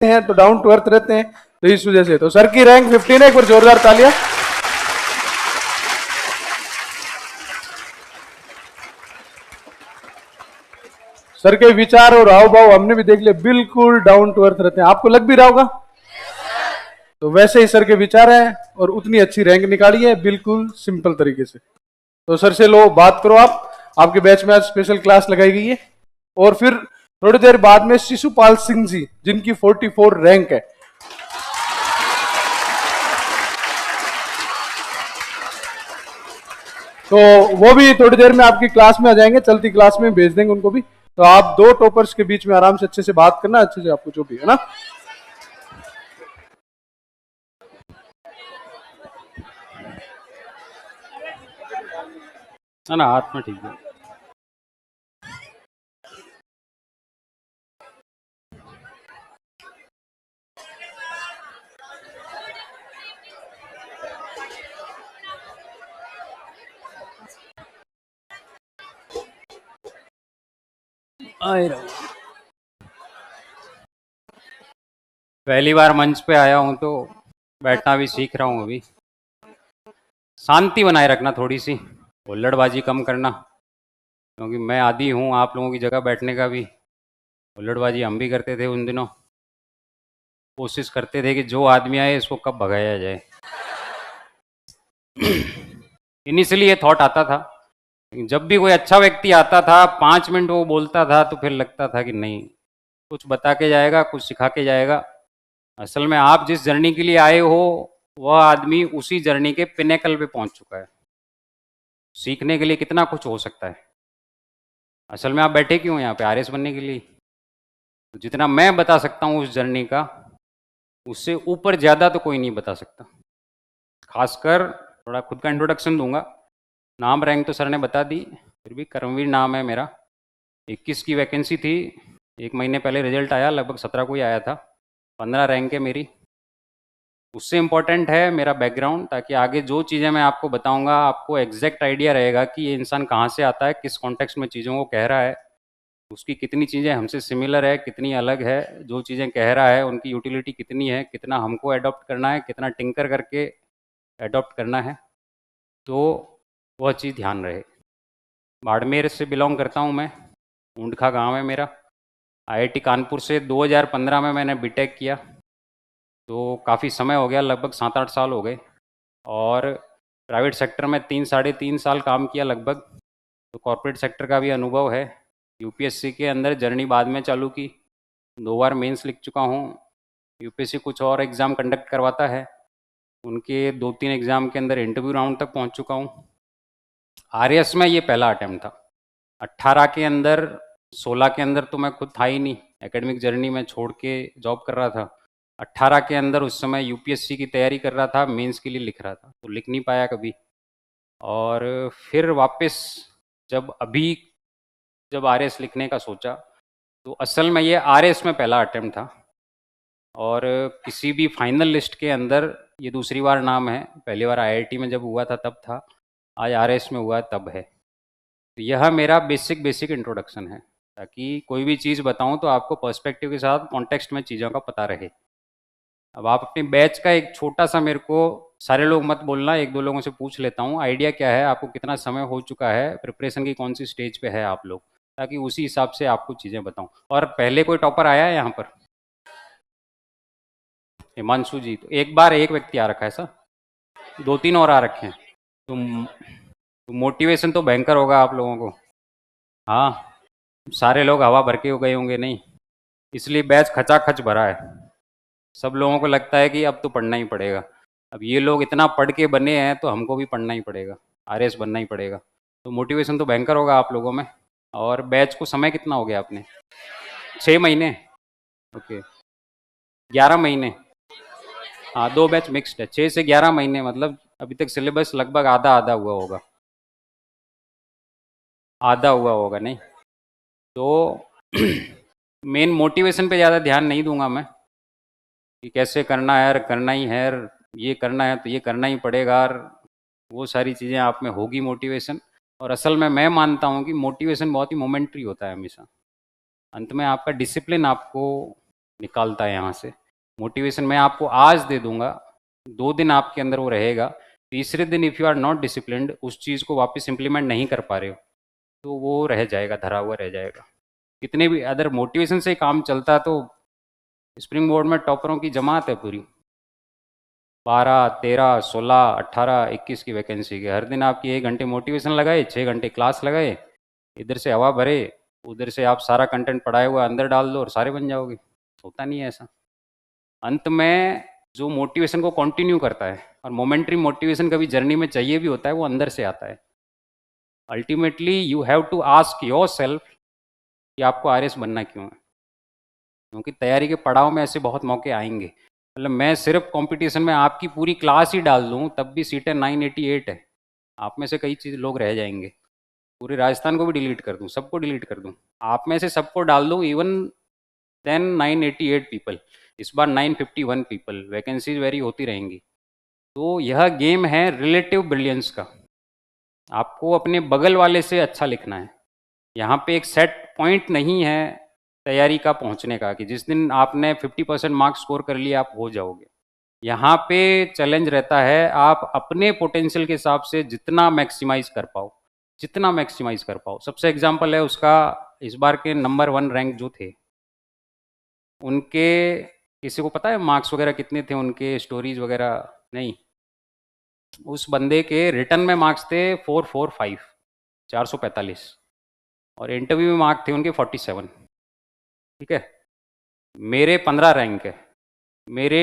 हैं तो down to earth रहते हैं, तो इस वजह से। तो सर की रैंक 15 है, एक बार जोरदार तालियां। सर के विचार और हाव भाव हमने भी देख लिया, बिल्कुल डाउन टू अर्थ रहते हैं, आपको लग भी रहा होगा। तो वैसे ही सर के विचार हैं और उतनी अच्छी रैंक निकाली है, बिल्कुल सिंपल तरीके से। तो सर से लो बात करो आप, आपके बैच में आज स्पेशल क्लास लगाई गई है। और फिर थोड़ी देर बाद में शिशुपाल सिंह जी, जिनकी 44 रैंक है, तो वो भी थोड़ी देर में आपकी क्लास में आ जाएंगे, चलती क्लास में भेज देंगे उनको भी। तो आप दो टॉपर्स के बीच में आराम से अच्छे से बात करना, अच्छे से आपको जो भी है ना। ना हाथ में ठीक है। पहली बार मंच पे आया हूं तो बैठना भी सीख रहा हूं अभी। शांति बनाए रखना, थोड़ी सी हुल्लड़बाजी कम करना, क्योंकि मैं आदी हूं आप लोगों की जगह बैठने का भी। हुल्लड़बाजी हम भी करते थे उन दिनों, कोशिश करते थे कि जो आदमी आए इसको कब भगाया जाए। इनिशियली ये थॉट आता था, लेकिन जब भी कोई अच्छा व्यक्ति आता था 5 मिनट वो बोलता था तो फिर लगता था कि नहीं, कुछ बता के जाएगा, कुछ सिखा के जाएगा। असल में आप जिस जर्नी के लिए आए हो वह आदमी उसी जर्नी के पिनेकल पे पहुंच चुका है। सीखने के लिए कितना कुछ हो सकता है। असल में आप बैठे क्यों हैं यहाँ पे? आरएस बनने के लिए। तो जितना मैं बता सकता हूँ उस जर्नी का, उससे ऊपर ज़्यादा तो कोई नहीं बता सकता। खासकर थोड़ा खुद का इंट्रोडक्शन दूंगा। नाम रैंक तो सर ने बता दी, फिर भी कर्मवीर नाम है मेरा। 21 की वैकेंसी थी, 1 महीने पहले रिजल्ट आया, लगभग 17 को ही आया था। 15 रैंक है मेरी। उससे इम्पॉर्टेंट है मेरा बैकग्राउंड, ताकि आगे जो चीज़ें मैं आपको बताऊंगा आपको एग्जैक्ट आइडिया रहेगा कि ये इंसान कहाँ से आता है, किस कॉन्टेक्स्ट में चीज़ों को कह रहा है, उसकी कितनी चीज़ें हमसे सिमिलर है, कितनी अलग है। जो चीज़ें कह रहा है उनकी यूटिलिटी कितनी है, कितना हमको अडॉप्ट करना है, कितना टिंकर करके अडॉप्ट करना है, तो वह चीज़ ध्यान रहे। बाड़मेर से बिलोंग करता हूँ मैं, ऊंडखा गांव है मेरा। आईआईटी कानपुर से 2015 में मैंने बीटेक किया, तो काफ़ी समय हो गया, लगभग 7-8 साल हो गए। और प्राइवेट सेक्टर में 3-3.5 साल काम किया लगभग, तो कॉर्पोरेट सेक्टर का भी अनुभव है। यूपीएससी के अंदर जर्नी बाद में चालू की, 2 बार मेंस लिख चुका हूँ। यूपीएससी कुछ और एग्ज़ाम कंडक्ट करवाता है, उनके 2-3 एग्ज़ाम के अंदर इंटरव्यू राउंड तक पहुँच चुका हूँ। आरएस में ये पहला अटैम्प्ट था। 18 के अंदर, 16 के अंदर तो मैं खुद था ही नहीं, एकेडमिक जर्नी में छोड़ के जॉब कर रहा था। 18 के अंदर उस समय यूपीएससी की तैयारी कर रहा था, मेंस के लिए लिख रहा था, तो लिख नहीं पाया कभी। और फिर वापस जब आरएस लिखने का सोचा, तो असल में ये आरएस में पहला अटैम्प्ट था। और किसी भी फाइनल लिस्ट के अंदर ये दूसरी बार नाम है। पहली बार आईआईटी में जब हुआ था तब था, आज आरएस में हुआ तब है। तो यह मेरा बेसिक इंट्रोडक्शन है, ताकि कोई भी चीज़ बताऊं तो आपको पर्सपेक्टिव के साथ कॉन्टेक्स्ट में चीज़ों का पता रहे। अब आप अपने बैच का एक छोटा सा, मेरे को सारे लोग मत बोलना, 1-2 लोगों से पूछ लेता हूँ आइडिया क्या है, आपको कितना समय हो चुका है, प्रिपरेशन की कौन सी स्टेज पे है आप लोग, ताकि उसी हिसाब से आपको चीज़ें बताऊँ। और पहले कोई टॉपर आया है यहाँ पर? हिमांशु जी, तो एक बार एक व्यक्ति आ रखा है सर, 2-3 और आ रखे हैं। तो मोटिवेशन तो भयंकर होगा आप लोगों को। हाँ, सारे लोग हवा भर के हो गए होंगे नहीं, इसलिए बैच खचाखच भरा है। सब लोगों को लगता है कि अब तो पढ़ना ही पड़ेगा। अब ये लोग इतना पढ़ के बने हैं तो हमको भी पढ़ना ही पड़ेगा, आरएस बनना ही पड़ेगा। तो मोटिवेशन तो भयंकर होगा आप लोगों में। और बैच को समय कितना हो गया आपने? 6 महीने, ओके। 11 महीने, हाँ 2 बैच मिक्स्ड है, 6 से 11 महीने, मतलब अभी तक सिलेबस लगभग आधा आधा हुआ होगा, आधा हुआ होगा नहीं। तो मेन मोटिवेशन पे ज़्यादा ध्यान नहीं दूंगा मैं, कि कैसे करना है, करना ही है, ये करना है तो ये करना ही पड़ेगा, और वो सारी चीज़ें आप में होगी मोटिवेशन। और असल में मैं मानता हूँ कि मोटिवेशन बहुत ही मोमेंट्री होता है हमेशा। अंत में आपका डिसिप्लिन आपको निकालता है यहाँ से। मोटिवेशन मैं आपको आज दे दूंगा, 2 दिन आपके अंदर वो रहेगा, तीसरे दिन if you are not disciplined, उस चीज़ को वापस इम्प्लीमेंट नहीं कर पा रहे हो, तो वो रह जाएगा, धरा हुआ रह जाएगा। कितने भी अदर मोटिवेशन से काम चलता तो स्प्रिंग बोर्ड में टॉपरों की जमात है पूरी, 12, 13, 16, 18, 21 की वैकेंसी के। हर दिन आपकी 1 घंटे मोटिवेशन लगाए, 6 घंटे क्लास लगाए, इधर से हवा भरे, उधर से आप सारा कंटेंट पढ़ाया हुआ अंदर डाल दो और सारे बन जाओगे। होता नहीं है ऐसा। अंत में जो मोटिवेशन को कंटिन्यू करता है, और मोमेंट्री मोटिवेशन कभी जर्नी में चाहिए भी होता है, वो अंदर से आता है। Ultimately you have to ask yourself कि आपको आरएस बनना क्यों है, क्योंकि तैयारी के पड़ाव में ऐसे बहुत मौके आएंगे। मतलब मैं सिर्फ कंपटीशन में आपकी पूरी क्लास ही डाल दूँ तब भी सीटें 988 है, आप में से कई चीज़ लोग रह जाएंगे। पूरे राजस्थान को भी डिलीट कर दूँ, सबको डिलीट कर दूँ, आप में से सबको डाल दूँ, इवन देन 988 पीपल, इस बार 951 पीपल, वैकेंसीज वेरी होती रहेंगी। तो यह गेम है रिलेटिव ब्रिलियंस का। आपको अपने बगल वाले से अच्छा लिखना है। यहाँ पे एक सेट पॉइंट नहीं है तैयारी का पहुँचने का कि जिस दिन आपने 50% मार्क्स स्कोर कर लिया आप हो जाओगे। यहाँ पे चैलेंज रहता है आप अपने पोटेंशियल के हिसाब से जितना मैक्सिमाइज कर पाओ, जितना मैक्सिमाइज कर पाओ। सबसे एग्जाम्पल है उसका, इस बार के नंबर 1 रैंक जो थे उनके, किसी को पता है मार्क्स वगैरह कितने थे उनके, स्टोरीज वगैरह? नहीं। उस बंदे के रिटर्न में मार्क्स थे 445, 445, और इंटरव्यू में मार्क्स थे उनके 47। ठीक है, मेरे 15 रैंक है, मेरे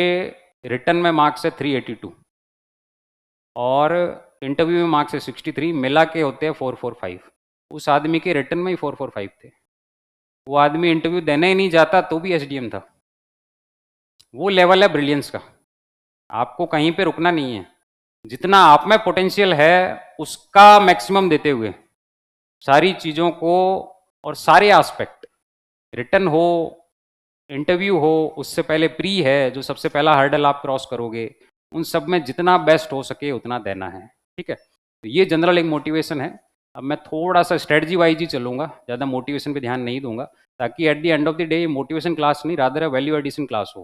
रिटर्न में मार्क्स है 382 और इंटरव्यू में मार्क्स है 63, मिला के होते हैं 445। उस आदमी के रिटर्न में ही 445 थे। वो आदमी इंटरव्यू देने ही नहीं जाता तो भी एसडीएम था। वो लेवल है ब्रिलियंस का। आपको कहीं पे रुकना नहीं है, जितना आप में पोटेंशियल है उसका मैक्सिमम देते हुए सारी चीज़ों को, और सारे एस्पेक्ट, रिटर्न हो, इंटरव्यू हो, उससे पहले प्री है जो सबसे पहला हर्डल आप क्रॉस करोगे, उन सब में जितना बेस्ट हो सके उतना देना है। ठीक है, तो ये जनरल एक मोटिवेशन है। अब मैं थोड़ा सा स्ट्रेटजी वाइज ही चलूँगा, ज़्यादा मोटिवेशन पे ध्यान नहीं दूंगा, ताकि eight the end of the day ये मोटिवेशन क्लास नहीं, रादर वैल्यू एडिशन क्लास हो।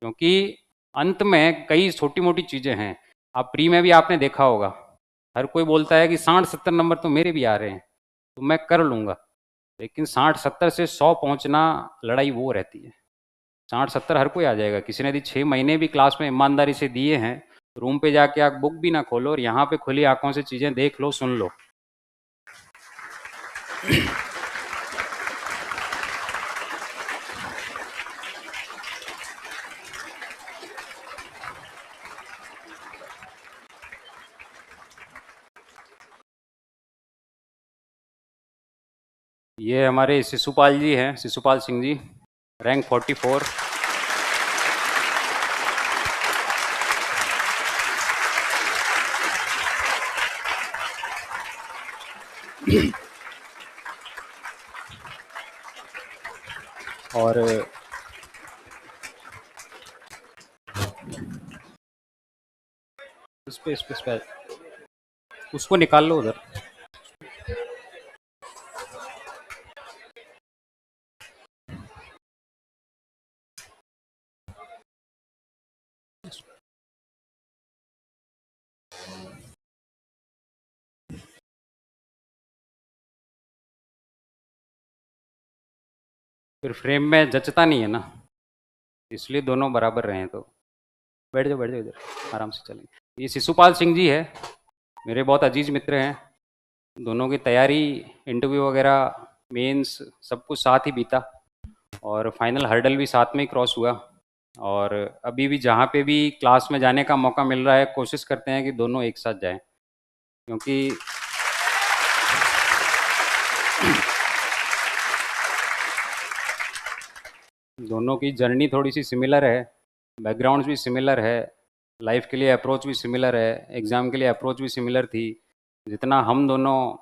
क्योंकि अंत में कई छोटी मोटी चीज़ें हैं। आप प्री में भी आपने देखा होगा, हर कोई बोलता है कि 60-70 नंबर तो मेरे भी आ रहे हैं तो मैं कर लूँगा, लेकिन 60-70 से 100 पहुँचना लड़ाई वो रहती है। 60-70 हर कोई आ जाएगा। किसी ने यदि 6 महीने भी क्लास में ईमानदारी से दिए हैं, रूम पे जाके आप बुक भी ना खोलो और यहाँ पे खुली आंखों से चीज़ें देख लो, सुन लो। ये हमारे शिशुपाल जी हैं, शिशुपाल सिंह जी, रैंक 44। और इस पे उसको निकाल लो उधर। फिर फ्रेम में जचता नहीं है ना, इसलिए दोनों बराबर रहे। तो बैठ जाओ, बैठ जाओ इधर, आराम से चलेंगे। ये शिशुपाल सिंह जी है, मेरे बहुत अजीज मित्र हैं। दोनों की तैयारी, इंटरव्यू वगैरह, मेंस, सब कुछ साथ ही बीता, और फाइनल हर्डल भी साथ में ही क्रॉस हुआ। और अभी भी जहाँ पे भी क्लास में जाने का मौका मिल रहा है, कोशिश करते हैं कि दोनों एक साथ जाएं, क्योंकि दोनों की जर्नी थोड़ी सी सिमिलर है, बैकग्राउंड्स भी सिमिलर है, लाइफ के लिए अप्रोच भी सिमिलर है, एग्ज़ाम के लिए अप्रोच भी सिमिलर थी। जितना हम दोनों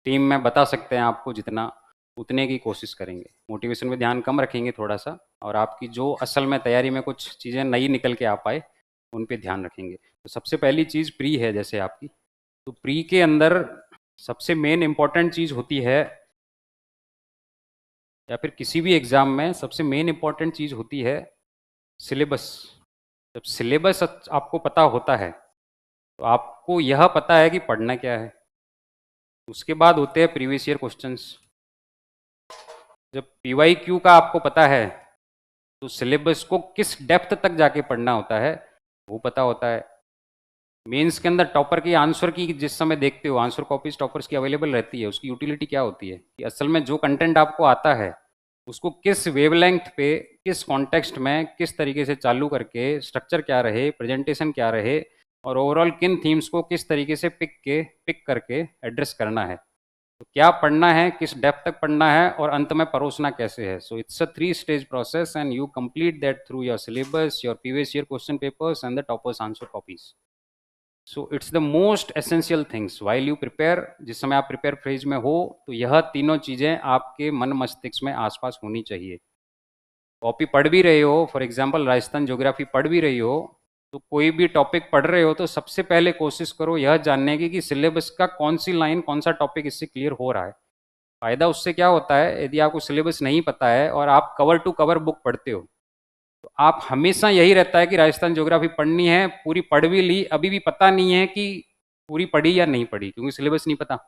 टीम में बता सकते हैं आपको, जितना उतने की कोशिश करेंगे। मोटिवेशन पे ध्यान कम रखेंगे थोड़ा सा, और आपकी जो असल में तैयारी में कुछ चीज़ें नई निकल के आ पाए उन पे ध्यान रखेंगे। तो सबसे पहली चीज़ प्री है जैसे आपकी, तो प्री के अंदर सबसे मेन इम्पॉर्टेंट चीज़ होती है या फिर किसी भी एग्ज़ाम में सबसे मेन इंपॉर्टेंट चीज़ होती है सिलेबस। जब सिलेबस आपको पता होता है तो आपको यह पता है कि पढ़ना क्या है। उसके बाद होते हैं प्रीवियस ईयर क्वेश्चंस। जब पीवाईक्यू का आपको पता है तो सिलेबस को किस डेप्थ तक जाके पढ़ना होता है वो पता होता है। मेंस के अंदर टॉपर की आंसर की जिस समय देखते हो, आंसर कॉपीज टॉपर्स की अवेलेबल रहती है, उसकी यूटिलिटी क्या होती है कि असल में जो कंटेंट आपको आता है उसको किस वेवलेंथ पे, किस कॉन्टेक्स्ट में, किस तरीके से चालू करके, स्ट्रक्चर क्या रहे, प्रेजेंटेशन क्या रहे, और ओवरऑल किन थीम्स को किस तरीके से पिक करके एड्रेस करना है। तो क्या पढ़ना है, किस डेप्थ तक पढ़ना है, और अंत में परोसना कैसे है। So it's a 3 stage process and you complete that through your syllabus, your previous year question papers and the toppers answer copies. So it's the most essential things while you prepare. जिस समय आप prepare phase में हो तो यह तीनों चीज़ें आपके मन मस्तिष्क में आसपास होनी चाहिए। कॉपी पढ़ भी रहे हो, फॉर एग्जांपल राजस्थान ज्योग्राफी पढ़ भी रही हो, तो कोई भी टॉपिक पढ़ रहे हो तो सबसे पहले कोशिश करो यह जानने की कि सिलेबस का कौन सी लाइन, कौन सा टॉपिक इससे क्लियर हो रहा है। फ़ायदा उससे क्या होता है, यदि आपको सिलेबस नहीं पता है और आप कवर टू कवर बुक पढ़ते हो तो आप हमेशा यही रहता है कि राजस्थान ज्योग्राफी पढ़नी है, पूरी पढ़ भी ली, अभी भी पता नहीं है कि पूरी पढ़ी या नहीं पढ़ी, क्योंकि सिलेबस नहीं पता।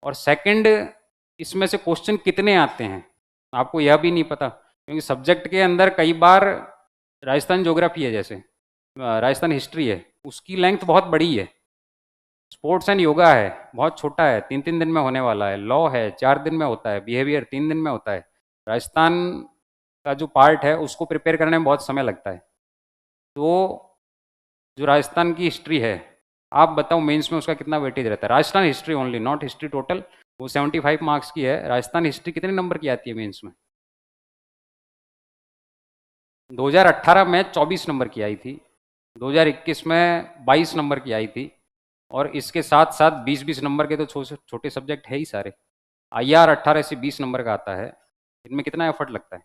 और सेकंड, इसमें से क्वेश्चन कितने आते हैं आपको यह भी नहीं पता, क्योंकि सब्जेक्ट के अंदर कई बार राजस्थान ज्योग्राफी है, जैसे राजस्थान हिस्ट्री है, उसकी लेंथ बहुत बड़ी है। स्पोर्ट्स एंड योगा है, बहुत छोटा है, 3-3 दिन में होने वाला है। लॉ है, 4 दिन में होता है। बिहेवियर 3 दिन में होता है। राजस्थान का जो पार्ट है उसको प्रिपेयर करने में बहुत समय लगता है। तो जो राजस्थान की हिस्ट्री है, आप बताओ मेंस में उसका कितना वेटेज रहता है। Rajasthan history only, not history total, वो 75 मार्क्स की है। राजस्थान हिस्ट्री कितने नंबर की आती है मेंस में? 2018 में 24 नंबर की आई थी, 2021 में 22 नंबर की आई थी, और इसके साथ साथ 20-20 नंबर के तो छोटे सब्जेक्ट है ही सारे। IR 18 से 20 नंबर का आता है। इनमें कितना एफर्ट लगता है।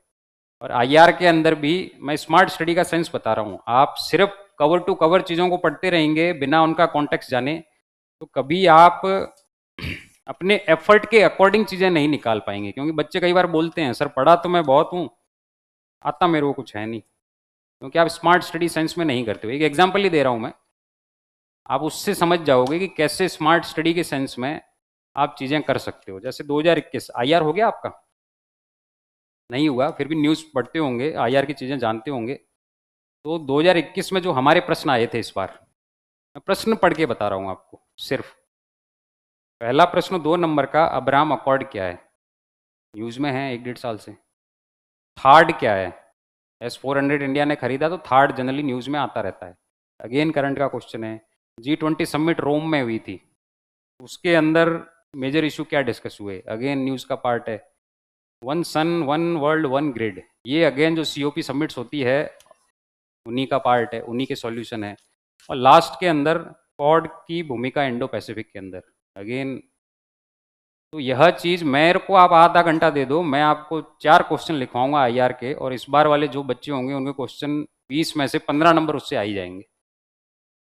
और IR के अंदर भी मैं स्मार्ट स्टडी का सेंस बता रहा हूँ। आप सिर्फ कवर टू कवर चीज़ों को पढ़ते रहेंगे बिना उनका कॉन्टेक्स्ट जाने, तो कभी आप अपने एफर्ट के अकॉर्डिंग चीज़ें नहीं निकाल पाएंगे। क्योंकि बच्चे कई बार बोलते हैं, सर पढ़ा तो मैं बहुत हूँ, आता मेरे को कुछ है नहीं, क्योंकि आप स्मार्ट स्टडी सेंस में नहीं करते हो। एक एग्जाम्पल ही दे रहा हूँ मैं, आप उससे समझ जाओगे कि कैसे स्मार्ट स्टडी के सेंस में आप चीज़ें कर सकते हो। जैसे 2021 IR हो गया आपका? नहीं हुआ, फिर भी न्यूज़ पढ़ते होंगे, IR की चीज़ें जानते होंगे। तो 2021 में जो हमारे प्रश्न आए थे, इस बार मैं प्रश्न पढ़ के बता रहा हूँ आपको सिर्फ। पहला प्रश्न 2 नंबर का, अब्राहम अकॉर्ड क्या है? न्यूज़ में है 1-1.5 साल से। थार्ड क्या है? S-400 इंडिया ने खरीदा, तो थार्ड जनरली न्यूज़ में आता रहता है। अगेन करंट का क्वेश्चन है। G20 समिट रोम में हुई थी, उसके अंदर मेजर इशू क्या डिस्कस हुए? अगेन न्यूज़ का पार्ट है। One sun one world one grid, ये अगेन जो COP समिट्स होती है उन्हीं का पार्ट है, उन्हीं के सॉल्यूशन है। और लास्ट के अंदर क्वाड की भूमिका इंडो पैसिफिक के अंदर, अगेन। तो यह चीज़ मेरे को आप आधा घंटा दे दो, मैं आपको 4 क्वेश्चन लिखवाऊंगा IR के, और इस बार वाले जो बच्चे होंगे उनके क्वेश्चन 20 में से 15 नंबर उससे आ ही जाएंगे।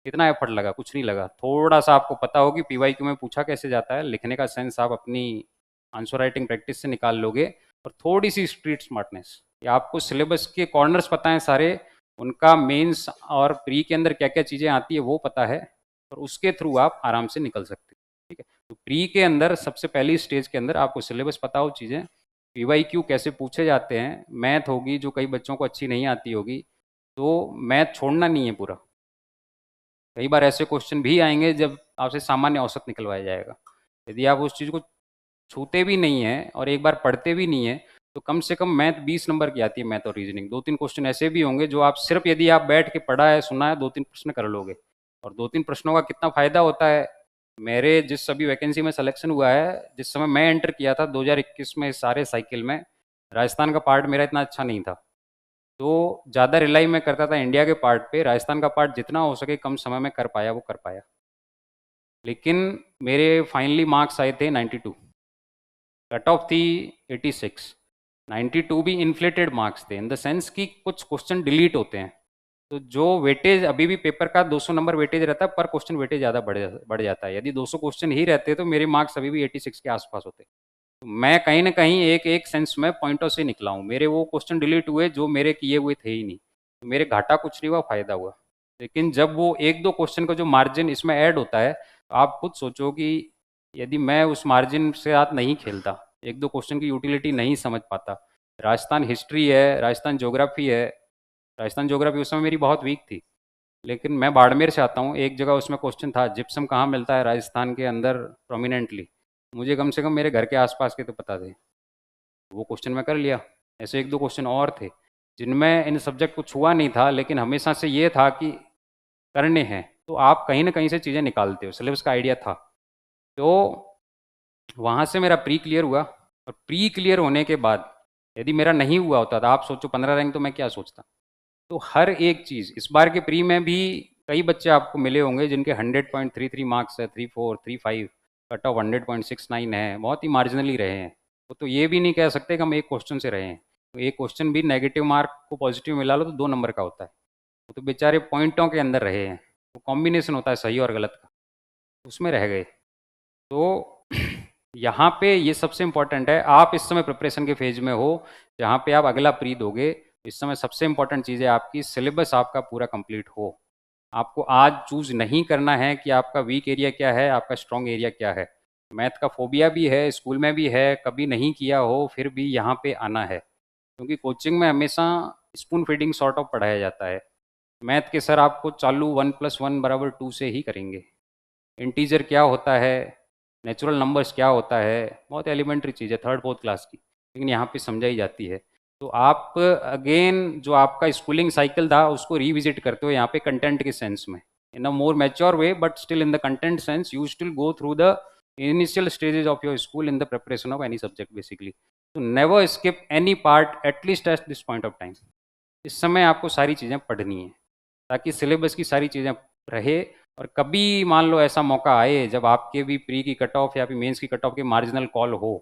कितना एफर्ट लगा? कुछ नहीं लगा। थोड़ा सा आपको पता हो कि PYQ में पूछा कैसे जाता है, लिखने का सेंस आप अपनी आंसर राइटिंग प्रैक्टिस से निकाल लोगे, और थोड़ी सी स्ट्रीट स्मार्टनेस, या आपको सिलेबस के कॉर्नर्स पता है सारे, उनका मेंस और प्री के अंदर क्या क्या चीज़ें आती है वो पता है, और उसके थ्रू आप आराम से निकल सकते हो। ठीक है, तो प्री के अंदर सबसे पहली स्टेज के अंदर आपको सिलेबस पता हो, चीज़ें, PYQ कैसे पूछे जाते हैं, मैथ होगी जो कई बच्चों को अच्छी नहीं आती होगी, तो मैथ छोड़ना नहीं है पूरा। कई बार ऐसे क्वेश्चन भी आएंगे जब आपसे सामान्य औसत निकलवाया जाएगा। यदि आप उस चीज़ को छूते भी नहीं हैं और एक बार पढ़ते भी नहीं है, तो कम से कम मैथ 20 नंबर की आती है, मैथ और रीजनिंग। 2-3 क्वेश्चन ऐसे भी होंगे जो आप सिर्फ यदि आप बैठ के पढ़ा है, सुना है, 2-3 प्रश्न कर लोगे। और 2-3 प्रश्नों का कितना फायदा होता है, मेरे जिस अभी वैकेंसी में सिलेक्शन हुआ है, जिस समय मैं एंटर किया था 2021 में, इस सारे साइकिल में राजस्थान का पार्ट मेरा इतना अच्छा नहीं था, तो ज़्यादा रिलाई मैं करता था इंडिया के पार्ट पे। राजस्थान का पार्ट जितना हो सके कम समय में कर पाया वो कर पाया। लेकिन मेरे फाइनली मार्क्स आए थे 92, कट ऑफ थी 86। 92 भी इन्फ्लेटेड मार्क्स थे, इन द सेंस कि कुछ क्वेश्चन डिलीट होते हैं। तो जो वेटेज अभी भी पेपर का 200 नंबर वेटेज रहता है, पर क्वेश्चन वेटेज ज़्यादा बढ़ जाता है। यदि 200 क्वेश्चन ही रहते तो मेरे मार्क्स अभी भी 86 के आसपास होते। तो मैं कहीं ना कहीं एक एक सेंस में पॉइंटों से निकला हूँ। मेरे वो क्वेश्चन डिलीट हुए जो मेरे किए हुए थे ही नहीं, तो मेरे घाटा कुछ नहीं हुआ, फायदा हुआ। लेकिन जब वो एक दो क्वेश्चन का जो मार्जिन इसमें ऐड होता है, तो आप खुद सोचो कि यदि मैं उस मार्जिन से साथ नहीं खेलता, एक दो क्वेश्चन की यूटिलिटी नहीं समझ पाता, राजस्थान हिस्ट्री है, राजस्थान ज्योग्राफी है, राजस्थान ज्योग्राफी उस समय मेरी बहुत वीक थी, लेकिन मैं बाड़मेर से आता हूँ, एक जगह उसमें क्वेश्चन था जिप्सम कहाँ मिलता है राजस्थान के अंदर प्रोमिनेंटली, मुझे कम से कम मेरे घर के आसपास के तो पता थे, वो क्वेश्चन मैं कर लिया। ऐसे एक दो क्वेश्चन और थे जिनमें इन सब्जेक्ट को छुआ नहीं था, लेकिन हमेशा से ये था कि करने हैं, तो आप कहीं ना कहीं से चीज़ें निकालते हो, सिलेबस का आइडिया था। तो वहाँ से मेरा प्री क्लियर हुआ, और प्री क्लियर होने के बाद यदि मेरा नहीं हुआ होता था, आप सोचो 15 रैंक तो मैं क्या सोचता। तो हर एक चीज़ इस बार के प्री में भी कई बच्चे आपको मिले होंगे जिनके 100.33 मार्क्स है, 34 35, कट ऑफ 100.69 है, बहुत ही मार्जिनली रहे हैं। वो तो ये भी नहीं कह सकते कि हम एक क्वेश्चन से रहे हैं, तो एक क्वेश्चन भी नेगेटिव मार्क को पॉजिटिव मिला लो तो 2 नंबर का होता है। वो तो बेचारे पॉइंटों के अंदर रहे हैं, वो कॉम्बिनेशन होता है सही और गलत का, उसमें रह गए। तो यहाँ पे ये सबसे इम्पोर्टेंट है, आप इस समय प्रिपरेशन के फेज में हो जहाँ पे आप अगला प्री दोगे। इस समय सबसे इम्पोर्टेंट चीज़ है आपकी सिलेबस आपका पूरा कंप्लीट हो। आपको आज चूज नहीं करना है कि आपका वीक एरिया क्या है, आपका स्ट्रॉन्ग एरिया क्या है। मैथ का फोबिया भी है, स्कूल में भी है, कभी नहीं किया हो फिर भी यहाँ पे आना है, क्योंकि कोचिंग में हमेशा स्पून फीडिंग सॉर्ट ऑफ पढ़ाया जाता है। मैथ के सर आपको चालू 1+1 = 2 से ही करेंगे। इंटीजर क्या होता है, नेचुरल नंबर्स क्या होता है, बहुत एलिमेंट्री चीज़ है थर्ड फोर्थ क्लास की, लेकिन यहाँ पे समझाई जाती है। तो आप अगेन जो आपका स्कूलिंग साइकिल था उसको रिविजिट करते हो यहाँ पे कंटेंट के सेंस में, in a more mature way, but still in the content sense you still go through the initial stages of your school in the preparation of any subject basically. तो never skip any part at least at this point of time. इस समय आपको सारी चीज़ें पढ़नी है ताकि syllabus की सारी चीज़ें रहे, और कभी मान लो ऐसा मौका आए जब आपके भी प्री की कट ऑफ या फिर मेंस की कट ऑफ के मार्जिनल कॉल हो,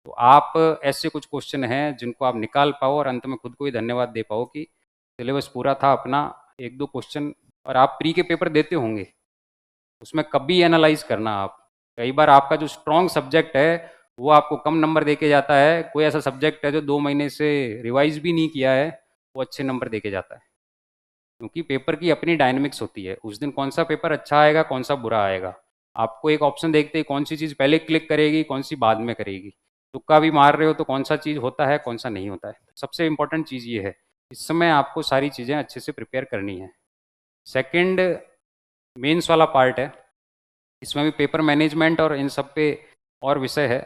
तो आप ऐसे कुछ क्वेश्चन हैं जिनको आप निकाल पाओ और अंत में खुद को ही धन्यवाद दे पाओ कि सिलेबस पूरा था अपना, एक दो क्वेश्चन। और आप प्री के पेपर देते होंगे, उसमें कभी एनालाइज करना आप, कई बार आपका जो स्ट्रॉन्ग सब्जेक्ट है वो आपको कम नंबर दे के जाता है, कोई ऐसा सब्जेक्ट है जो 2 महीने से रिवाइज भी नहीं किया है वो अच्छे नंबर दे के जाता है, क्योंकि पेपर की अपनी डायनेमिक्स होती है, उस दिन कौन सा पेपर अच्छा आएगा कौन सा बुरा आएगा। आपको एक ऑप्शन देखते ही कौन सी चीज़ पहले क्लिक करेगी कौन सी बाद में करेगी, तुक्का भी मार रहे हो तो कौन सा चीज़ होता है कौन सा नहीं होता है। सबसे इंपॉर्टेंट चीज़ ये है, इस समय आपको सारी चीज़ें अच्छे से प्रिपेयर करनी है। सेकंड मेंस वाला पार्ट है, इसमें भी पेपर मैनेजमेंट और इन सब पे और विषय है,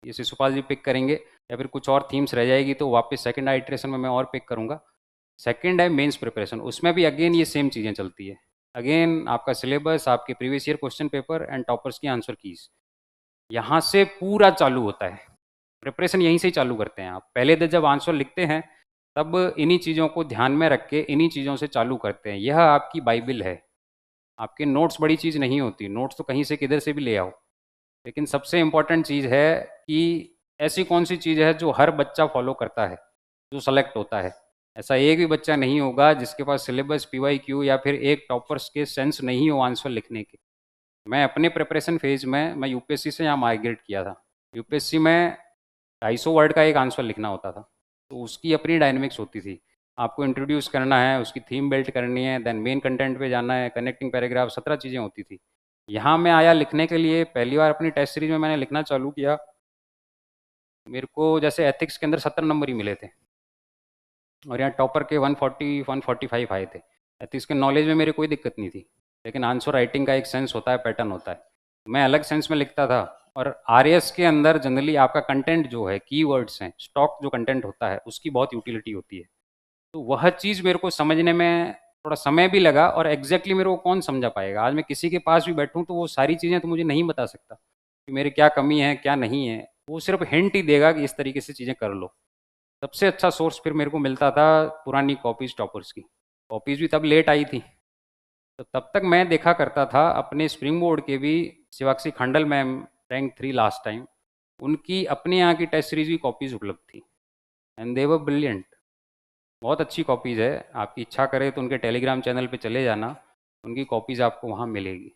ये शिशुपाल जी पिक करेंगे, या फिर कुछ और थीम्स रह जाएगी तो वापस सेकंड आइट्रेशन में मैं और पिक करूँगा। सेकंड है मेंस प्रिपरेशन, उसमें भी अगेन ये सेम चीज़ें चलती है। अगेन आपका सिलेबस, आपके previous year question paper and toppers की आंसर कीज, यहाँ से पूरा चालू होता है। प्रिपरेशन यहीं से ही चालू करते हैं। आप पहले दिन जब आंसर लिखते हैं तब इन्हीं चीज़ों को ध्यान में रख के इन्हीं चीज़ों से चालू करते हैं। यह आपकी बाइबिल है। आपके नोट्स बड़ी चीज़ नहीं होती, नोट्स तो कहीं से किधर से भी ले आओ, लेकिन सबसे इम्पॉर्टेंट चीज़ है कि ऐसी कौन सी चीज़ है जो हर बच्चा फॉलो करता है, जो सेलेक्ट होता है। ऐसा एक भी बच्चा नहीं होगा जिसके पास सिलेबस PYQ या फिर एक टॉपर्स के सेंस नहीं हो आंसर लिखने के। मैं अपने प्रिपरेशन फेज में मैं यूपीएससी से यहाँ माइग्रेट किया था। यूपीएससी में 250 वर्ड का एक आंसर लिखना होता था, तो उसकी अपनी डायनेमिक्स होती थी। आपको इंट्रोड्यूस करना है, उसकी थीम बिल्ड करनी है, देन मेन कंटेंट पे जाना है, कनेक्टिंग पैराग्राफ, 17 चीज़ें होती थी। यहाँ मैं आया लिखने के लिए, पहली बार अपनी टेस्ट सीरीज में मैंने लिखना चालू किया, मेरे को जैसे एथिक्स के अंदर 70 नंबर ही मिले थे, और यहाँ टॉपर के 140 145 आए थे। एथिक्स के नॉलेज में मेरी कोई दिक्कत नहीं थी, लेकिन आंसर राइटिंग का एक सेंस होता है, पैटर्न होता है, मैं अलग सेंस में लिखता था। और RS के अंदर जनरली आपका कंटेंट जो है, कीवर्ड्स हैं, स्टॉक जो कंटेंट होता है उसकी बहुत यूटिलिटी होती है। तो वह चीज़ मेरे को समझने में थोड़ा समय भी लगा, और एग्जैक्टली मेरे को कौन समझा पाएगा। आज मैं किसी के पास भी बैठूं तो वो सारी चीज़ें तो मुझे नहीं बता सकता कि मेरे क्या कमी है क्या नहीं है, वो सिर्फ हिंट ही देगा कि इस तरीके से चीज़ें कर लो। सबसे अच्छा सोर्स फिर मेरे को मिलता था पुरानी कॉपीज, टॉपर्स की कॉपीज भी तब लेट आई थी, तो तब तक मैं देखा करता था अपने स्प्रिंग बोर्ड के भी, Shivakshi खंडल ma'am rank 3 last time, उनकी अपने यहाँ की टेस्ट सीरीज की कॉपीज़ उपलब्ध थी, एंड दे वर ब्रिलियंट। बहुत अच्छी कॉपीज़ है, आपकी इच्छा करे तो उनके टेलीग्राम चैनल पे चले जाना, उनकी कॉपीज़ आपको वहाँ मिलेगी।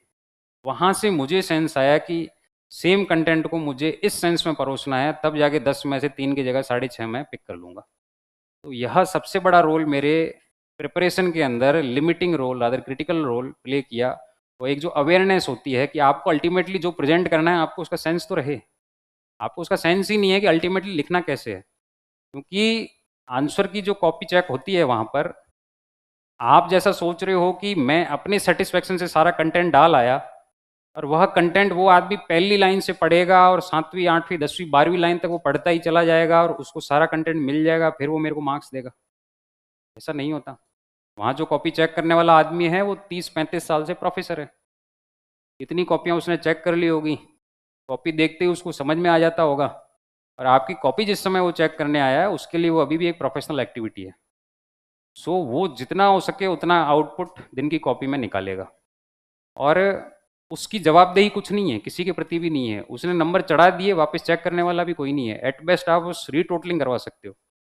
वहाँ से मुझे सेंस आया कि सेम कंटेंट को मुझे इस सेंस में परोसना है, तब जाके 10 में से 3 की जगह 6.5 मैं पिक कर लूँगा। तो यह सबसे बड़ा रोल मेरे प्रिपरेशन के अंदर limiting role, other critical role play किया। वो एक जो अवेयरनेस होती है कि आपको अल्टीमेटली जो प्रेजेंट करना है, आपको उसका सेंस तो रहे। आपको उसका सेंस ही नहीं है कि अल्टीमेटली लिखना कैसे है, क्योंकि आंसर की जो कॉपी चेक होती है वहाँ पर आप जैसा सोच रहे हो कि मैं अपने सेटिस्फेक्शन से सारा कंटेंट डाल आया, और वह कंटेंट वो आदमी पहली लाइन से पढ़ेगा और 7वीं 8वीं 10वीं 12वीं लाइन तक वो पढ़ता ही चला जाएगा और उसको सारा कंटेंट मिल जाएगा, फिर वो मेरे को मार्क्स देगा। ऐसा नहीं होता। वहाँ जो कॉपी चेक करने वाला आदमी है वो 30-35 साल से प्रोफेसर है। इतनी कॉपियाँ उसने चेक कर ली होगी, कॉपी देखते ही उसको समझ में आ जाता होगा। और आपकी कॉपी जिस समय वो चेक करने आया है उसके लिए वो अभी भी एक प्रोफेशनल एक्टिविटी है। सो वो जितना हो सके उतना आउटपुट दिन की कॉपी में निकालेगा, और उसकी जवाबदेही कुछ नहीं है, किसी के प्रति भी नहीं है। उसने नंबर चढ़ा दिए, वापस चेक करने वाला भी कोई नहीं है। एट बेस्ट आप उस रीटोटलिंग करवा सकते हो।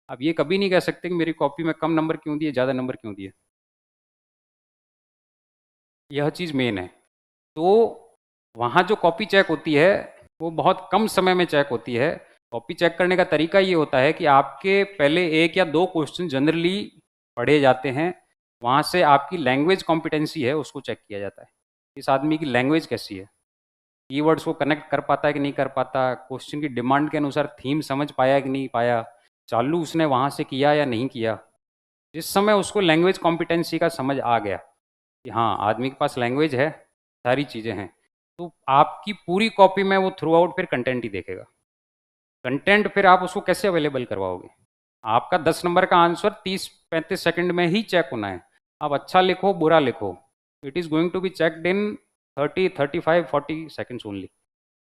आप ये कभी नहीं कह सकते कि मेरी कॉपी में कम नंबर क्यों दिए, ज़्यादा नंबर क्यों दिए। यह चीज़ मेन है। तो वहाँ जो कॉपी चेक होती है वो बहुत कम समय में चेक होती है। कॉपी चेक करने का तरीका ये होता है कि आपके पहले 1 या 2 क्वेश्चन जनरली पढ़े जाते हैं। वहाँ से आपकी लैंग्वेज कॉम्पिटेंसी है उसको चेक किया जाता है, इस आदमी की लैंग्वेज कैसी है, कीवर्ड्स को कनेक्ट कर पाता है कि नहीं कर पाता, क्वेश्चन की डिमांड के अनुसार थीम समझ पाया कि नहीं पाया, चालू उसने वहाँ से किया या नहीं किया। जिस समय उसको लैंग्वेज कॉम्पिटेंसी का समझ आ गया कि हाँ आदमी के पास लैंग्वेज है, सारी चीज़ें हैं, तो आपकी पूरी कॉपी में वो थ्रू आउट फिर कंटेंट ही देखेगा। कंटेंट फिर आप उसको कैसे अवेलेबल करवाओगे। आपका 10 नंबर का आंसर 30-35 सेकंड में ही चेक होना है। आप अच्छा लिखो बुरा लिखो, it is going to be checked in 30-35-40 seconds only.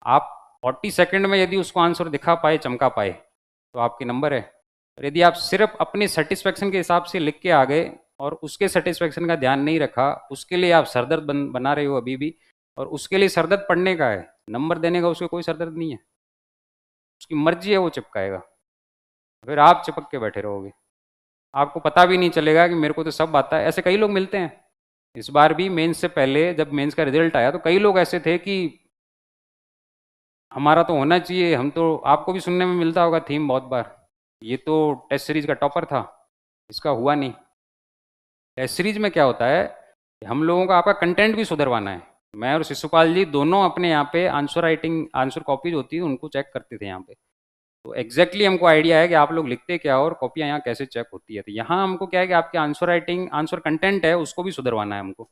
आप 40 सेकंड में यदि उसको आंसर दिखा पाए, चमका पाए, तो आपके नंबर है। और यदि आप सिर्फ अपने सेटिस्फेक्शन के हिसाब से लिख के आ गए और उसके सेटिस्फेक्शन का ध्यान नहीं रखा, उसके लिए आप सरदर्द बना रहे हो अभी भी, और उसके लिए सरदर्द पढ़ने का है, नंबर देने का उसको कोई सरदर्द नहीं है। उसकी मर्जी है, वो चिपकाएगा, फिर आप चिपक के बैठे रहोगे। आपको पता भी नहीं चलेगा कि मेरे को तो सब आता है। ऐसे कई लोग मिलते हैं। इस बार भी मेंस से पहले जब मेंस का रिजल्ट आया तो कई लोग ऐसे थे कि हमारा तो होना चाहिए, हम तो, आपको भी सुनने में मिलता होगा थीम बहुत बार, ये तो टेस्ट सीरीज का टॉपर था, इसका हुआ नहीं। टेस्ट सीरीज में क्या होता है कि हम लोगों का आपका कंटेंट भी सुधरवाना है। मैं और शिशुपाल जी दोनों अपने यहाँ पे आंसर राइटिंग, आंसर कॉपीज होती है उनको चेक करते थे यहाँ पे। तो एग्जैक्टली हमको आइडिया है कि आप लोग लिखते क्या हो और कॉपियाँ यहाँ कैसे चेक होती है। तो यहाँ हमको क्या है कि आपके आंसर राइटिंग, आंसर कंटेंट है उसको भी सुधरवाना है हमको।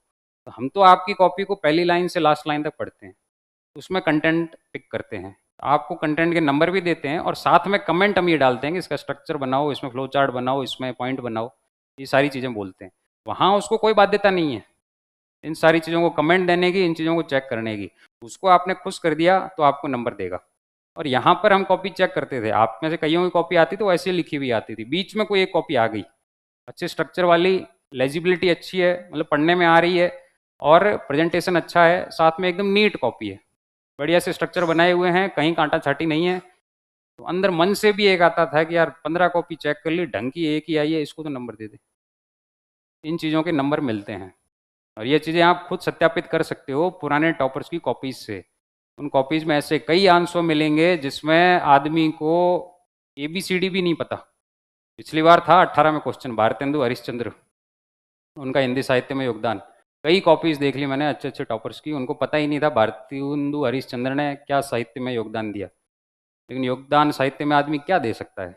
तो हम तो आपकी कॉपी को पहली लाइन से लास्ट लाइन तक पढ़ते हैं, उसमें कंटेंट पिक करते हैं, आपको कंटेंट के नंबर भी देते हैं, और साथ में कमेंट हम ये डालते हैं कि इसका स्ट्रक्चर बनाओ, इसमें फ्लो चार्ट बनाओ, इसमें पॉइंट बनाओ, ये सारी चीज़ें बोलते हैं। वहाँ उसको कोई बाध्यता नहीं है इन सारी चीज़ों को कमेंट देने की, इन चीज़ों को चेक करने की। उसको आपने खुश कर दिया तो आपको नंबर देगा। और यहाँ पर हम कॉपी चेक करते थे, आप में से कईयों की कॉपी आती तो ऐसे लिखी हुई आती थी, बीच में कोई एक कॉपी आ गई अच्छे स्ट्रक्चर वाली, लेजिबिलिटी अच्छी है, मतलब पढ़ने में आ रही है और प्रेजेंटेशन अच्छा है, साथ में एकदम नीट कॉपी है, बढ़िया से स्ट्रक्चर बनाए हुए हैं, कहीं कांटा छाटी नहीं है, तो अंदर मन से भी एक आता था कि यार 15 कॉपी चेक कर ली, ढंग की एक ही आई है, इसको तो नंबर दे दे। इन चीज़ों के नंबर मिलते हैं, और ये चीज़ें आप खुद सत्यापित कर सकते हो पुराने टॉपर्स की कॉपीज से। उन कॉपीज में ऐसे कई आंसर मिलेंगे जिसमें आदमी को ABCD भी नहीं पता। पिछली बार था 18 में क्वेश्चन, भारतेंदु हरिश्चंद्र, उनका हिंदी साहित्य में योगदान। कई कॉपीज देख ली मैंने अच्छे अच्छे टॉपर्स की, उनको पता ही नहीं था भारतेंदु हरिश्चंद्र ने क्या साहित्य में योगदान दिया। लेकिन योगदान साहित्य में आदमी क्या दे सकता है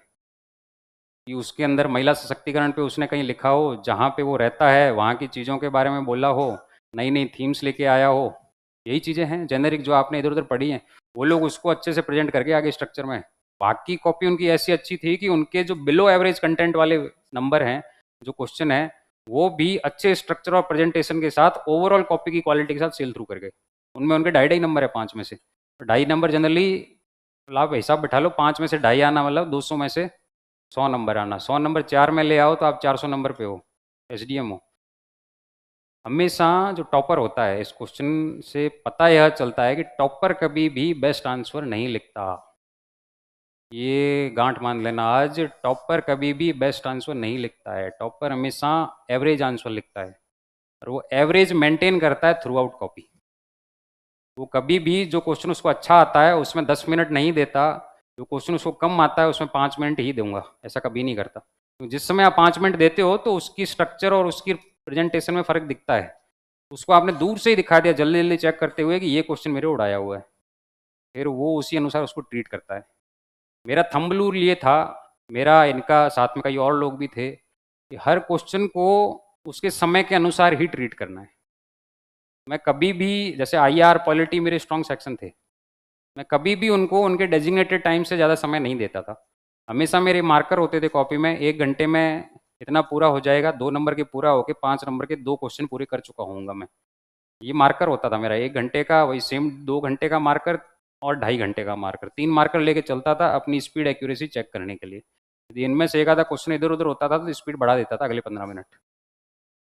कि उसके अंदर महिला सशक्तिकरण पे उसने कहीं लिखा हो, जहाँ पे वो रहता है वहाँ की चीज़ों के बारे में बोला हो, नई नई थीम्स लेके आया हो। यही चीज़ें हैं जेनरिक जो आपने इधर उधर पढ़ी हैं, वो लोग उसको अच्छे से प्रेजेंट करके आगे स्ट्रक्चर में। बाकी कॉपी उनकी ऐसी अच्छी थी कि उनके जो बिलो एवरेज कंटेंट वाले नंबर हैं, जो क्वेश्चन है, वो भी अच्छे स्ट्रक्चर और प्रेजेंटेशन के साथ ओवरऑल कॉपी की क्वालिटी के साथ सेल थ्रू कर गए। उनमें उनके 2.5 नंबर है 5 में से। 2.5 नंबर जनरली, आप हिसाब बैठा लो, 5 में से 2.5 आना मतलब 200 में से 100 नंबर आना। 100 नंबर 4 में ले आओ तो आप 400 नंबर पे हो, SDM हो। हमेशा जो टॉपर होता है, इस क्वेश्चन से पता यह चलता है कि टॉपर कभी भी बेस्ट आंसर नहीं लिखता। ये गांठ मान लेना आज, टॉपर कभी भी बेस्ट आंसर नहीं लिखता है। टॉपर हमेशा एवरेज आंसर लिखता है, और वो एवरेज मेंटेन करता है थ्रू आउट कॉपी। वो कभी भी जो क्वेश्चन उसको अच्छा आता है उसमें 10 मिनट नहीं देता, जो क्वेश्चन उसको कम आता है उसमें 5 मिनट ही दूंगा, ऐसा कभी नहीं करता। तो जिस समय आप 5 मिनट देते हो तो उसकी स्ट्रक्चर और उसकी प्रेजेंटेशन में फ़र्क दिखता है। उसको आपने दूर से ही दिखा दिया जल्दी जल्दी चेक करते हुए कि ये क्वेश्चन मेरे उड़ाया हुआ है, फिर वो उसी अनुसार उसको ट्रीट करता है। मेरा थंब रूल ये था, मेरा इनका साथ में कई और लोग भी थे, कि हर क्वेश्चन को उसके समय के अनुसार ही ट्रीट करना है। मैं कभी भी, जैसे आईआर पॉलिटी मेरे स्ट्रॉन्ग सेक्शन थे, मैं कभी भी उनको उनके डेजिग्नेटेड टाइम से ज़्यादा समय नहीं देता था। हमेशा मेरे मार्कर होते थे कॉपी में, 1 घंटे में इतना पूरा हो जाएगा, 2 नंबर के पूरा होके 5 नंबर के 2 क्वेश्चन पूरे कर चुका होऊंगा मैं। ये मार्कर होता था मेरा 1 घंटे का, वही सेम 2 घंटे का मार्कर और 2.5 घंटे का मार्कर, 3 मार्कर लेके चलता था अपनी स्पीड एक्यूरेसी चेक करने के लिए। यदि इनमें से एक आधा क्वेश्चन इधर उधर होता था तो स्पीड बढ़ा देता था अगले 15 मिनट।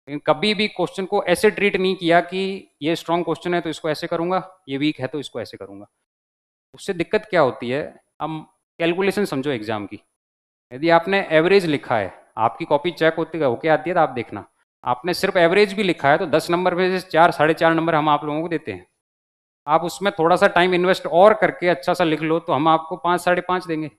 लेकिन कभी भी क्वेश्चन को ऐसे ट्रीट नहीं किया कि ये स्ट्रॉन्ग क्वेश्चन है तो इसको ऐसे करूंगा, ये वीक है तो इसको ऐसे करूंगा। उससे दिक्कत क्या होती है, हम कैलकुलेशन समझो एग्जाम की। यदि आपने एवरेज लिखा है, आपकी कॉपी चेक होती है होके आती है तो आप देखना, आपने सिर्फ एवरेज भी लिखा है तो 10 नंबर में से 4 साढ़े 4 नंबर हम आप लोगों को देते हैं। आप उसमें थोड़ा सा टाइम इन्वेस्ट और करके अच्छा सा लिख लो तो हम आपको 5 साढ़े 5 देंगे।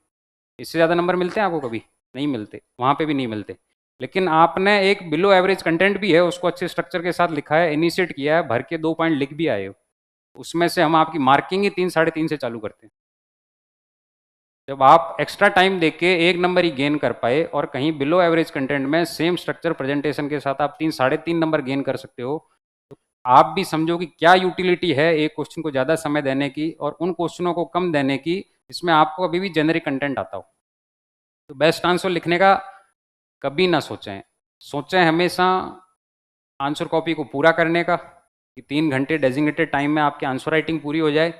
इससे ज़्यादा नंबर मिलते हैं आपको? कभी नहीं मिलते, वहाँ पे भी नहीं मिलते। लेकिन आपने एक बिलो एवरेज कंटेंट भी है, उसको अच्छे स्ट्रक्चर के साथ लिखा है, इनिशिएट किया है, भर के 2 पॉइंट लिख भी आए हो, उसमें से हम आपकी मार्किंग ही 3 साढ़े 3 से चालू करते हैं। जब आप एक्स्ट्रा टाइम देके 1 नंबर ही गेन कर पाए और कहीं बिलो एवरेज कंटेंट में सेम स्ट्रक्चर प्रेजेंटेशन के साथ आप 3 साढ़े 3 नंबर गेन कर सकते हो, तो आप भी समझो कि क्या यूटिलिटी है एक क्वेश्चन को ज़्यादा समय देने की और उन क्वेश्चनों को कम देने की जिसमें आपको अभी भी जेनरिक कंटेंट आता हो। तो बेस्ट आंसर लिखने का कभी ना सोचें, सोचें हमेशा आंसर कॉपी को पूरा करने का, कि 3 घंटे डेजिग्नेटेड टाइम में आपकी आंसर राइटिंग पूरी हो जाए,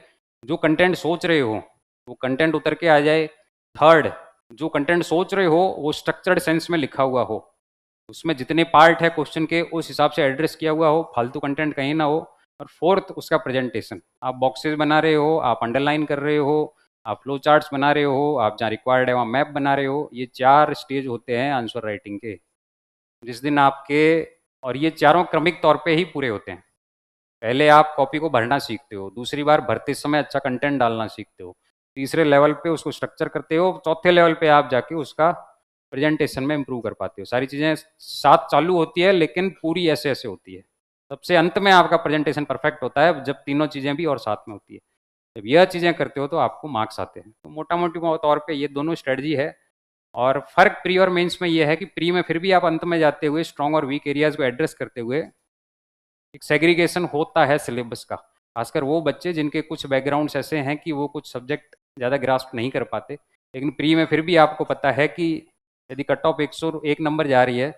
जो कंटेंट सोच रहे हो वो कंटेंट उतर के आ जाए। थर्ड, जो कंटेंट सोच रहे हो वो स्ट्रक्चर्ड सेंस में लिखा हुआ हो, उसमें जितने पार्ट है क्वेश्चन के उस हिसाब से एड्रेस किया हुआ हो, फालतू कंटेंट कहीं ना हो। और फोर्थ, उसका प्रेजेंटेशन, आप बॉक्सेस बना रहे हो, आप अंडरलाइन कर रहे हो, आप फ्लो चार्ट्स बना रहे हो, आप जहाँ रिक्वायर्ड है वहाँ मैप बना रहे हो, ये 4 स्टेज होते हैं आंसर राइटिंग के। जिस दिन आपके, और ये चारों क्रमिक तौर पे ही पूरे होते हैं। पहले आप कॉपी को भरना सीखते हो, दूसरी बार भरते समय अच्छा कंटेंट डालना सीखते हो, तीसरे लेवल पे उसको स्ट्रक्चर करते हो, चौथे लेवल पे आप जाके उसका प्रेजेंटेशन में इंप्रूव कर पाते हो। सारी चीज़ें साथ चालू होती है लेकिन पूरी ऐसे ऐसे होती है। सबसे अंत में आपका प्रेजेंटेशन परफेक्ट होता है जब तीनों चीज़ें भी और साथ में होती है। जब यह चीज़ें करते हो तो आपको मार्क्स आते हैं। तो मोटा मोटी तौर पे ये दोनों स्ट्रेटजी है। और फर्क प्री और मेंस में यह है कि प्री में फिर भी आप अंत में जाते हुए स्ट्रॉन्ग और वीक एरियाज को एड्रेस करते हुए एक सेग्रीगेशन होता है सिलेबस का, खासकर वो बच्चे जिनके कुछ बैकग्राउंड्स ऐसे हैं कि वो कुछ सब्जेक्ट ज़्यादा ग्रास्प नहीं कर पाते। लेकिन प्री में फिर भी आपको पता है कि यदि कट ऑफ 101 नंबर जा रही है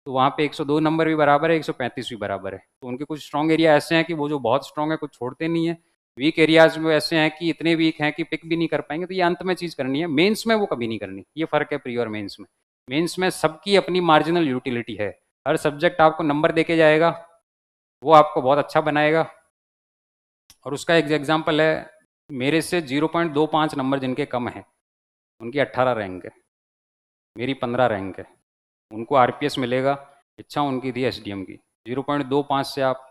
तो वहाँ पे 102 नंबर भी बराबर है, 135 भी बराबर है। तो उनके कुछ स्ट्रॉन्ग एरिया ऐसे हैं कि वो जो बहुत स्ट्रॉन्ग है कुछ छोड़ते नहीं है, वीक एरियाज में ऐसे हैं कि इतने वीक हैं कि पिक भी नहीं कर पाएंगे। तो ये अंत में चीज़ करनी है, मेंस में वो कभी नहीं करनी। ये फ़र्क है प्री और मेंस में। मेंस में सबकी अपनी मार्जिनल यूटिलिटी है, हर सब्जेक्ट आपको नंबर देके जाएगा, वो आपको बहुत अच्छा बनाएगा। और उसका एक एग्जाम्पल है, मेरे से 0.25 नंबर जिनके कम है उनकी 18 रैंक है, मेरी 15 रैंक है। उनको आरपीएस मिलेगा, इच्छा उनकी थी एसडीएम की। 0.25 से आप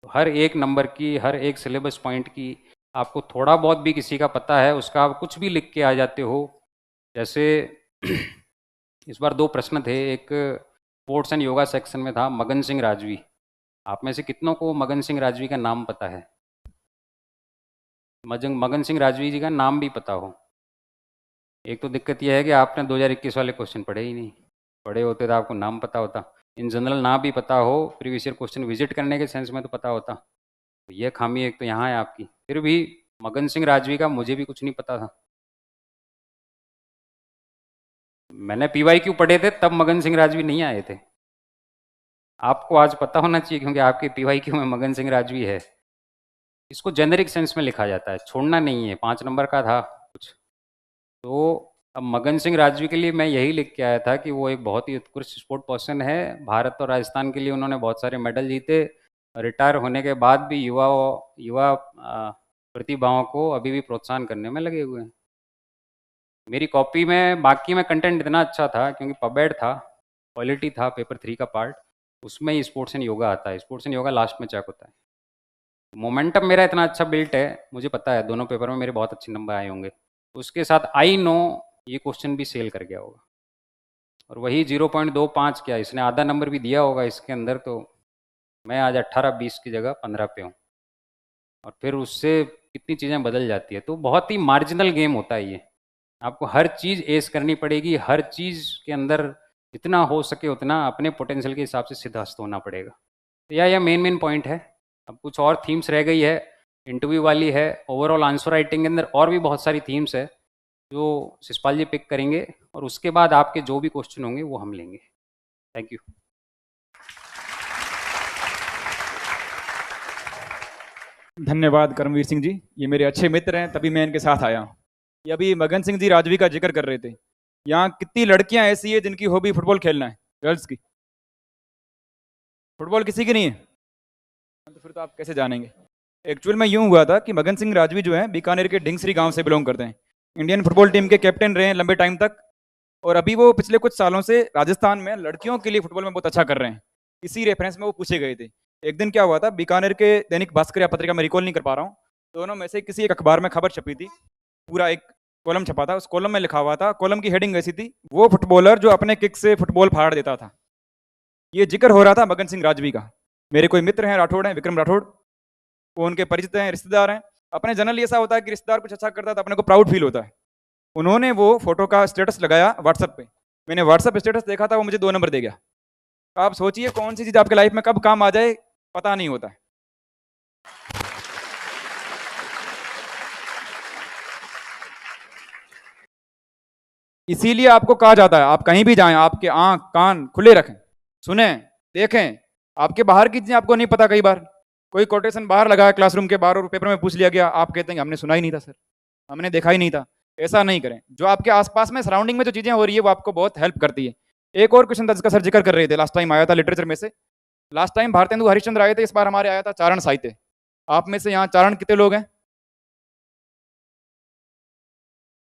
हर एक नंबर की, हर एक सिलेबस पॉइंट की, आपको थोड़ा बहुत भी किसी का पता है उसका आप कुछ भी लिख के आ जाते हो। जैसे इस बार 2 प्रश्न थे, एक स्पोर्ट्स एंड योगा सेक्शन में था, मगन सिंह राजवी। आप में से कितनों को मगन सिंह राजवी का नाम पता है? मगन सिंह राजवी जी का नाम भी पता हो? एक तो दिक्कत यह है कि आपने 2021 वाले क्वेश्चन पढ़े ही नहीं, पढ़े होते तो आपको नाम पता होता। इन जनरल ना भी पता हो, प्रीवियस ईयर क्वेश्चन विजिट करने के सेंस में तो पता होता। तो ये खामी एक तो यहाँ है आपकी। फिर भी मगन सिंह राजवी का मुझे भी कुछ नहीं पता था। मैंने पीवाईक्यू पढ़े थे तब मगन सिंह राजवी नहीं आए थे। आपको आज पता होना चाहिए क्योंकि आपके पीवाईक्यू में मगन सिंह राजवी है। इसको जेनेरिक सेंस में लिखा जाता है, छोड़ना नहीं है। 5 नंबर का था कुछ। तो अब मगन सिंह राजवी के लिए मैं यही लिख के आया था कि वो एक बहुत ही उत्कृष्ट स्पोर्ट पर्सन है। भारत और राजस्थान के लिए उन्होंने बहुत सारे मेडल जीते। रिटायर होने के बाद भी युवा युवा प्रतिभाओं को अभी भी प्रोत्साहन करने में लगे हुए हैं। मेरी कॉपी में बाकी में कंटेंट इतना अच्छा था क्योंकि पबेड था, क्वालिटी था, पेपर 3 का पार्ट, उसमें ही स्पोर्ट्स एंड योगा आता है। स्पोर्ट्स एंड योगा लास्ट में चेक होता है। मोमेंटम मेरा इतना अच्छा बिल्ट है, मुझे पता है दोनों पेपर में मेरे बहुत अच्छे नंबर आए होंगे। उसके साथ आई नो ये क्वेश्चन भी सेल कर गया होगा, और वही 0.25 क्या, इसने आधा नंबर भी दिया होगा इसके अंदर, तो मैं आज 18-20 की जगह 15 पे हूँ। और फिर उससे कितनी चीज़ें बदल जाती है। तो बहुत ही मार्जिनल गेम होता है ये। आपको हर चीज़ एस करनी पड़ेगी, हर चीज़ के अंदर जितना हो सके उतना अपने पोटेंशियल के हिसाब से सिद्धहस्त होना पड़ेगा। तो यह मेन मेन पॉइंट है। अब कुछ और थीम्स रह गई है, इंटरव्यू वाली है, ओवरऑल आंसर राइटिंग के अंदर और भी बहुत सारी थीम्स है जो शिषपाल जी पिक करेंगे, और उसके बाद आपके जो भी क्वेश्चन होंगे वो हम लेंगे। Thank you. धन्यवाद कर्मवीर सिंह जी, ये मेरे अच्छे मित्र हैं, तभी मैं इनके साथ आया हूँ। ये अभी मगन सिंह जी राजवी का जिक्र कर रहे थे। यहाँ कितनी लड़कियां ऐसी है जिनकी हॉबी फुटबॉल खेलना है, गर्ल्स की? फुटबॉल किसी की नहीं है? तो फिर तो आप कैसे जानेंगे। एक्चुअल में यूं हुआ था कि मगन सिंह राजवी जो है बीकानेर के ढिंगसरी गांव से बिलोंग करते हैं। इंडियन फुटबॉल टीम के कैप्टन रहे हैं लंबे टाइम तक, और अभी वो पिछले कुछ सालों से राजस्थान में लड़कियों के लिए फुटबॉल में बहुत अच्छा कर रहे हैं। इसी रेफरेंस में वो पूछे गए थे। एक दिन क्या हुआ था, बीकानेर के दैनिक भास्कर या पत्रिका में रिकॉल नहीं कर पा रहा हूँ, दोनों में से किसी एक अखबार में खबर छपी थी, पूरा एक कॉलम छपा था। उस कॉलम में लिखा हुआ था, कॉलम की हेडिंग ऐसी थी, वो फुटबॉलर जो अपने किक से फुटबॉल फाड़ देता था। ये जिक्र हो रहा था मगन सिंह राजवी का। मेरे कोई मित्र हैं, राठौड़ हैं, विक्रम राठौड़, वो उनके परिचित हैं, रिश्तेदार हैं। अपने जनरली ऐसा होता है कि रिश्तेदार कुछ अच्छा करता है तो अपने को प्राउड फील होता है। उन्होंने वो फोटो का स्टेटस लगाया व्हाट्सएप पे। मैंने व्हाट्सएप स्टेटस देखा था, वो मुझे 2 नंबर दे गया। आप सोचिए कौन सी चीज आपके लाइफ में कब काम आ जाए पता नहीं होता है। इसीलिए आपको कहा जाता है आप कहीं भी जाएं आपके आंख कान खुले रखें, सुने, देखें। आपके बाहर की चीजें आपको नहीं पता। कई बार कोई कोटेशन बाहर लगा है क्लासरूम के बाहर और पेपर में पूछ लिया गया, आप कहते हैं हमने सुना ही नहीं था सर, हमने देखा ही नहीं था। ऐसा नहीं करें। जो आपके आसपास में सराउंडिंग में जो चीजें हो रही है वो आपको बहुत हेल्प करती है। एक और क्वेश्चन था जिसका सर जिक्र कर रहे थे, लास्ट टाइम आया था लिटरेचर में से। लास्ट टाइम भारतेंदु हरिश्चंद्र आए थे, इस बार हमारे आया था चारण साहित्य। आप में से यहाँ चारण कितने लोग हैं?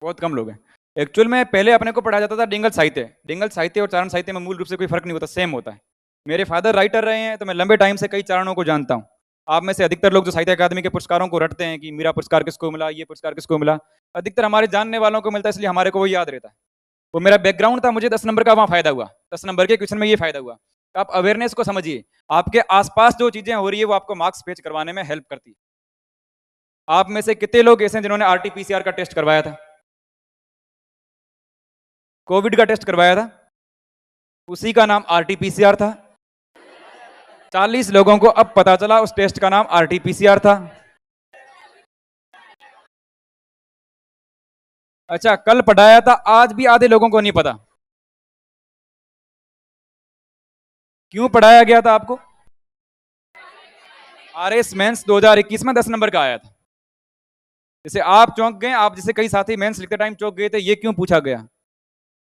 बहुत कम लोग हैं। एक्चुअल में पहले अपने को पढ़ाया जाता था डिंगल साहित्य। डिंगल साहित्य और चारण साहित्य में मूल रूप से कोई फर्क नहीं होता, सेम होता है। मेरे फादर राइटर रहे हैं तो मैं लंबे टाइम से कई चारणों को जानता हूँ। आप में से अधिकतर लोग जो साहित्य अकादमी के पुरस्कारों को रटते हैं कि मेरा पुरस्कार किसको मिला, ये पुरस्कार किसको मिला, अधिकतर हमारे जानने वालों को मिलता है, इसलिए हमारे को वो याद रहता है। वो मेरा बैकग्राउंड था, मुझे 10 नंबर का वहाँ फायदा हुआ, 10 नंबर के क्वेश्चन में ये फायदा हुआ। आप अवेयरनेस को समझिए, आपके आसपास जो चीजें हो रही है वो आपको मार्क्स पेच करवाने में हेल्प करती है। आप में से कितने लोग ऐसे हैं जिन्होंने RT-PCR का टेस्ट करवाया था? कोविड का टेस्ट करवाया था, उसी का नाम RT-PCR था। 40 लोगों को अब पता चला उस टेस्ट का नाम RT-PCR था। अच्छा, कल पढ़ाया था, आज भी आधे लोगों को नहीं पता। क्यों पढ़ाया गया था आपको? RS मेंस 2021 में 10 नंबर का आया था। जैसे आप चौंक गए, आप जैसे कई साथी मेंस लिखते टाइम चौंक गए थे, ये क्यों पूछा गया?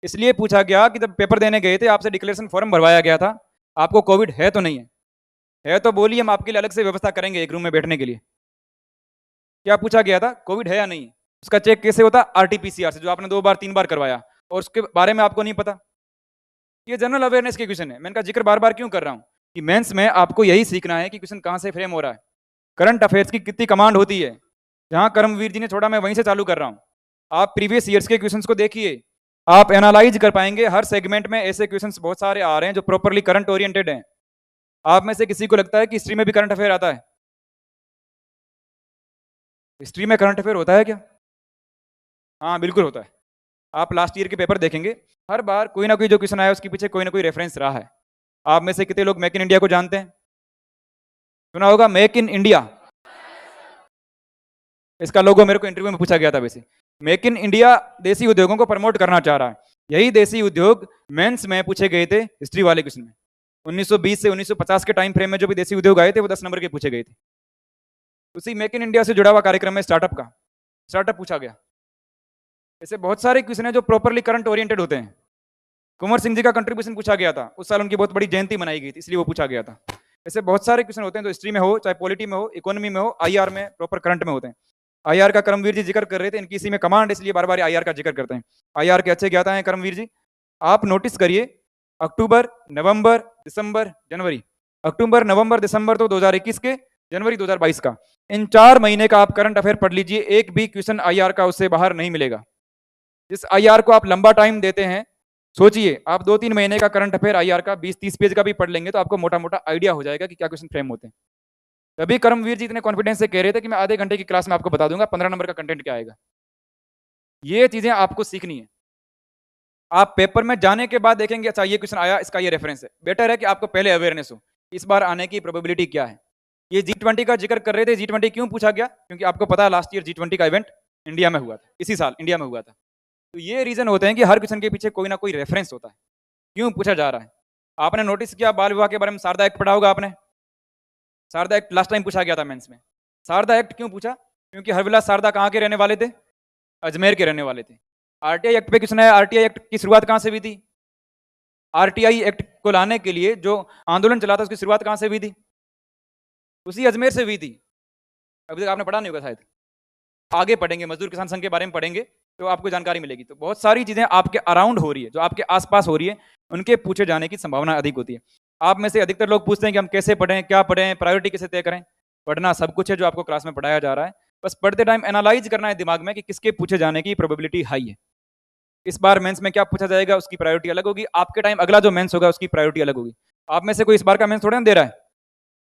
इसलिए पूछा गया कि जब पेपर देने गए थे आपसे डिक्लेरेशन फॉर्म भरवाया गया था, आपको कोविड है तो नहीं है? है तो बोलिए, हम आपके लिए अलग से व्यवस्था करेंगे एक रूम में बैठने के लिए। क्या पूछा गया था? कोविड है या नहीं? उसका चेक कैसे होता? RT-PCR से, जो आपने 2 बार 3 बार करवाया, और उसके बारे में आपको नहीं पता। ये जनरल अवेयरनेस के क्वेश्चन है। मैं इनका जिक्र बार बार क्यों कर रहा हूँ कि मेंस में आपको यही सीखना है कि क्वेश्चन कहाँ से फ्रेम हो रहा है, करंट अफेयर्स की कितनी कमांड होती है। जहां कर्मवीर जी ने छोड़ा मैं वहीं से चालू कर रहा हूँ। आप प्रीवियस ईयर्स के क्वेश्चंस को देखिए, आप एनालाइज कर पाएंगे। हर सेगमेंट में ऐसे क्वेश्चंस बहुत सारे आ रहे हैं जो प्रॉपरली करंट ओरिएंटेड हैं। आप में से किसी को लगता है कि हिस्ट्री में भी करंट अफेयर आता है? हिस्ट्री में करंट अफेयर होता है क्या? हाँ बिल्कुल होता है। आप लास्ट ईयर के पेपर देखेंगे, हर बार कोई ना कोई जो क्वेश्चन आया उसके पीछे कोई ना कोई रेफरेंस रहा है। आप में से कितने लोग मेक इन इंडिया को जानते हैं? सुना होगा मेक इन इंडिया। इसका लोगो मेरे को इंटरव्यू में पूछा गया था। वैसे मेक इन इंडिया देसी उद्योगों को प्रमोट करना चाह रहा है। यही देसी उद्योग मेंस में पूछे गए थे हिस्ट्री वाले क्वेश्चन में। 1920 से 1950 के टाइम फ्रेम में जो भी देसी उद्योग आए थे वो 10 नंबर के पूछे गए थे। उसी मेक इन इंडिया से जुड़ा हुआ कार्यक्रम में स्टार्टअप पूछा गया। ऐसे बहुत सारे क्वेश्चन है जो प्रॉपरली करंट ओरिएंटेड होते हैं। कुंवर सिंह जी का कंट्रीब्यूशन पूछा गया था, उस साल उनकी बहुत बड़ी जयंती मनाई गई थी, इसलिए वो पूछा गया था। ऐसे बहुत सारे क्वेश्चन होते हैं जो हिस्ट्री में हो, चाहे पॉलिटी में हो, इकोनॉमी में हो, IR में, प्रॉपर करंट में होते हैं। IR का कर्मवीर जी जिक्र कर रहे थे, इनकी इसी में कमांड, इसलिए बार बार IR का जिक्र करते हैं। IR के अच्छे ज्ञाता हैं कर्मवीर जी। आप नोटिस करिए, अक्टूबर, नवंबर, दिसंबर, जनवरी, अक्टूबर, नवंबर, दिसंबर तो 2021 के, जनवरी 2022 का। इन 4 महीने का आप करंट अफेयर पढ़ लीजिए, एक भी क्वेश्चन आईआर का उससे बाहर नहीं मिलेगा। जिस आईआर को आप लंबा टाइम देते हैं, सोचिए आप 2-3 महीने का करंट अफेयर आईआर का 20-30 पेज का भी पढ़ लेंगे तो आपको मोटा मोटा आइडिया हो जाएगा कि क्या क्वेश्चन फ्रेम होते हैं। तभी कर्मवीर जी इतने कॉन्फिडेंस से कह रहे थे कि मैं आधे घंटे की क्लास में आपको बता दूंगा 15 नंबर का कंटेंट क्या आएगा। ये चीजें आपको सीखनी है। आप पेपर में जाने के बाद देखेंगे अच्छा ये क्वेश्चन आया, इसका ये रेफरेंस है। बेटर है कि आपको पहले अवेयरनेस हो इस बार आने की प्रोबेबिलिटी क्या है। ये G20 का जिक्र कर रहे थे, G20 क्यों पूछा गया? क्योंकि आपको पता है लास्ट ईयर G20 का इवेंट इंडिया में हुआ था, इसी साल इंडिया में हुआ था। तो ये रीजन होते हैं कि हर क्वेश्चन के पीछे कोई ना कोई रेफरेंस होता है, क्यों पूछा जा रहा है। आपने नोटिस किया बाल विवाह के बारे में शारदा एक्ट पढ़ा होगा आपने। शारदा एक्ट लास्ट टाइम पूछा गया था मेंस में। शारदा एक्ट क्यों पूछा? क्योंकि हरविलास शारदा कहाँ के रहने वाले थे? अजमेर के रहने वाले थे। आरटीआई एक्ट पे क्वेश्चन है, आरटीआई एक्ट की शुरुआत कहाँ से हुई थी? आरटीआई एक्ट को लाने के लिए जो आंदोलन चला था उसकी शुरुआत कहाँ से हुई थी? उसी अजमेर से हुई थी। अभी तक आपने पढ़ा नहीं होगा शायद, आगे पढ़ेंगे, मजदूर किसान संघ के बारे में पढ़ेंगे तो आपको जानकारी मिलेगी। तो बहुत सारी चीजें आपके अराउंड हो रही है, जो आपके आसपास हो रही है, उनके पूछे जाने की संभावना अधिक होती है। आप में से अधिकतर लोग पूछते हैं कि हम कैसे पढ़ें, क्या पढ़ें, प्रायोरिटी कैसे तय करें। पढ़ना सब कुछ है जो आपको क्लास में पढ़ाया जा रहा है, बस पढ़ते टाइम एनालाइज करना है दिमाग में कि किसके पूछे जाने की प्रोबेबिलिटी हाई है। इस बार मेंस में क्या पूछा जाएगा उसकी प्रायोरिटी अलग होगी, आपके टाइम अगला जो मेंस होगा उसकी प्रायोरिटी अलग होगी। आप में से कोई इस बार का मेंस थोड़ा ना दे रहा है,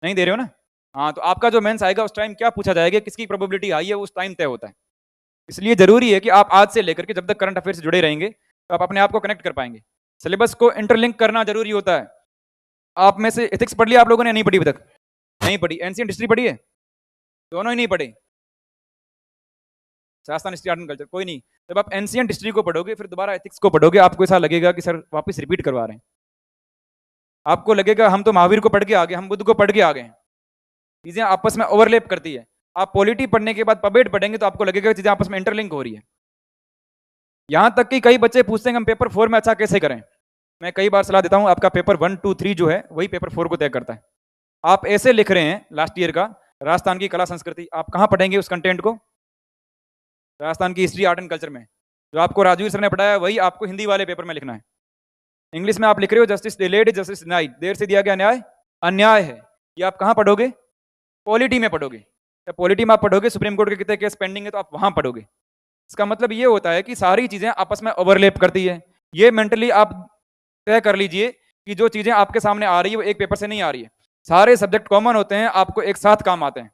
नहीं दे रहे हो ना। हाँ, तो आपका जो मेंस आएगा उस टाइम क्या पूछा जाएगा, किसकी प्रोबेबिलिटी हाई है, उस टाइम तय होता है। इसलिए जरूरी है कि आप आज से लेकर के जब तक करंट अफेयर से जुड़े रहेंगे तो आप अपने आप को कनेक्ट कर पाएंगे। सिलेबस को इंटरलिंक करना जरूरी होता है। आप में से एथिक्स पढ़ लिया आप लोगों ने? नहीं पढ़ी अभी तक? नहीं पढ़ी। एंशिएंट हिस्ट्री पढ़ी है? दोनों ही नहीं पढ़े। शास्त्र हिस्ट्री आर्ट एंड कल्चर कोई नहीं। जब आप एंशिएंट हिस्ट्री को पढ़ोगे फिर दोबारा एथिक्स को पढ़ोगे, आपको ऐसा लगेगा कि सर वापस रिपीट करवा रहे हैं। आपको लगेगा हम तो महावीर को पढ़ के आ गए, हम बुद्ध को पढ़ के आ गए हैं। चीजें आपस में ओवरलैप करती है। आप पॉलिटी पढ़ने के बाद पबेट पढ़ेंगे तो आपको लगेगा चीजें आपस में इंटरलिंक हो रही है। यहां तक कि कई बच्चे पूछते हैं कि हम पेपर 4 में अच्छा कैसे करें। मैं कई बार सलाह देता हूं, आपका पेपर 1, 2, 3 जो है वही पेपर 4 को तय करता है। आप ऐसे लिख रहे हैं लास्ट ईयर का राजस्थान की कला संस्कृति, आप कहां पढ़ेंगे उस कंटेंट को? राजस्थान की हिस्ट्री आर्ट एंड कल्चर में। जो आपको राजवीर सर ने पढ़ाया वही आपको हिंदी वाले पेपर में लिखना है। इंग्लिश में आप लिख रहे हो जस्टिस डिलेड, जस्टिस डिनाइड, देर से दिया गया न्याय अन्याय है। ये आप कहां पढ़ोगे? पॉलिटी में पढ़ोगे। जब पॉलिटी में आप पढ़ोगे सुप्रीम कोर्ट के कितने केस पेंडिंग है तो आप वहां पढ़ोगे। इसका मतलब ये होता है कि सारी चीजें आपस में ओवरलैप करती है। ये मेंटली आप तय कर लीजिए कि जो चीजें आपके सामने आ रही है वो एक पेपर से नहीं आ रही है। सारे सब्जेक्ट कॉमन होते हैं, आपको एक साथ काम आते हैं।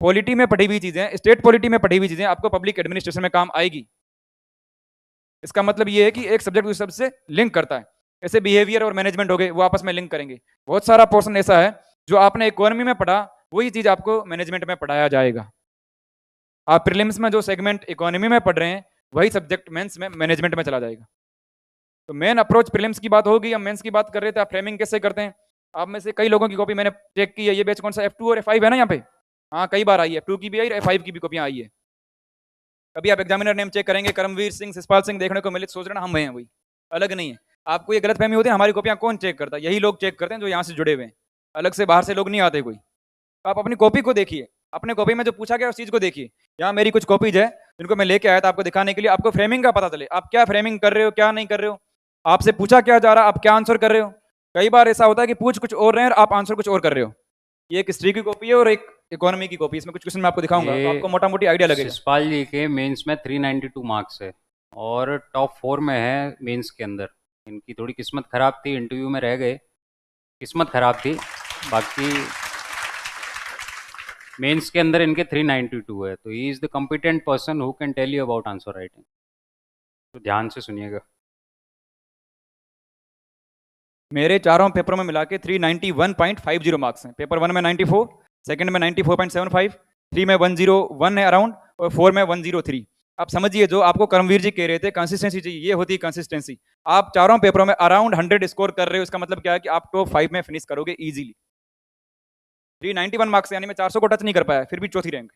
पॉलिटी में पढ़ी हुई चीजें, स्टेट पॉलिटी में पढ़ी हुई चीजें आपको पब्लिक एडमिनिस्ट्रेशन में काम आएगी। इसका मतलब ये है कि एक सब्जेक्ट दूसरे से लिंक करता है। जैसे बिहेवियर और मैनेजमेंट हो गए, वो आपस में लिंक करेंगे। बहुत सारा पोर्शन ऐसा है जो आपने इकोनॉमी में पढ़ा वही चीज आपको मैनेजमेंट में पढ़ाया जाएगा। आप प्रीलिम्स में जो सेगमेंट इकोनॉमी में पढ़ रहे हैं वही सब्जेक्ट मेंस में मैनेजमेंट में चला जाएगा। तो मेन अप्रोच प्रीलिम्स की बात होगी, हम मेंस की बात कर रहे थे। आप फ्रेमिंग कैसे करते हैं? आप में से कई लोगों की कॉपी मैंने चेक की है। ये बैच कौन सा F2 और F5 है ना यहाँ पे? हाँ, कई बार आई है, F2 की भी आई, F5 की भी कॉपियाँ आई है। कभी आप एग्जामिनर नेम चेक करेंगे, करमवीर सिंह, शिषपाल सिंह देखने को मिले, सोच रहे ना हम हैं, वही अलग नहीं है। आपको ये गलतफहमी होती है हमारी कॉपियाँ कौन चेक करता है? यही लोग चेक करते हैं जो यहाँ से जुड़े हुए हैं, अलग से बाहर से लोग नहीं आते कोई। तो आप अपनी कॉपी को देखिए, अपने कॉपी में जो पूछा गया उस चीज को देखिए। यहाँ मेरी कुछ कॉपीज है जिनको मैं लेके आया था आपको दिखाने के लिए। आपको फ्रेमिंग का पता चले, आप क्या फ्रेमिंग कर रहे हो, क्या नहीं कर रहे हो, आपसे पूछा क्या जा रहा है, आप क्या आंसर कर रहे हो। कई बार ऐसा होता है कि पूछ कुछ और रहे हैं और आप आंसर कुछ और कर रहे हो। ये एक हिस्ट्री की कॉपी है और एक इकोनॉमी की कॉपी। इसमें कुछ क्वेश्चन मैं आपको दिखाऊंगा तो आपको मोटा मोटी आइडिया लगेगा। शिषपाल जी के मेंस में 392 मार्क्स है और टॉप 4 में है मेंस के अंदर। इनकी थोड़ी किस्मत खराब थी, इंटरव्यू में रह गए, किस्मत खराब थी। बाकी मेंस के अंदर इनके 392 है। तो he is the competent person who can tell you about answer writing. तो ध्यान से सुनिएगा। मेरे चारों पेपरों में मिला के 391.50 मार्क्स हैं। पेपर 1 में 94, सेकंड में 94.75, 3 में 101 है अराउंड और 4 में 103। आप समझिए जो आपको करमवीर जी कह रहे थे कंसिस्टेंसी चाहिए, ये होती है कंसिस्टेंसी। आप चारों पेपरों में अराउंड 100 स्कोर कर रहे हो, इसका मतलब क्या है कि आप टॉप 5 में फिनिश करोगे इजीली। 391 मार्क्स यानी मैं 400 को टच नहीं कर पाया, फिर भी चौथी रैंक।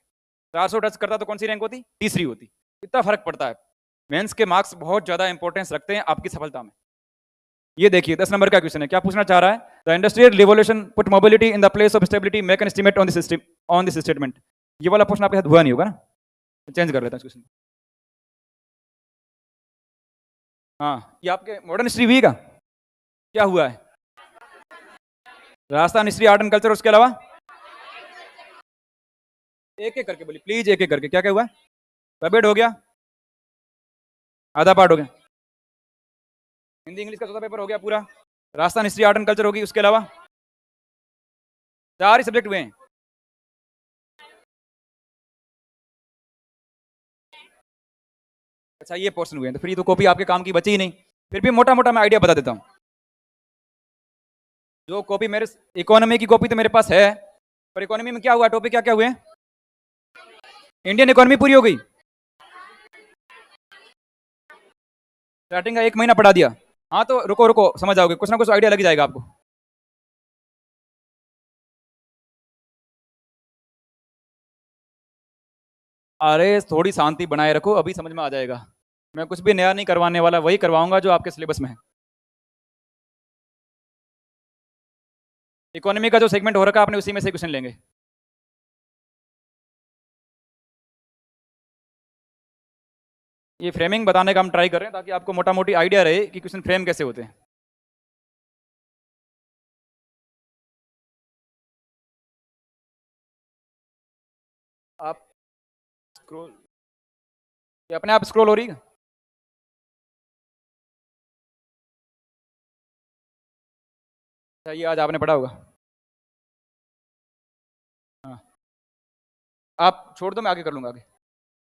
400 टच करता तो कौन सी रैंक होती? तीसरी होती। इतना फर्क पड़ता है। मेंस के मार्क्स बहुत ज्यादा इंपॉर्टेंस रखते हैं आपकी सफलता में। ये देखिए 10 नंबर का क्वेश्चन है, क्या पूछना चाह रहा है? The industrial revolution put mobility in the place of stability, make an estimate on this statement. ये वाला प्रश्न आपके साथ हुआ नहीं होगा ना, चेंज कर लेता हूं क्वेश्चन। हाँ, ये आपके मॉडर्न हिस्ट्री भी का क्या हुआ है? Rajasthan history art and culture, उसके अलावा एक एक करके बोलिए प्लीज, एक एक करके। क्या क्या हुआ? पबेट हो गया, आधा पार्ट हो गया, हिंदी इंग्लिश का चौथा पेपर हो गया पूरा, Rajasthan history art and culture होगी, उसके अलावा 4 ही सब्जेक्ट हुए हैं। अच्छा ये पोर्शन हुए हैं, तो फिर ये तो कॉपी आपके काम की बची ही नहीं। फिर भी मोटा मोटा मैं आइडिया बता देता हूँ। जो कॉपी मेरे, इकोनॉमी की कॉपी तो मेरे पास है, पर इकोनॉमी में क्या हुआ, टॉपिक क्या क्या हुए? इंडियन इकोनॉमी पूरी हो गई, स्टार्टिंग का 1 महीना पढ़ा दिया। हाँ तो रुको रुको, समझ आओगे, कुछ ना कुछ आइडिया लग ही जाएगा आपको। अरे थोड़ी शांति बनाए रखो, अभी समझ में आ जाएगा। मैं कुछ भी नया नहीं करवाने वाला, वही करवाऊंगा जो आपके सिलेबस में है। इकोनॉमी का जो सेगमेंट हो रखा है आपने, उसी में से क्वेश्चन लेंगे। ये फ्रेमिंग बताने का हम ट्राई कर रहे हैं ताकि आपको मोटा मोटी आइडिया रहे कि क्वेश्चन फ्रेम कैसे होते हैं। आप स्क्रॉल, ये अपने आप स्क्रॉल हो रही है? अच्छा ये आज आपने पढ़ा होगा। हाँ आप छोड़ दो, मैं आगे कर लूंगा आगे।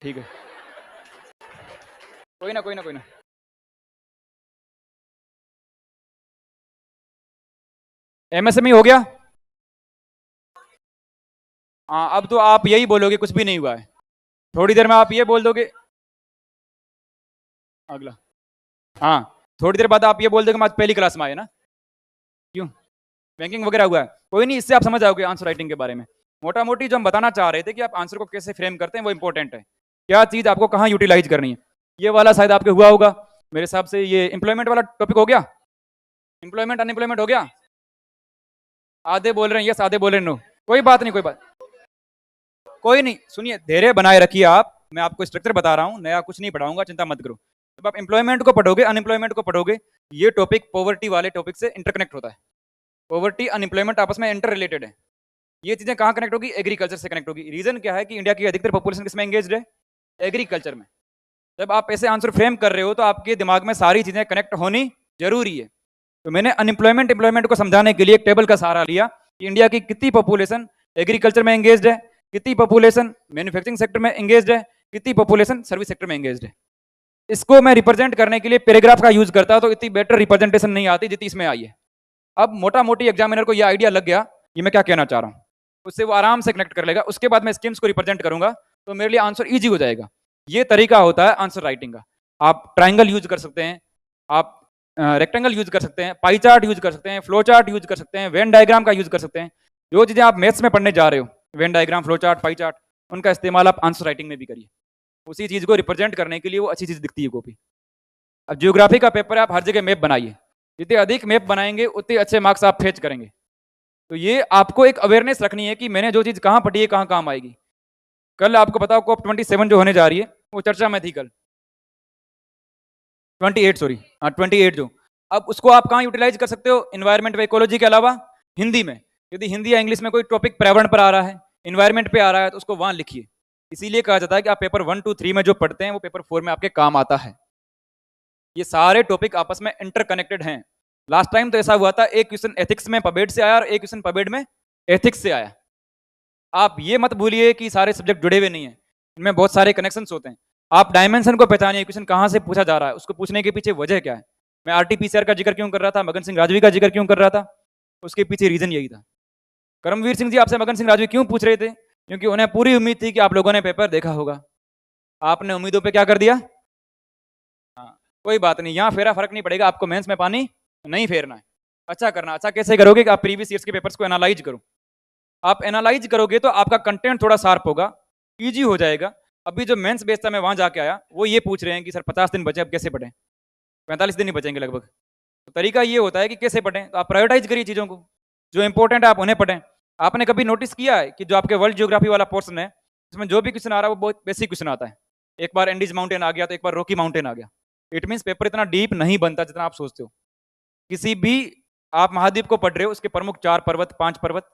ठीक है, कोई ना कोई ना कोई ना। एमएसएमई हो गया? हाँ अब तो आप यही बोलोगे कुछ भी नहीं हुआ है, थोड़ी देर में आप ये बोल दोगे अगला। हाँ थोड़ी देर बाद आप ये बोल दोगे हम आज पहली क्लास में आए ना, क्यों बैंकिंग वगैरह हुआ है। कोई नहीं, इससे आप समझ जाओगे आंसर राइटिंग के बारे में। मोटा मोटी जो हम बताना चाह रहे थे कि आप आंसर को कैसे फ्रेम करते हैं वो इंपॉर्टेंट है, क्या चीज आपको कहाँ यूटिलाइज करनी है। ये वाला शायद आपके हुआ होगा मेरे हिसाब से, ये एम्प्लॉयमेंट वाला टॉपिक हो गया, एम्प्लॉयमेंट अनएम्प्लॉयमेंट हो गया। आधे बोल रहे हैं यस, आधे बोल रहे हैं नो, कोई बात नहीं, कोई नहीं, सुनिए धैर्य बनाए रखिए आप, मैं आपको स्ट्रक्चर बता रहा हूँ, नया कुछ नहीं पढ़ाऊंगा, चिंता मत करो। जब आप एम्प्लॉयमेंट को पढ़ोगे, अनएम्प्लॉयमेंट को पढ़ोगे, ये टॉपिक पॉवर्टी वाले टॉपिक से इंटरकनेक्ट होता है। पॉवर्टी अनएम्प्लॉयमेंट आपस में इंटर रिलेटेड है। ये चीजें कहाँ कनेक्ट होगी? एग्रीकल्चर से कनेक्ट होगी। रीजन क्या है कि इंडिया की अधिकतर पॉपुलेशन किसमें एंगेज्ड है? एग्रीकल्चर में। जब आप ऐसे आंसर फ्रेम कर रहे हो तो आपके दिमाग में सारी चीजें कनेक्ट होनी जरूरी है। तो मैंने अनएम्प्लॉयमेंट एम्प्लॉयमेंट को समझाने के लिए एक टेबल का सहारा लिया कि इंडिया की कितनी पॉपुलेशन एग्रीकल्चर में एंगेज्ड है, कितनी पॉपुलेशन मैन्युफैक्चरिंग सेक्टर में एंगेज्ड है, कितनी पॉपुलेशन सर्विस सेक्टर में एंगेज्ड है। इसको मैं रिप्रेजेंट करने के लिए पैराग्राफ का यूज करता तो इतनी बेटर रिप्रेजेंटेशन नहीं आती जितनी इसमें आई है। अब मोटा मोटी एग्जामिनर को यह आइडिया लग गया ये मैं क्या कहना चाह रहा हूँ, उससे वो आराम से कनेक्ट कर लेगा। उसके बाद मैं स्कीम्स को रिप्रेजेंट करूंगा तो मेरे लिए आंसर ईजी हो जाएगा। ये तरीका होता है आंसर राइटिंग का। आप ट्राइंगल यूज कर सकते हैं, आप रेक्टेंगल यूज कर सकते हैं, पाई चार्ट यूज कर सकते हैं, फ्लो चार्ट यूज कर सकते हैं, वेन डायग्राम का यूज कर सकते हैं। जो चीजें आप मैथ्स में पढ़ने जा रहे हो, Venn diagram, flow chart, pie chart, उनका इस्तेमाल आप आंसर राइटिंग में भी करिए। उसी चीज को रिप्रेजेंट करने के लिए वो अच्छी चीज दिखती है कॉपी। अब ज्योग्राफी का पेपर है, आप हर जगह मैप बनाइए, जितने अधिक मैप बनाएंगे उतने अच्छे मार्क्स आप फेच करेंगे। तो ये आपको एक अवेयरनेस रखनी है कि मैंने जो चीज कहाँ पढ़ी है कहाँ काम आएगी। कल आपको बताओ COP27 जो होने जा रही है वो चर्चा में थी कल, 28 सॉरी, हाँ 28 जो। अब उसको आप कहाँ यूटिलाइज कर सकते हो? इन्वायरमेंट व इकोलॉजी के अलावा हिंदी में। यदि हिंदी या इंग्लिश में कोई टॉपिक पर्यावरण पर आ रहा है, इन्वायरमेंट पे आ रहा है, तो उसको वहां लिखिए। इसीलिए कहा जाता है कि आप पेपर 1, 2, 3 में जो पढ़ते हैं वो पेपर 4 में आपके काम आता है। ये सारे टॉपिक आपस में इंटरकनेक्टेड हैं। लास्ट टाइम तो ऐसा हुआ था, एक क्वेश्चन एथिक्स में पबेड से आया और एक क्वेश्चन पबेड में एथिक्स से आया। आप ये मत भूलिए कि सारे सब्जेक्ट जुड़े हुए नहीं है, इनमें बहुत सारे कनेक्शंस होते हैं। आप डायमेंशन को पहचानिए, क्वेश्चन कहाँ से पूछा जा रहा है, उसको पूछने के पीछे वजह क्या है। मैं RT-PCR का जिक्र क्यों कर रहा था, मगन सिंह राजवी का जिक्र क्यों कर रहा था, उसके पीछे रीजन यही था। करमवीर सिंह जी आपसे मगन सिंह राजवी क्यों पूछ रहे थे? क्योंकि उन्हें पूरी उम्मीद थी कि आप लोगों ने पेपर देखा होगा। आपने उम्मीदों पे क्या कर दिया? हाँ कोई बात नहीं, यहाँ फेरा फर्क नहीं पड़ेगा, आपको मेंस में पानी नहीं फेरना है। अच्छा करना, अच्छा कैसे करोगे कि आप प्रीवियस ईयर्स के पेपर्स को एनालाइज करो। आप एनालाइज करोगे तो आपका कंटेंट थोड़ा शार्प होगा, ईजी हो जाएगा। अभी जो मेंस बेस था मैं वहां जाके आया, वो ये पूछ रहे हैं कि सर 50 दिन बचे, अब कैसे पढ़ें? 45 दिन ही बचेंगे लगभग। तो तरीका ये होता है कि कैसे पढ़ें, तो आप प्रायोरिटाइज करिए चीज़ों को, जो इंपॉर्टेंट है आप उन्हें पढ़ें। आपने कभी नोटिस किया है कि जो आपके वर्ल्ड ज्योग्राफी वाला पोर्शन है उसमें जो भी क्वेश्चन आ रहा है वो बहुत बेसिक क्वेश्चन आता है। एक बार एंडीज माउंटेन आ गया तो एक बार रॉकी माउंटेन आ गया। इट मीन्स पेपर इतना डीप नहीं बनता जितना आप सोचते हो। किसी भी आप महाद्वीप को पढ़ रहे हो, उसके प्रमुख 4 पर्वत, 5 पर्वत,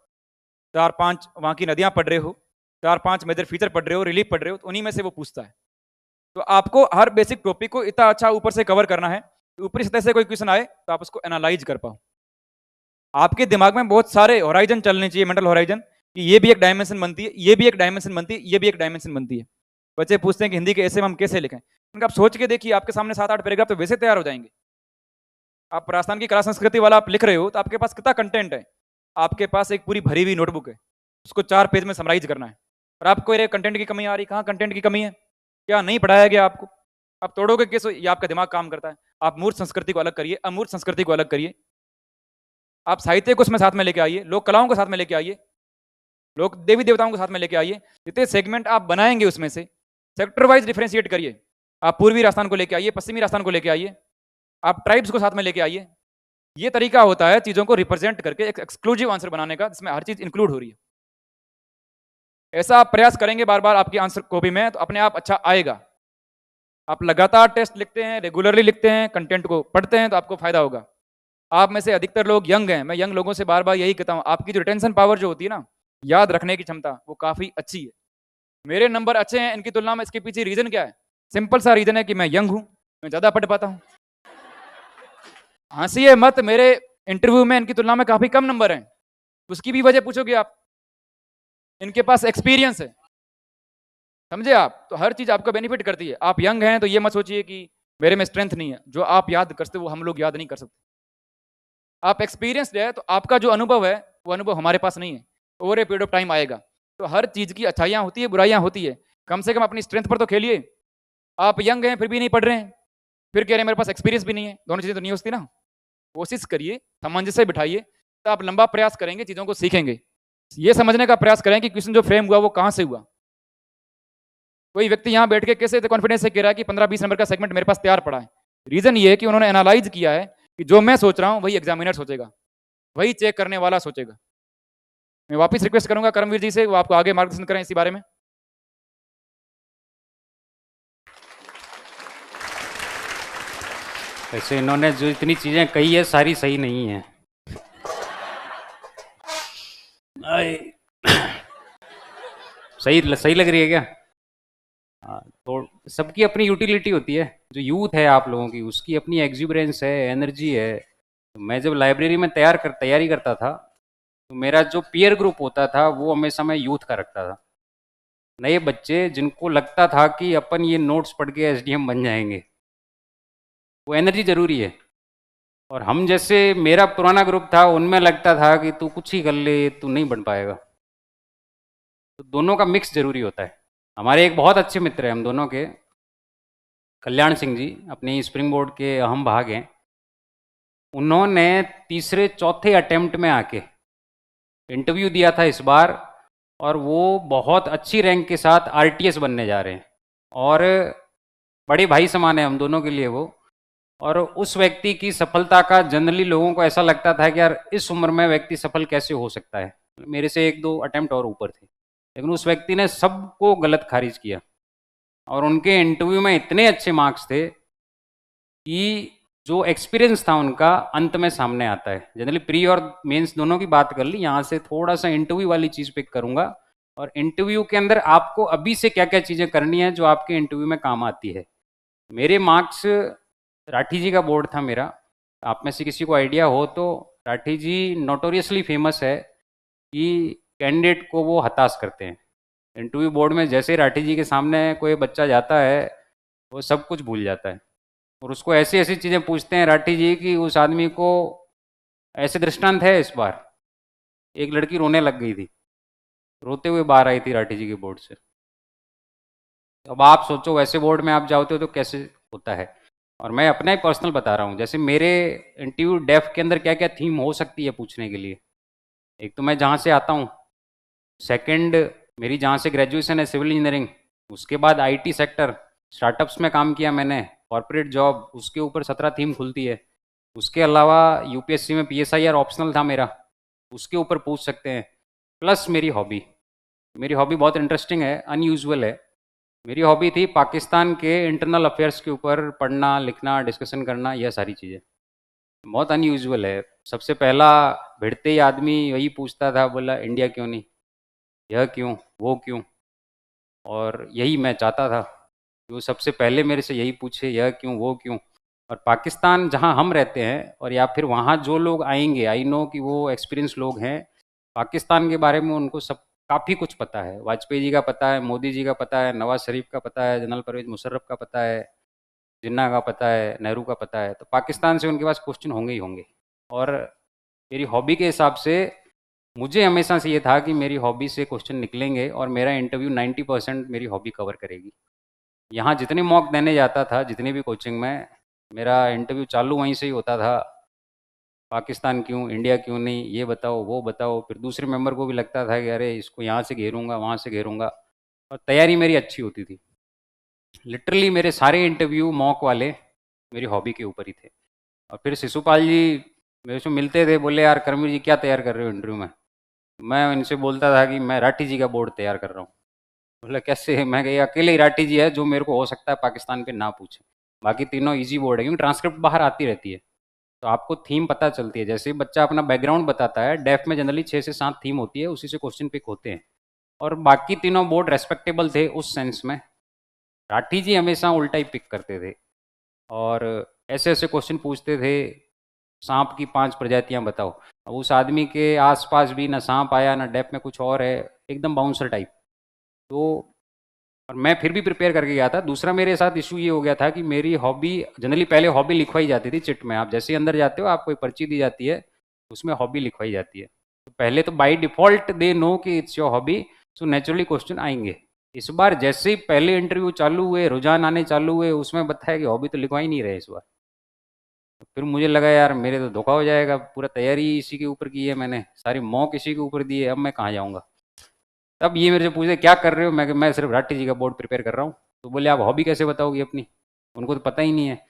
4-5 वहाँ की नदियाँ पढ़ रहे हो, 4-5 मेजर फीचर पढ़ रहे हो, रिलीफ पढ़ रहे हो, तो उन्हीं में से वो पूछता है। तो आपको हर बेसिक टॉपिक को इतना अच्छा ऊपर से कवर करना है, ऊपरी सतह से कोई क्वेश्चन आए तो आप उसको एनालाइज कर पाओ। आपके दिमाग में बहुत सारे होराइजन चलने चाहिए, मेंटल होराइजन, कि ये भी एक डायमेंशन बनती है, ये भी एक डायमेंशन बनती है, ये भी एक डायमेंशन बनती है। बच्चे पूछते हैं कि हिंदी के ऐसे में हम कैसे लिखें, उनका आप सोच के देखिए, आपके सामने 7-8 पैराग्राफ तो वैसे तैयार हो जाएंगे। आप राजस्थान की कला संस्कृति वाला आप लिख रहे हो तो आपके पास कितना कंटेंट है, आपके पास एक पूरी भरी हुई नोटबुक है, उसको 4 पेज में समराइज करना है, और आपको ये कंटेंट की कमी आ रही, कहाँ कंटेंट की कमी है, क्या नहीं पढ़ाया गया आपको, आप तोड़ोगे कैसे, ये आपका दिमाग काम करता है। आप मूर्त संस्कृति को अलग करिए, अमूर्त संस्कृति को अलग करिए, आप साहित्य को उसमें साथ में लेके आइए, लोक कलाओं को साथ में लेके आइए, लोक देवी देवताओं को साथ में लेके आइए। जितने सेगमेंट आप बनाएंगे उसमें से सेक्टर वाइज डिफरेंशिएट करिए। आप पूर्वी राजस्थान को लेके आइए, पश्चिमी राजस्थान को लेके आइए, आप ट्राइब्स को साथ में लेके आइए। ये तरीका होता है चीजों को रिप्रेजेंट करके एक एक्सक्लूसिव आंसर बनाने का, जिसमें हर चीज इंक्लूड हो रही है। ऐसा आप प्रयास करेंगे बार बार आपकी आंसर कॉपी में, तो अपने आप अच्छा आएगा। आप लगातार टेस्ट लिखते हैं, रेगुलरली लिखते हैं, कंटेंट को पढ़ते हैं, तो आपको फायदा होगा। आप में से अधिकतर लोग यंग हैं, मैं यंग लोगों से बार बार यही कहता हूँ, आपकी जो रिटेंशन पावर जो होती है ना, याद रखने की क्षमता, वो काफी अच्छी है। मेरे नंबर अच्छे हैं इनकी तुलना में, इसके पीछे रीजन क्या है? सिंपल सा रीजन है कि मैं यंग हूं, मैं ज्यादा पढ़ पाता हूं। हंसिए मत, मेरे इंटरव्यू में इनकी तुलना में काफी कम नंबर हैं, उसकी भी वजह पूछोगे आप, इनके पास एक्सपीरियंस है, समझे आप? तो हर चीज आपको बेनिफिट करती है। आप यंग हैं तो ये मत सोचिए कि मेरे में स्ट्रेंथ नहीं है, जो आप याद करते वो हम लोग याद नहीं कर सकते। आप एक्सपीरियंस्ड है तो आपका जो अनुभव है वो अनुभव हमारे पास नहीं है, over a period of time आएगा। तो हर चीज की अच्छाइयां होती है, बुराइयां होती है, कम से कम अपनी स्ट्रेंथ पर तो खेलिए। आप यंग हैं फिर भी नहीं पढ़ रहे हैं, फिर कह रहे हैं मेरे पास एक्सपीरियंस भी नहीं है, दोनों चीजें तो नहीं होती ना। कोशिश करिए, सामंजस्य बिठाइए, तो आप लंबा प्रयास करेंगे, चीजों को सीखेंगे। ये समझने का प्रयास करें कि क्वेश्चन जो फ्रेम हुआ वो कहां से हुआ। कोई व्यक्ति यहाँ बैठ के कैसे कॉन्फिडेंस से कह रहा है कि 15-20 नंबर का सेगमेंट मेरे पास तैयार पड़ा है? रीजन ये है कि उन्होंने एनालाइज किया है कि जो मैं सोच रहा हूँ वही एग्जामिनर सोचेगा, वही चेक करने वाला सोचेगा। मैं वापस रिक्वेस्ट करूंगा करमवीर जी से, वो आपको आगे मार्गदर्शन करें इसी बारे में। वैसे इन्होंने जो इतनी चीजें कही है सारी सही नहीं है। सही लग रही है क्या? हाँ, तो सबकी अपनी यूटिलिटी होती है। जो यूथ है आप लोगों की, उसकी अपनी एग्जुबरेंस है, एनर्जी है। तो मैं जब लाइब्रेरी में तैयारी करता था, तो मेरा जो पीयर ग्रुप होता था वो हमेशा मैं यूथ का रखता था। नए बच्चे जिनको लगता था कि अपन ये नोट्स पढ़ के एसडीएम बन जाएंगे, वो एनर्जी जरूरी है। और हम जैसे, मेरा पुराना ग्रुप था, उनमें लगता था कि तू कुछ ही कर ले, तू नहीं बन पाएगा। तो दोनों का मिक्स जरूरी होता है। हमारे एक बहुत अच्छे मित्र हैं हम दोनों के, कल्याण सिंह जी, अपने स्प्रिंग बोर्ड के अहम भाग हैं। उन्होंने तीसरे चौथे अटेम्प्ट में आके इंटरव्यू दिया था इस बार, और वो बहुत अच्छी रैंक के साथ आरटीएस बनने जा रहे हैं। और बड़े भाई समान है हम दोनों के लिए वो। और उस व्यक्ति की सफलता का जनरली लोगों को ऐसा लगता था कि यार इस उम्र में व्यक्ति सफल कैसे हो सकता है। मेरे से 1-2 अटेम्प्ट और ऊपर थे, लेकिन उस व्यक्ति ने सबको गलत खारिज किया। और उनके इंटरव्यू में इतने अच्छे मार्क्स थे कि जो एक्सपीरियंस था उनका अंत में सामने आता है। जनरली प्री और मेंस दोनों की बात कर ली, यहाँ से थोड़ा सा इंटरव्यू वाली चीज़ पिक करूँगा। और इंटरव्यू के अंदर आपको अभी से क्या क्या चीज़ें करनी है जो आपके इंटरव्यू में काम आती है। मेरे मार्क्स, राठी जी का बोर्ड था मेरा, आप में से किसी को आइडिया हो तो, राठी जी नोटोरियसली फेमस है कि कैंडिडेट को वो हताश करते हैं। इंटरव्यू बोर्ड में जैसे राठी जी के सामने कोई बच्चा जाता है, वो सब कुछ भूल जाता है। और उसको ऐसी ऐसी चीज़ें पूछते हैं राठी जी कि उस आदमी को, ऐसे दृष्टांत है इस बार, एक लड़की रोने लग गई थी, रोते हुए बाहर आई थी राठी जी के बोर्ड से। अब आप सोचो वैसे बोर्ड में आप जाते हो तो कैसे होता है। और मैं अपना ही पर्सनल बता रहा हूँ, जैसे मेरे इंटरव्यू डेफ के अंदर क्या क्या थीम हो सकती है पूछने के लिए। एक तो मैं जहाँ से आता हूँ, सेकंड मेरी जहाँ से ग्रेजुएशन है सिविल इंजीनियरिंग, उसके बाद आईटी सेक्टर, स्टार्टअप्स में काम किया मैंने, कॉर्पोरेट जॉब, उसके ऊपर 17 थीम खुलती है। उसके अलावा यूपीएससी में पीएसआईआर ऑप्शनल था मेरा, उसके ऊपर पूछ सकते हैं। प्लस मेरी हॉबी बहुत इंटरेस्टिंग है, अनयूजुअल है। मेरी हॉबी थी पाकिस्तान के इंटरनल अफेयर्स के ऊपर पढ़ना, लिखना, डिस्कशन करना, यह सारी चीज़ें बहुत अनयूजुअल है। सबसे पहला भिड़ते ही आदमी वही पूछता था, बोला इंडिया क्यों नहीं। यह क्यों, वो क्यों। और यही मैं चाहता था कि वो सबसे पहले मेरे से यही पूछे, यह क्यों, वो क्यों। और पाकिस्तान जहाँ हम रहते हैं और या फिर वहाँ जो लोग आएंगे, आई नो कि वो एक्सपीरियंस लोग हैं, पाकिस्तान के बारे में उनको सब काफ़ी कुछ पता है। वाजपेयी जी का पता है, मोदी जी का पता है, नवाज शरीफ का पता है, जनरल परवेज मुशर्रफ का पता है, जिन्ना का पता है, नेहरू का पता है। तो पाकिस्तान से उनके पास क्वेश्चन होंगे ही होंगे। और मेरी हॉबी के हिसाब से मुझे हमेशा से ये था कि मेरी हॉबी से क्वेश्चन निकलेंगे और मेरा इंटरव्यू 90% मेरी हॉबी कवर करेगी। यहाँ जितने मॉक देने जाता था, जितनी भी कोचिंग में, मेरा इंटरव्यू चालू वहीं से ही होता था। पाकिस्तान क्यों, इंडिया क्यों नहीं, ये बताओ, वो बताओ। फिर दूसरे मेंबर को भी लगता था कि अरे इसको यहाँ से घेरूंगा, वहाँ से घेरूंगा। और तैयारी मेरी अच्छी होती थी। लिटरली मेरे सारे इंटरव्यू मॉक वाले मेरी हॉबी के ऊपर ही थे। और फिर शिशुपाल जी मेरे से मिलते थे, बोले यार करमवीर जी क्या तैयार कर रहे हो इंटरव्यू में। मैं इनसे बोलता था कि मैं राठी जी का बोर्ड तैयार कर रहा हूँ। बोले कैसे। मैं कही अकेले ही राठी जी है जो मेरे को हो सकता है पाकिस्तान पे ना पूछे, बाकी तीनों इजी बोर्ड है, क्योंकि ट्रांसक्रिप्ट बाहर आती रहती है तो आपको थीम पता चलती है। जैसे ही बच्चा अपना बैकग्राउंड बताता है, डेफ में जनरली 6 से 7 थीम होती है, उसी से क्वेश्चन पिक होते हैं। और बाकी तीनों बोर्ड रेस्पेक्टेबल थे उस सेंस में। राठी जी हमेशा उल्टा ही पिक करते थे और ऐसे ऐसे क्वेश्चन पूछते थे, सांप की 5 प्रजातियां बताओ। अब उस आदमी के आसपास भी ना सांप आया ना डेप में कुछ और है, एकदम बाउंसर टाइप। तो और मैं फिर भी प्रिपेयर करके गया था। दूसरा मेरे साथ इशू ये हो गया था कि मेरी हॉबी, जनरली पहले हॉबी लिखवाई जाती थी चिट में। आप जैसे ही अंदर जाते हो आपको एक पर्ची दी जाती है, उसमें हॉबी लिखवाई जाती है। तो पहले तो बाय डिफ़ॉल्ट दे नो कि it's your hobby, so naturally question आएंगे। इस बार जैसे ही पहले इंटरव्यू चालू हुए, रुझान आने चालू हुए, उसमें बताया कि हॉबी तो लिखवा ही नहीं रहे इस बार। तो फिर मुझे लगा यार मेरे तो धोखा हो जाएगा, पूरा तैयारी इसी के ऊपर की है मैंने, सारी मॉक इसी के ऊपर दी है, अब मैं कहाँ जाऊँगा। तब ये मेरे से पूछे क्या कर रहे हो, मैं सिर्फ राठी जी का बोर्ड प्रिपेयर कर रहा हूँ। तो बोले आप हॉबी कैसे बताओगी अपनी, उनको तो पता ही नहीं है।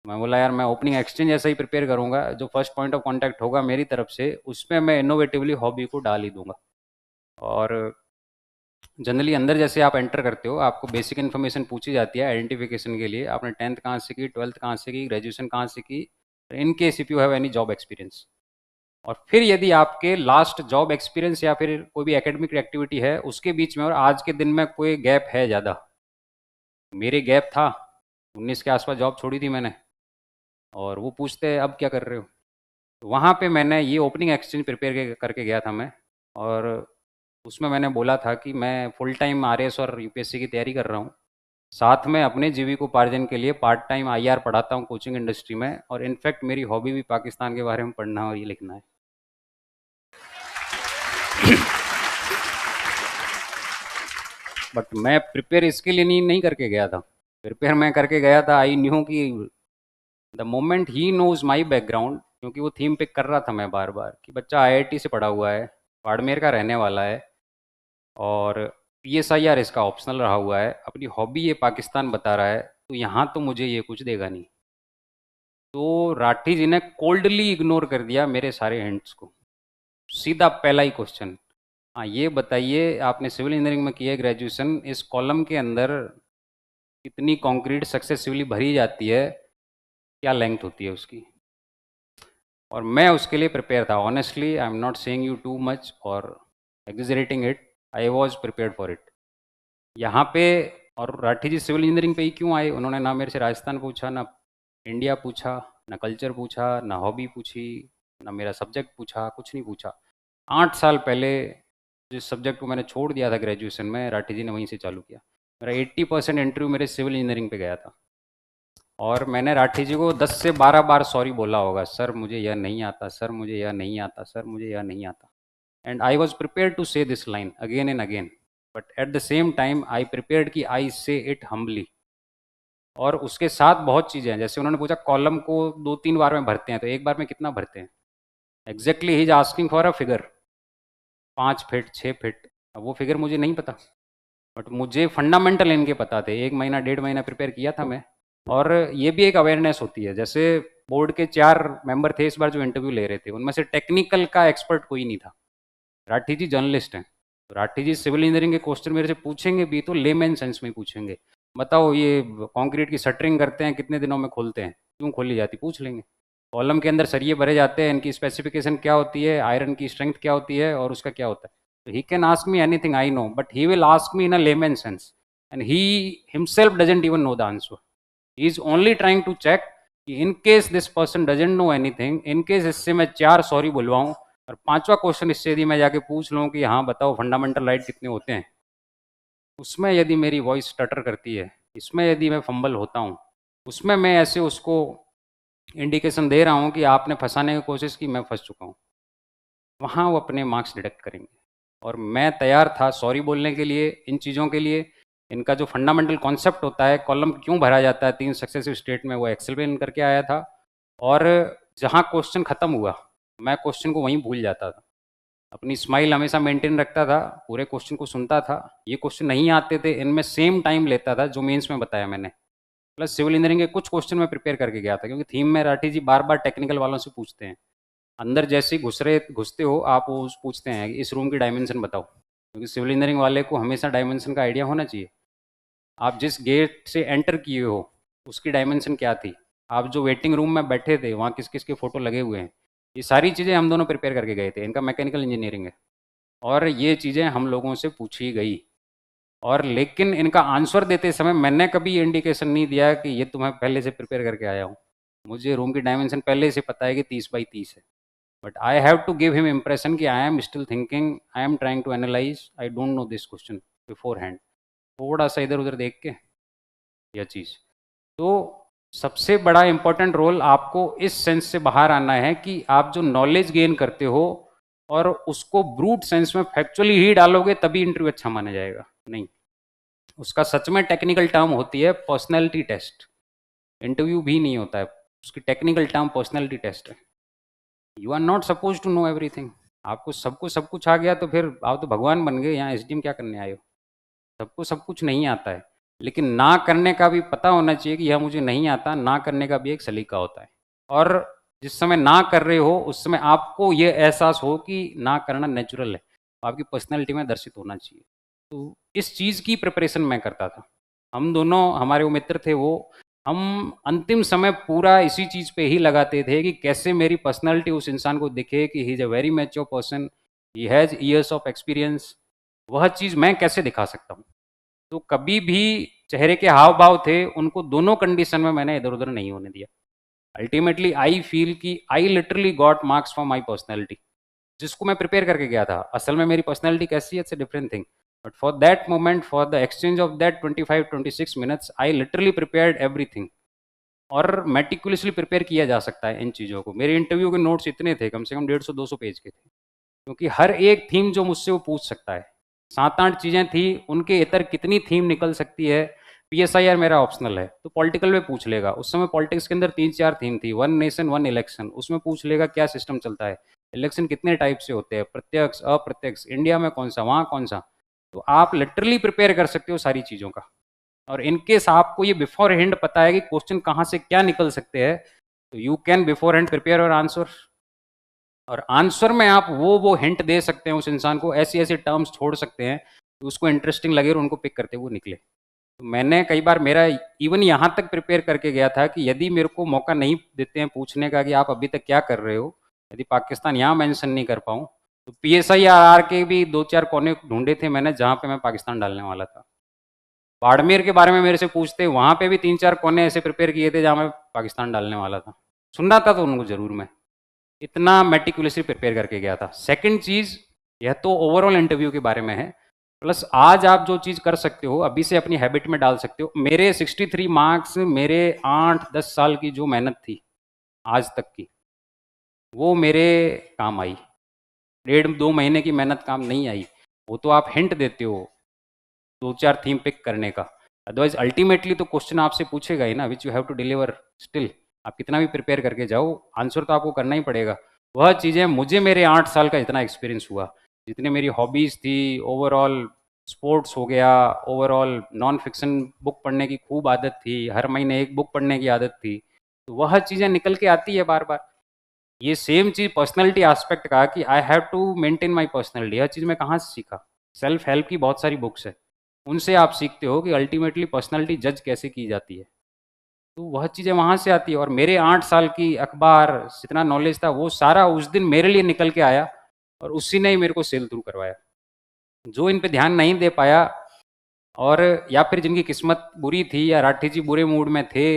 मैं बोला यार मैं ओपनिंग एक्सचेंज ऐसा ही प्रिपेयर करूँगा, जो फर्स्ट पॉइंट ऑफ कांटेक्ट होगा मेरी तरफ से उसमें मैं इनोवेटिवली हॉबी को डाल ही दूंगा। और जनरली अंदर जैसे आप एंटर करते हो आपको बेसिक इन्फॉर्मेशन पूछी जाती है आइडेंटिफिकेशन के लिए, आपने 10th कहाँ से की, 12th कहाँ से की, ग्रेजुएशन कहाँ से की, in case if you have any job experience. और फिर यदि आपके लास्ट जॉब एक्सपीरियंस या फिर कोई भी एकेडमिक एक्टिविटी है उसके बीच में और आज के दिन में कोई गैप है ज़्यादा, मेरे गैप था, 19 के आसपास जॉब छोड़ी थी मैंने, और वो पूछते हैं अब क्या कर रहे हो। तो वहाँ पे मैंने ये ओपनिंग एक्सचेंज प्रिपेयर करके गया था मैं। और उसमें मैंने बोला था कि मैं फुल टाइम आरएस और यूपीएससी की तैयारी कर रहा हूँ, साथ में अपने जीविकोपार्जन के लिए पार्ट टाइम आईआर पढ़ाता हूँ कोचिंग इंडस्ट्री में, और इनफैक्ट मेरी हॉबी भी पाकिस्तान के बारे में पढ़ना और ये लिखना है। बट मैं प्रिपेयर इसके लिए नहीं करके गया था। प्रिपेयर मैं करके गया था, आई न्यू कि the moment he knows my background, क्योंकि वो थीम पिक कर रहा था मैं बार बार कि बच्चा आईआईटी से पढ़ा हुआ है, बाड़मेर का रहने वाला है, और पीएसआईआर इसका ऑप्शनल रहा हुआ है, अपनी हॉबी ये पाकिस्तान बता रहा है, तो यहाँ तो मुझे ये कुछ देगा नहीं। तो राठी जी ने कोल्डली इग्नोर कर दिया मेरे सारे हिंट्स को। सीधा पहला ही क्वेश्चन, हाँ ये बताइए आपने सिविल इंजीनियरिंग में किया है ग्रेजुएशन, इस कॉलम के अंदर कितनी कंक्रीट सक्सेसिवली भरी जाती है, क्या लेंथ होती है उसकी। और मैं उसके लिए प्रिपेयर था। Honestly I am not saying you too much और exaggerating it, I was prepared for it. यहाँ पे, और राठी जी सिविल इंजीनियरिंग पे ही क्यों आए, उन्होंने ना मेरे से राजस्थान पूछा, ना इंडिया पूछा, ना कल्चर पूछा, ना हॉबी पूछी, ना मेरा सब्जेक्ट पूछा, कुछ नहीं पूछा। 8 साल पहले जिस सब्जेक्ट को मैंने छोड़ दिया था ग्रेजुएशन में, राठी जी ने वहीं से चालू किया। मेरा 80% इंटरव्यू मेरे सिविल इंजीनियरिंग पे गया था। और मैंने राठी जी को 10 से 12 बार सॉरी बोला होगा, सर मुझे यह नहीं आता, सर मुझे यह नहीं आता, सर मुझे यह नहीं आता। And I was prepare to say this line again and again, but at the same time I prepared कि आई से इट हम्बली। और उसके साथ बहुत चीज़ें हैं, जैसे उन्होंने पूछा कॉलम को 2-3 बार में भरते हैं, तो एक बार में कितना भरते हैं। Exactly he is asking for a figure, 5 feet 6 feet. अब वो फिगर मुझे नहीं पता, बट मुझे फंडामेंटल इनके पता थे। 1 महीना 1.5 महीना प्रिपेयर किया था मैं। और ये भी एक अवेयरनेस होती है, जैसे बोर्ड के 4 मेंबर थे इस बार जो इंटरव्यू ले रहे थे, उनमें से टेक्निकल का एक्सपर्ट कोई नहीं था। राठी जी जर्नलिस्ट हैं, तो राठी जी सिविल इंजीनियरिंग के क्वेश्चन मेरे से पूछेंगे भी तो लेमैन सेंस में पूछेंगे। बताओ ये कंक्रीट की शटरिंग करते हैं कितने दिनों में खोलते हैं, क्यों खोली जाती, पूछ लेंगे। कॉलम के अंदर सरिये भरे जाते हैं, इनकी स्पेसिफिकेशन क्या होती है, आयरन की स्ट्रेंथ क्या होती है और उसका क्या होता है। He can ask me anything, I know, but he will ask me in a layman sense, and he himself doesn't even know the answer. He is only trying to check कि in case this person doesn't know anything, in case इससे मैं 4 sorry बुलवाऊं और 5वां question इससे यदि मैं जाके पूछ लूं कि हाँ बताओ फंडामेंटल राइट कितने होते हैं, उसमें यदि मेरी वॉइस स्टटर करती है, इसमें यदि मैं फंबल होता हूँ, उसमें मैं ऐसे उसको इंडिकेशन दे रहा हूँ कि आपने फंसाने की कोशिश की, मैं फंस चुका हूँ, वहाँ वो अपने मार्क्स डिडक्ट करेंगे। और मैं तैयार था सॉरी बोलने के लिए, इन चीज़ों के लिए। इनका जो फंडामेंटल कॉन्सेप्ट होता है, कॉलम क्यों भरा जाता है 3 सक्सेसिव स्टेट में, वो एक्सप्लेन करके आया था। और जहाँ क्वेश्चन ख़त्म हुआ, मैं क्वेश्चन को वहीं भूल जाता था, अपनी स्माइल हमेशा मेंटेन रखता था, पूरे क्वेश्चन को सुनता था। ये क्वेश्चन नहीं आते थे, इनमें सेम टाइम लेता था जो मेंस में बताया मैंने। प्लस सिविल इंजीनियरिंग के कुछ क्वेश्चन में प्रिपेयर करके गया था, क्योंकि थीम में राठी जी बार बार टेक्निकल वालों से पूछते हैं। अंदर जैसे ही घुसते हो आप, वो पूछते हैं कि इस रूम की डायमेंशन बताओ, क्योंकि सिविल इंजीनियरिंग वाले को हमेशा डायमेंशन का आइडिया होना चाहिए। आप जिस गेट से एंटर किए हो उसकी डायमेंशन क्या थी, आप जो वेटिंग रूम में बैठे थे वहाँ किस किस के फ़ोटो लगे हुए हैं, ये सारी चीज़ें हम दोनों प्रिपेयर करके गए थे। इनका मैकेनिकल इंजीनियरिंग है और ये चीज़ें हम लोगों से पूछी गई। और लेकिन इनका आंसर देते समय मैंने कभी ये इंडिकेशन नहीं दिया कि ये तुम्हें पहले से प्रिपेयर करके आया हूँ। मुझे रूम की डायमेंशन पहले से पता है कि 30x30 है, but I have to give him impression कि I am still thinking, I am trying to analyse, I don't know this question beforehand. थोड़ा सा इधर उधर देख के यह चीज़। तो सबसे बड़ा इंपॉर्टेंट रोल आपको इस सेंस से बाहर आना है कि आप जो नॉलेज गेन करते हो और उसको ब्रूट सेंस में फैक्चुअली ही डालोगे तभी इंटरव्यू अच्छा माना जाएगा। नहीं, उसका सच में टेक्निकल टर्म होती है पर्सनैलिटी टेस्ट। इंटरव्यू भी नहीं होता है, उसकी टेक्निकल टर्म पर्सनैलिटी टेस्ट है। You are not suppose to know everything. आपको सब कुछ आ गया तो फिर आप तो भगवान बन गए, यहाँ एसडीएम क्या करने आए हो। सबको सब कुछ नहीं आता है, लेकिन ना करने का भी पता होना चाहिए कि यह मुझे नहीं आता। ना करने का भी एक सलीका होता है, और जिस समय ना कर रहे हो उस समय आपको ये एहसास हो कि ना करना नेचुरल है, आपकी पर्सनैलिटी में दर्शित होना चाहिए। तो इस चीज़ की प्रिपरेशन मैं करता था। हम दोनों, हमारे वो मित्र थे, वो हम अंतिम समय पूरा इसी चीज़ पे ही लगाते थे कि कैसे मेरी पर्सनैलिटी उस इंसान को दिखे कि he is a very mature person, he has years of experience. वह चीज़ मैं कैसे दिखा सकता हूँ। तो कभी भी चेहरे के हाव भाव थे, उनको दोनों कंडीशन में मैंने इधर उधर नहीं होने दिया। अल्टीमेटली आई फील कि I literally got marks for my personality, जिसको मैं प्रिपेयर करके गया था। असल में मेरी पर्सनैलिटी कैसी है, it's a different thing, but for that moment, for the exchange of that 25-26 minutes, I literally prepared everything. और मेटिकुलसली प्रिपेयर किया जा सकता है इन चीज़ों को। मेरे इंटरव्यू के नोट्स इतने थे, कम से कम 150-200 पेज के थे, क्योंकि हर एक थीम जो मुझसे वो पूछ सकता है, 7-8 चीज़ें थी, उनके इतर कितनी थीम निकल सकती है। पीएसआईआर मेरा ऑप्शनल है, तो पॉलिटिकल में पूछ लेगा। उस समय पॉलिटिक्स के अंदर 3-4 थीम थी, 1 नेशन 1 इलेक्शन, उसमें पूछ लेगा क्या सिस्टम चलता है, इलेक्शन कितने टाइप से होते हैं, प्रत्यक्ष अप्रत्यक्ष, इंडिया में कौन सा, वहाँ कौन सा। तो आप लिटरली प्रिपेयर कर सकते हो सारी चीज़ों का। और इनकेस आपको ये बिफोर हैंड पता है कि क्वेश्चन कहाँ से क्या निकल सकते हैं, तो you can before hand prepare और आंसर। और आंसर में आप वो हिंट दे सकते हैं उस इंसान को, ऐसी ऐसी टर्म्स छोड़ सकते हैं कि उसको इंटरेस्टिंग लगे और उनको पिक करते हुए निकले। तो मैंने कई बार, मेरा इवन यहाँ तक प्रिपेयर करके गया था कि यदि मेरे को मौका नहीं देते हैं पूछने का कि आप अभी तक क्या कर रहे हो, यदि पाकिस्तान यहाँ मेंशन नहीं कर पाऊँ, तो PSIRR के भी 2-4 कोने ढूंढे थे मैंने जहाँ पे मैं पाकिस्तान डालने वाला था। बाड़मेर के बारे में मेरे से पूछते, वहाँ पे भी 3-4 कोने ऐसे प्रिपेयर किए थे जहाँ मैं पाकिस्तान डालने वाला था। सुनना था तो उनको जरूर, मैं इतना मेटिकुलसली प्रिपेयर करके गया था। सेकंड चीज़, यह तो ओवरऑल इंटरव्यू के बारे में है, प्लस आज आप जो चीज़ कर सकते हो अभी से अपनी हैबिट में डाल सकते हो। मेरे 63 मार्क्स मेरे 8-10 साल की जो मेहनत थी आज तक की, वो मेरे काम आई। 1.5-2 महीने की मेहनत काम नहीं आई। वो तो आप हिंट देते हो 2-4 थीम पिक करने का, अदरवाइज अल्टीमेटली तो क्वेश्चन आपसे पूछेगा ही ना, which you have to deliver still. आप कितना भी प्रिपेयर करके जाओ, आंसर तो आपको करना ही पड़ेगा। वह चीज़ें मुझे मेरे 8 साल का इतना एक्सपीरियंस हुआ, जितनी मेरी हॉबीज़ थी, ओवरऑल स्पोर्ट्स हो गया, ओवरऑल नॉन फिक्शन बुक पढ़ने की खूब आदत थी, हर महीने एक बुक पढ़ने की आदत थी, तो वह चीज़ें निकल के आती है बार बार। ये सेम चीज़ पर्सनैलिटी एस्पेक्ट का कि I have to maintain my personality, यह चीज़ मैं कहाँ से सीखा, सेल्फ हेल्प की बहुत सारी बुक्स है, उनसे आप सीखते हो कि अल्टीमेटली पर्सनैलिटी जज कैसे की जाती है। तो वह चीज़ें वहाँ से आती है। और मेरे 8 साल की अखबार जितना नॉलेज था वो सारा उस दिन मेरे लिए निकल के आया, और उसी ने ही मेरे को सेल थ्रू करवाया। जो इन पे ध्यान नहीं दे पाया, और या फिर जिनकी किस्मत बुरी थी या राठी जी बुरे मूड में थे,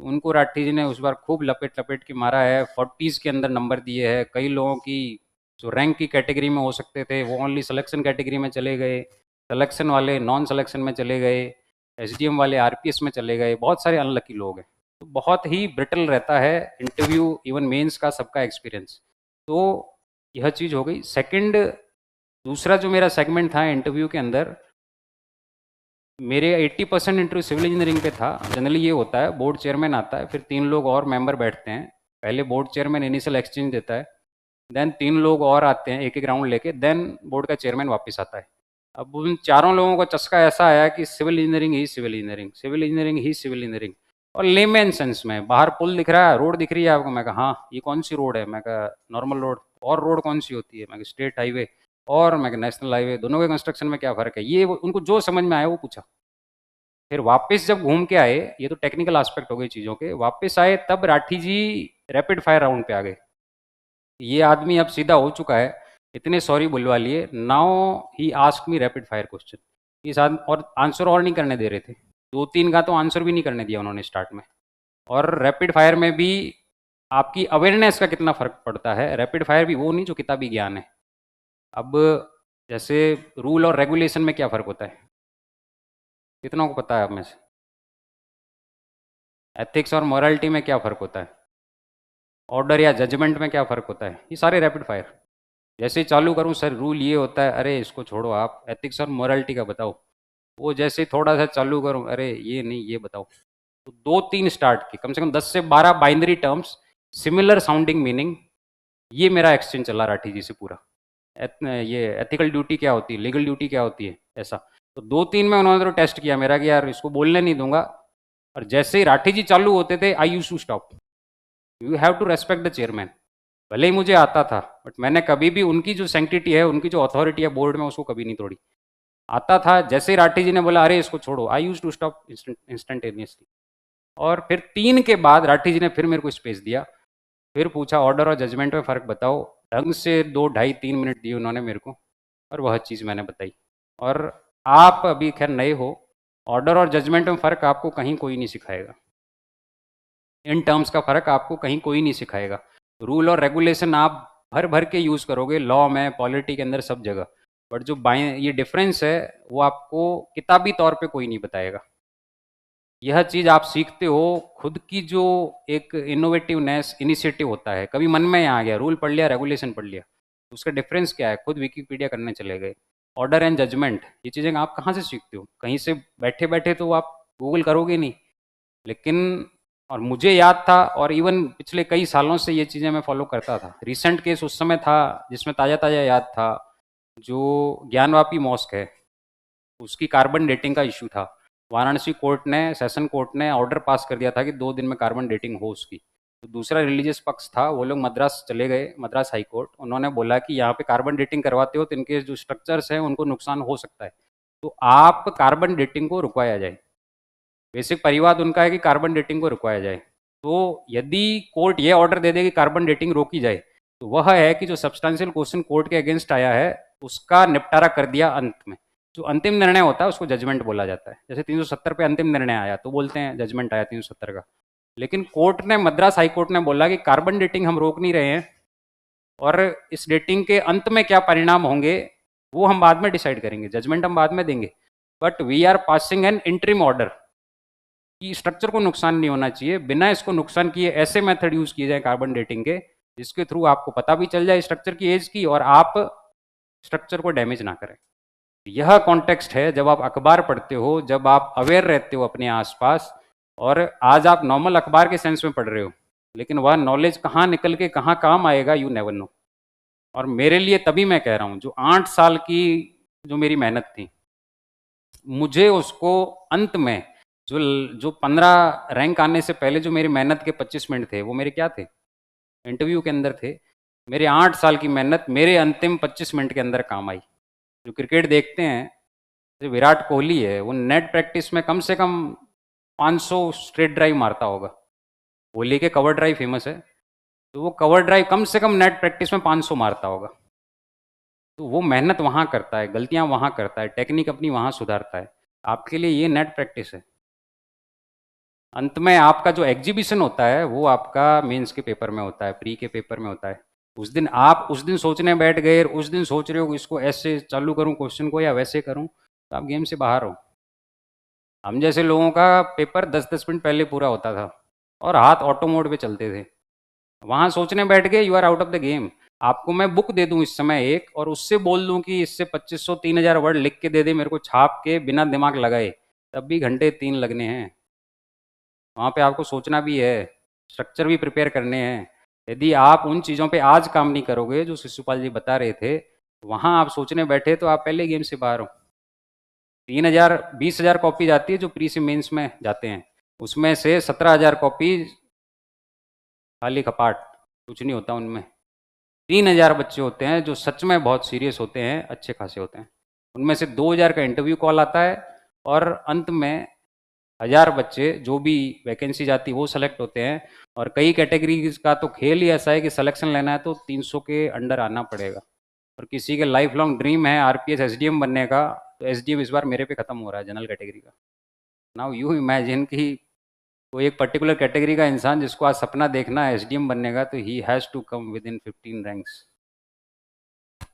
उनको राठी जी ने उस बार खूब लपेट लपेट के मारा है। 40s के अंदर नंबर दिए हैं। कई लोगों की जो रैंक की कैटेगरी में हो सकते थे वो ओनली सिलेक्शन कैटेगरी में चले गए, सिलेक्शन वाले नॉन सिलेक्शन में चले गए, एसडीएम वाले आरपीएस में चले गए। बहुत सारे अनलकी लोग हैं। तो बहुत ही ब्रिटल रहता है इंटरव्यू, इवन मेंस का, सबका एक्सपीरियंस। तो यह चीज़ हो गई। सेकंड, दूसरा जो मेरा सेगमेंट था इंटरव्यू के अंदर, मेरे 80% इंटरव्यू सिविल इंजीनियरिंग पे था। जनरली ये होता है, बोर्ड चेयरमैन आता है, फिर 3 लोग और मेंबर बैठते हैं। पहले बोर्ड चेयरमैन इनिशियल एक्सचेंज देता है, देन 3 लोग और आते हैं एक एक राउंड लेके, देन बोर्ड का चेयरमैन वापस आता है। अब उन चारों लोगों का चस्का ऐसा आया कि सिविल इंजीनियरिंग ही सिविल इंजीनियरिंग, सिविल इंजीनियरिंग ही सिविल इंजीनियरिंग। और लेमैन सेंस में, बाहर पुल दिख रहा है, रोड दिख रही है आपको, मैं कहा हाँ ये कौन सी रोड है, मैं कहा नॉर्मल रोड। और रोड कौन सी होती है, मैं कहा स्टेट हाईवे। और मैं कहा नेशनल हाईवे। दोनों के कंस्ट्रक्शन में क्या फ़र्क है, ये उनको जो समझ में आया वो पूछा। फिर वापस जब घूम के आए, ये तो टेक्निकल एस्पेक्ट हो गई चीज़ों के, वापस आए तब राठी जी रैपिड फायर राउंड पे आ गए। ये आदमी अब सीधा हो चुका है, इतने सॉरी बुलवा लिए। Now he ask me rapid fire question. इस आदमी और आंसर और नहीं करने दे रहे थे, 2-3 का तो आंसर भी नहीं करने दिया उन्होंने स्टार्ट में। और रैपिड फायर में भी आपकी अवेयरनेस का कितना फ़र्क पड़ता है। रैपिड फायर भी वो नहीं जो किताबी ज्ञान है। अब जैसे रूल और रेगुलेशन में क्या फ़र्क होता है, कितनों को पता है आप में से? एथिक्स और मॉरलिटी में क्या फ़र्क होता है? ऑर्डर या जजमेंट में क्या फ़र्क होता है? ये सारे रैपिड फायर। जैसे ही चालू करूँ, सर रूल ये होता है, अरे इसको छोड़ो, आप एथिक्स और मॉरलिटी का बताओ। वो जैसे ही थोड़ा सा चालू करूँ, अरे ये नहीं, ये बताओ। तो 2-3 स्टार्ट की, कम से कम 10 से 12 binary terms, similar sounding meaning, ये मेरा एक्सचेंज चला राठी जी से पूरा। ये एथिकल ड्यूटी क्या होती है, लीगल ड्यूटी क्या होती है, ऐसा। तो 2-3 में उन्होंने तो टेस्ट किया मेरा कि यार इसको बोलने नहीं दूंगा। और जैसे ही राठी जी चालू होते थे, I use to stop. You have to respect the chairman. भले ही मुझे आता था, बट मैंने कभी भी उनकी जो सैंक्टिटी है, उनकी जो अथॉरिटी है बोर्ड में, उसको कभी नहीं तोड़ी। आता था, जैसे ही राठी जी ने बोला अरे इसको छोड़ो, आई यूज टू स्टॉप इंस्टेंटेनियसली। और फिर 3 के बाद राठी जी ने फिर मेरे को स्पेस दिया, फिर पूछा ऑर्डर और जजमेंट में फ़र्क बताओ। ढंग से 2 ढाई 3 मिनट दिए उन्होंने मेरे को, और वह चीज़ मैंने बताई। और आप अभी खैर नए हो, ऑर्डर और जजमेंट में फ़र्क आपको कहीं कोई नहीं सिखाएगा। इन टर्म्स का फ़र्क आपको कहीं कोई नहीं सिखाएगा। रूल और रेगुलेशन आप भर भर के यूज़ करोगे, लॉ में, पॉलिटी के अंदर, सब जगह। बट जो ये डिफरेंस है, वो आपको किताबी तौर पे कोई नहीं बताएगा। यह चीज़ आप सीखते हो खुद की, जो एक इनोवेटिवनेस, इनिशिएटिव होता है। कभी मन में आ गया, रूल पढ़ लिया, रेगुलेशन पढ़ लिया, उसका डिफरेंस क्या है, खुद विकीपीडिया करने चले गए। ऑर्डर एंड जजमेंट, ये चीज़ें आप कहाँ से सीखते हो? कहीं से बैठे बैठे तो आप गूगल करोगे नहीं। लेकिन, और मुझे याद था, और इवन पिछले कई सालों से ये चीज़ें मैं फॉलो करता था। रिसेंट केस उस समय था जिसमें ताज़ा ताज़ा याद था, जो ज्ञानवापी मॉस्क है, उसकी कार्बन डेटिंग का इशू था। वाराणसी कोर्ट ने, सेशन कोर्ट ने ऑर्डर पास कर दिया था कि 2 दिन में कार्बन डेटिंग हो उसकी। तो दूसरा रिलीजियस पक्ष था, वो लोग मद्रास चले गए, मद्रास हाई कोर्ट। उन्होंने बोला कि यहाँ पे कार्बन डेटिंग करवाते हो तो इनके जो स्ट्रक्चर्स हैं उनको नुकसान हो सकता है, तो आप कार्बन डेटिंग को रुकवाया जाए। बेसिक परिवाद उनका है कि कार्बन डेटिंग को रुकवाया जाए। तो यदि कोर्ट ये ऑर्डर दे दे कि कार्बन डेटिंग रोकी जाए, तो वह है कि जो सब्सटेंशियल क्वेश्चन कोर्ट के अगेंस्ट आया है उसका निपटारा कर दिया अंत में। जो अंतिम निर्णय होता है उसको जजमेंट बोला जाता है। जैसे 370 पे अंतिम निर्णय आया तो बोलते हैं जजमेंट आया 370 का। लेकिन कोर्ट ने, मद्रास हाई कोर्ट ने बोला कि कार्बन डेटिंग हम रोक नहीं रहे हैं, और इस डेटिंग के अंत में क्या परिणाम होंगे वो हम बाद में डिसाइड करेंगे, जजमेंट हम बाद में देंगे। But we are passing an interim order कि स्ट्रक्चर को नुकसान नहीं होना चाहिए, बिना इसको नुकसान किए ऐसे मेथड यूज किए जाए कार्बन डेटिंग के, जिसके थ्रू आपको पता भी चल जाए स्ट्रक्चर की एज की, और आप स्ट्रक्चर को डैमेज ना करें। यह कॉन्टेक्स्ट है जब आप अखबार पढ़ते हो, जब आप अवेयर रहते हो अपने आसपास। और आज आप नॉर्मल अखबार के सेंस में पढ़ रहे हो, लेकिन वह नॉलेज कहाँ निकल के कहाँ काम आएगा, यू नेवर नो। और मेरे लिए तभी मैं कह रहा हूँ, जो 8 साल की जो मेरी मेहनत थी, मुझे उसको अंत में, जो जो 15 रैंक आने से पहले जो मेरी मेहनत के 25 मिनट थे, वो मेरे क्या थे, इंटरव्यू के अंदर थे। मेरे 8 साल की मेहनत मेरे अंतिम 25 मिनट के अंदर काम आई। जो क्रिकेट देखते हैं, जो विराट कोहली है, वो नेट प्रैक्टिस में कम से कम 500 स्ट्रेट ड्राइव मारता होगा। कोहली के कवर ड्राइव फेमस है, तो वो कवर ड्राइव कम से कम नेट प्रैक्टिस में 500 मारता होगा। तो वो मेहनत वहाँ करता है, गलतियाँ वहाँ करता है, टेक्निक अपनी वहाँ सुधारता है। आपके लिए ये नेट प्रैक्टिस है। अंत में आपका जो एग्जीबिशन होता है वो आपका मेंस के पेपर में होता है, प्री के पेपर में होता है। उस दिन सोचने बैठ गए, उस दिन सोच रहे हो कि इसको ऐसे चालू करूं क्वेश्चन को या वैसे करूं, तो आप गेम से बाहर हो। हम जैसे लोगों का पेपर 10-10 मिनट पहले पूरा होता था और हाथ ऑटो मोड पे चलते थे। वहाँ सोचने बैठ गए, you are out of the game. आपको मैं बुक दे दूं इस समय एक, और उससे बोल दूं कि इससे 2500-3000 वर्ड लिख के दे दे मेरे को छाप के बिना दिमाग लगाए, तब भी घंटे 3 लगने हैं। वहाँ पे आपको सोचना भी है, स्ट्रक्चर भी प्रिपेयर करने हैं। यदि आप उन चीज़ों पे आज काम नहीं करोगे जो शिशुपाल जी बता रहे थे, वहाँ आप सोचने बैठे तो आप पहले गेम से बाहर हो। 3000 20,000 कॉपी जाती है जो प्री से मेंस में जाते हैं, उसमें से 17,000 कॉपी खाली खपाट, कुछ नहीं होता उनमें। 3,000 बच्चे होते हैं जो सच में बहुत सीरियस होते हैं, अच्छे खासे होते हैं। उनमें से 2,000 का इंटरव्यू कॉल आता है, और अंत में 1,000 बच्चे जो भी वैकेंसी जाती है वो सेलेक्ट होते हैं। और कई कैटेगरीज का तो खेल ही ऐसा है कि सिलेक्शन लेना है तो 300 के अंडर आना पड़ेगा। और किसी के लाइफ लॉन्ग ड्रीम है आरपीएस एसडीएम बनने का, तो एसडीएम इस बार मेरे पे ख़त्म हो रहा है जनरल कैटेगरी का। नाउ यू इमेजिन कि कोई एक पर्टिकुलर कैटेगरी का इंसान जिसको आज सपना देखना है एसडीएम बनने का, तो he has to come within 15 ranks.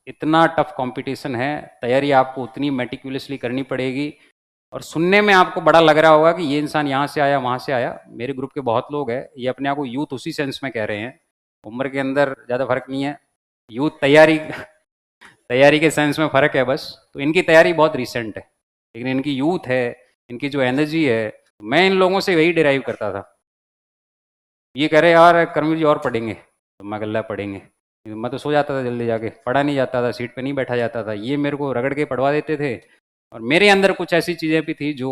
इतना टफ कंपटीशन है, तैयारी आपको उतनी मेटिकुलसली करनी पड़ेगी। और सुनने में आपको बड़ा लग रहा होगा कि ये इंसान यहाँ से आया वहाँ से आया। मेरे ग्रुप के बहुत लोग हैं, ये अपने आप को यूथ उसी सेंस में कह रहे हैं, उम्र के अंदर ज़्यादा फर्क नहीं है, यूथ तैयारी तैयारी के सेंस में फ़र्क है बस। तो इनकी तैयारी बहुत रिसेंट है, लेकिन इनकी यूथ है, इनकी जो एनर्जी है, मैं इन लोगों से वही डिराइव करता था। ये कह रहे यार कर्मवीर जी और पढ़ेंगे, तो मैं गल्ला पढ़ेंगे, मैं तो सो जाता था जल्दी जाके, पढ़ा नहीं जाता था, सीट पे नहीं बैठा जाता था। ये मेरे को रगड़ के पढ़वा देते थे, और मेरे अंदर कुछ ऐसी चीज़ें भी थी जो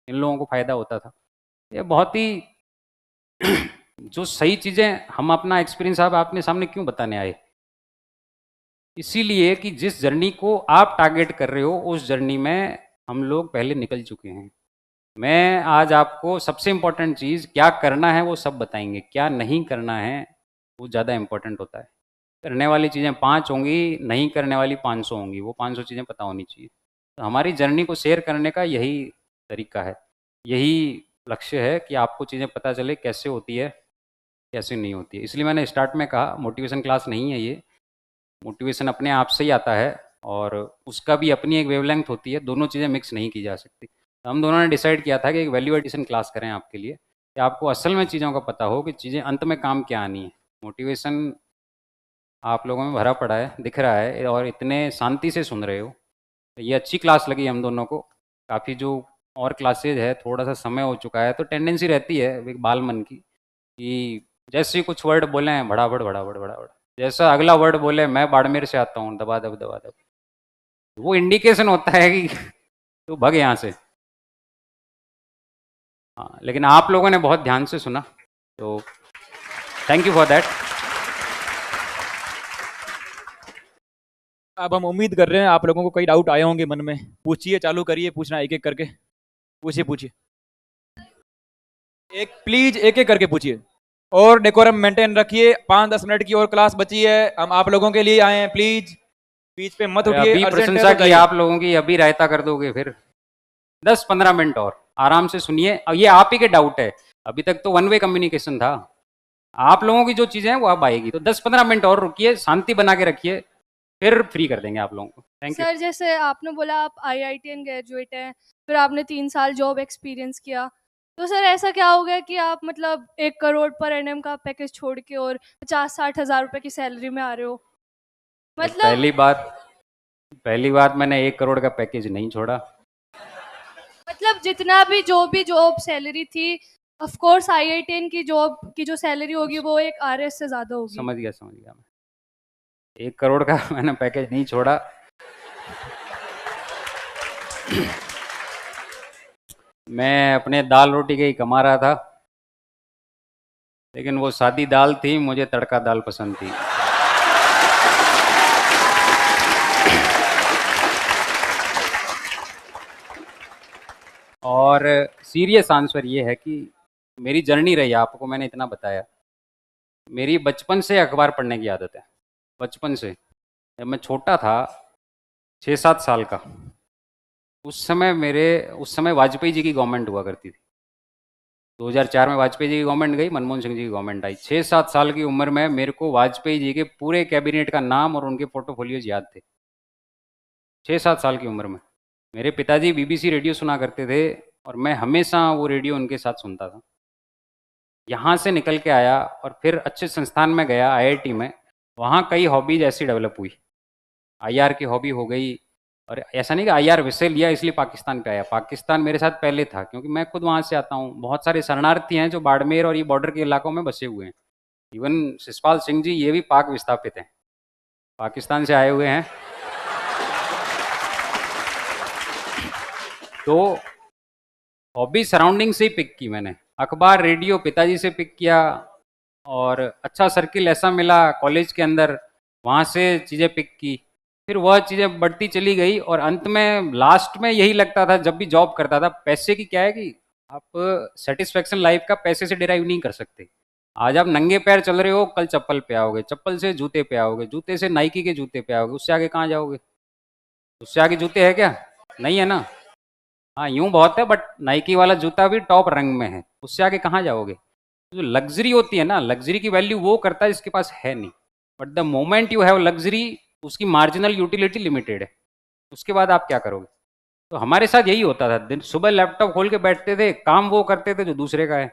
इन लोगों को फ़ायदा होता था। ये बहुत ही जो सही चीज़ें हम अपना एक्सपीरियंस आप अपने सामने क्यों बताने आए, इसीलिए कि जिस जर्नी को आप टारगेट कर रहे हो उस जर्नी में हम लोग पहले निकल चुके हैं। मैं आज आपको सबसे इम्पोर्टेंट चीज़ क्या करना है वो सब बताएंगे, क्या नहीं करना है वो ज़्यादा इम्पोर्टेंट होता है। करने वाली चीज़ें 5 होंगी, नहीं करने वाली 500 होंगी, वो 500 चीज़ें पता होनी चाहिए। तो हमारी जर्नी को शेयर करने का यही तरीका है, यही लक्ष्य है कि आपको चीज़ें पता चले कैसे होती है, कैसे नहीं होती है। इसलिए मैंने स्टार्ट में कहा मोटिवेशन क्लास नहीं है ये, मोटिवेशन अपने आप से ही आता है, और उसका भी अपनी एक वेवलेंथ होती है, दोनों चीज़ें मिक्स नहीं की जा सकती। तो हम दोनों ने डिसाइड किया था कि एक वैल्यू एडिशन क्लास करें आपके लिए, कि आपको असल में चीज़ों का पता हो कि चीज़ें अंत में काम क्या आनी है। मोटिवेशन आप लोगों में भरा पड़ा है, दिख रहा है, और इतने शांति से सुन रहे हो, तो ये अच्छी क्लास लगी हम दोनों को। काफ़ी जो और क्लासेज है थोड़ा सा समय हो चुका है, तो टेंडेंसी रहती है एक बाल मन की कि जैसे ही कुछ वर्ड बोले हैं भड़ाभड़ भड़ाभड़ भड़ाभड़, जैसा अगला वर्ड बोले मैं बाड़मेर से आता हूँ दबा दब दबा दब, वो इंडिकेशन होता है कि तू भग यहाँ से। हाँ, लेकिन आप लोगों ने बहुत ध्यान से सुना, तो थैंक यू फॉर दैट। अब हम उम्मीद कर रहे हैं आप लोगों को कई डाउट आए होंगे मन में, पूछिए, चालू करिए पूछना एक एक करके, पूछिए पूछिए, प्लीज एक एक करके पूछिए, और डेकोरम मेंटेन रखिए। 5-10 मिनट की और क्लास बची है, हम आप लोगों के लिए आए हैं, प्लीज बीच पे मत उठिए। अभी प्रशंसा की आप लोगों की, अभी रायता कर दोगे फिर 10-15 मिनट और आराम से सुनिए। अब ये आप ही के डाउट है, अभी तक तो वन वे कम्युनिकेशन था, आप लोगों की जो चीजें हैं वो अब आएगी, तो 10-15 मिनट और रुकिए, शांति बना के रखिए, फिर फ्री कर देंगे आप लोगों को। Thank you. सर जैसे आपने बोला आप आईआईटीएन ग्रेजुएट हैं, फिर आपने 3 साल जॉब एक्सपीरियंस किया, तो सर ऐसा क्या हो गया कि आप मतलब 1 करोड़ पर एनएम का पैकेज छोड़ के और 50-60 हज़ार रुपए की सैलरी में आ रहे हो? मतलब पहली बात मैंने 1 करोड़ का पैकेज नहीं छोड़ा। मतलब जितना भी जो भी जॉब सैलरी थी, ऑफ कोर्स आईआईटीएन की जॉब की जो सैलरी होगी वो एक आरएस से ज्यादा होगी। समझ गया मैं, 1 करोड़ का मैंने पैकेज नहीं छोड़ा। मैं अपने दाल रोटी के ही कमा रहा था, लेकिन वो सादी दाल थी, मुझे तड़का दाल पसंद थी। और सीरियस आंसर ये है कि मेरी जर्नी रही, आपको मैंने इतना बताया, मेरी बचपन से अखबार पढ़ने की आदत है। बचपन से, जब मैं छोटा था 6-7 साल का। उस समय वाजपेयी जी की गवर्नमेंट हुआ करती थी। 2004 में वाजपेयी जी की गवर्नमेंट गई, मनमोहन सिंह जी की गवर्नमेंट आई। 6-7 साल की उम्र में मेरे को वाजपेयी जी के पूरे कैबिनेट का नाम और उनके पोर्टफोलियोज याद थे। 6-7 साल की उम्र में। मेरे पिताजी बीबीसी रेडियो सुना करते थे और मैं हमेशा वो रेडियो उनके साथ सुनता था। यहाँ से निकल के आया और फिर अच्छे संस्थान में गया, आईआईटी में। वहाँ कई हॉबीज ऐसी डेवलप हुई। आईआर की हॉबी हो गई, और ऐसा नहीं कि आईआर विषय लिया इसलिए पाकिस्तान पे आया। पाकिस्तान मेरे साथ पहले था, क्योंकि मैं खुद वहाँ से आता हूँ। बहुत सारे शरणार्थी हैं जो बाड़मेर और ये बॉर्डर के इलाकों में बसे हुए हैं। इवन शिषपाल सिंह जी ये भी पाक विस्थापित हैं, पाकिस्तान से आए हुए हैं। तो हॉबी सराउंडिंग से ही पिक की मैंने। अखबार, रेडियो पिताजी से पिक किया, और अच्छा सर्किल ऐसा मिला कॉलेज के अंदर, वहाँ से चीज़ें पिक की। फिर वह चीज़ें बढ़ती चली गई, और अंत में लास्ट में यही लगता था जब भी जॉब करता था, पैसे की क्या है कि आप सेटिस्फेक्शन लाइफ का पैसे से डिराइव नहीं कर सकते। आज आप नंगे पैर चल रहे हो, कल चप्पल पे आओगे, चप्पल से जूते पे आओगे, जूते से नाइकी के जूते पे आओगे, उससे आगे कहाँ जाओगे? उससे आगे जूते है क्या? नहीं है ना। हाँ, यूं बहुत है, बट नाइकी वाला जूता भी टॉप रंग में है, उससे आगे कहाँ जाओगे? जो लग्जरी होती है ना, लग्जरी की वैल्यू वो करता है जिसके पास है नहीं। But the moment you have luxury, उसकी मार्जिनल यूटिलिटी लिमिटेड है, उसके बाद आप क्या करोगे? तो हमारे साथ यही होता था। दिन सुबह लैपटॉप खोल के बैठते थे, काम वो करते थे जो दूसरे का है।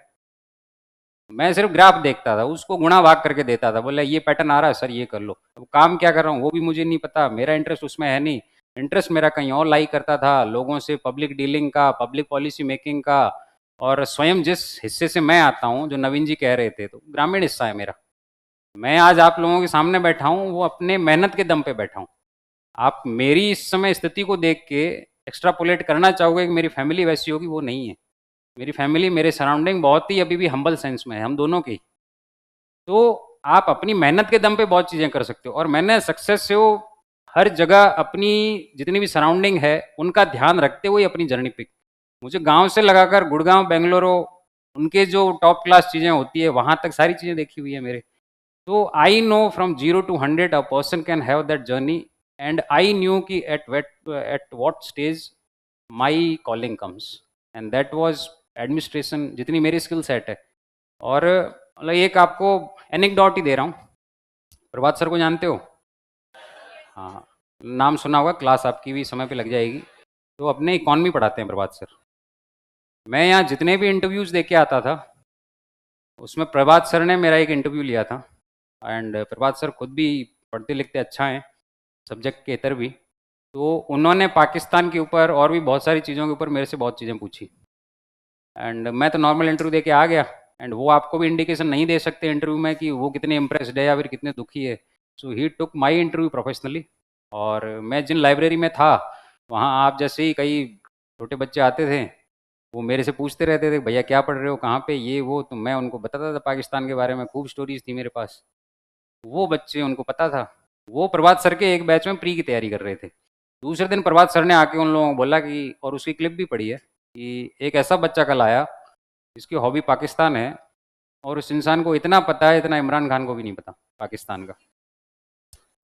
मैं सिर्फ ग्राफ देखता था, उसको गुणा भाग करके देता था, बोला ये पैटर्न आ रहा है सर, ये कर लो। अब काम क्या कर रहा हूँ वो भी मुझे नहीं पता, मेरा इंटरेस्ट उसमें है नहीं। इंटरेस्ट मेरा कहीं और लाई करता था, लोगों से पब्लिक डीलिंग का, पब्लिक पॉलिसी मेकिंग का। और स्वयं जिस हिस्से से मैं आता हूँ, जो नवीन जी कह रहे थे, तो ग्रामीण हिस्सा है मेरा। मैं आज आप लोगों के सामने बैठा हूँ, वो अपने मेहनत के दम पे बैठा हूँ। आप मेरी इस समय स्थिति को देख के एक्स्ट्रापोलेट करना चाहोगे कि मेरी फैमिली वैसी होगी, वो नहीं है। मेरी फैमिली, मेरे सराउंडिंग बहुत ही अभी भी हम्बल सेंस में है, हम दोनों की। तो आप अपनी मेहनत के दम पे बहुत चीज़ें कर सकते हो, और मैंने सक्सेस से वो हर जगह अपनी जितनी भी सराउंडिंग है उनका ध्यान रखते हुए अपनी जर्नी पिक। मुझे गांव से लगाकर गुड़गांव, बेंगलुरु, उनके जो टॉप क्लास चीज़ें होती है वहाँ तक सारी चीज़ें देखी हुई है मेरे। तो I know from 0 to 100 a person can have that journey, and I knew कि at what stage my calling comes, and that was administration, जितनी मेरी स्किल सेट है। और मतलब एक आपको एनेक्डोट ही दे रहा हूँ। प्रभात सर को जानते हो? हाँ, नाम सुना होगा, क्लास आपकी भी समय पे लग जाएगी। तो अपने इकॉनमी पढ़ाते हैं प्रभात सर। मैं यहाँ जितने भी इंटरव्यूज़ दे के आता था, उसमें प्रभात सर ने मेरा एक इंटरव्यू लिया था। एंड प्रभात सर खुद भी पढ़ते लिखते अच्छा हैं, सब्जेक्ट के इतर भी। तो उन्होंने पाकिस्तान के ऊपर और भी बहुत सारी चीज़ों के ऊपर मेरे से बहुत चीज़ें पूछी। एंड मैं तो नॉर्मल इंटरव्यू दे के आ गया, एंड वो आपको भी इंडिकेशन नहीं दे सकते इंटरव्यू में कि वो कितने इम्प्रेस्ड है या फिर कितने दुखी है। सो ही टुक माई इंटरव्यू प्रोफेशनली। और मैं जिन लाइब्रेरी में था, वहाँ आप जैसे ही कई छोटे बच्चे आते थे, वो मेरे से पूछते रहते थे, भैया क्या पढ़ रहे हो, कहाँ पे, ये वो। तो मैं उनको बताता था पाकिस्तान के बारे में, खूब स्टोरीज थी मेरे पास। वो बच्चे, उनको पता था। वो प्रभात सर के एक बैच में प्री की तैयारी कर रहे थे। दूसरे दिन प्रभात सर ने आके उन लोगों को बोला कि, और उसकी क्लिप भी पड़ी है, कि एक ऐसा बच्चा कल आया जिसकी हॉबी पाकिस्तान है, और उस इंसान को इतना पता है, इतना इमरान खान को भी नहीं पता पाकिस्तान का।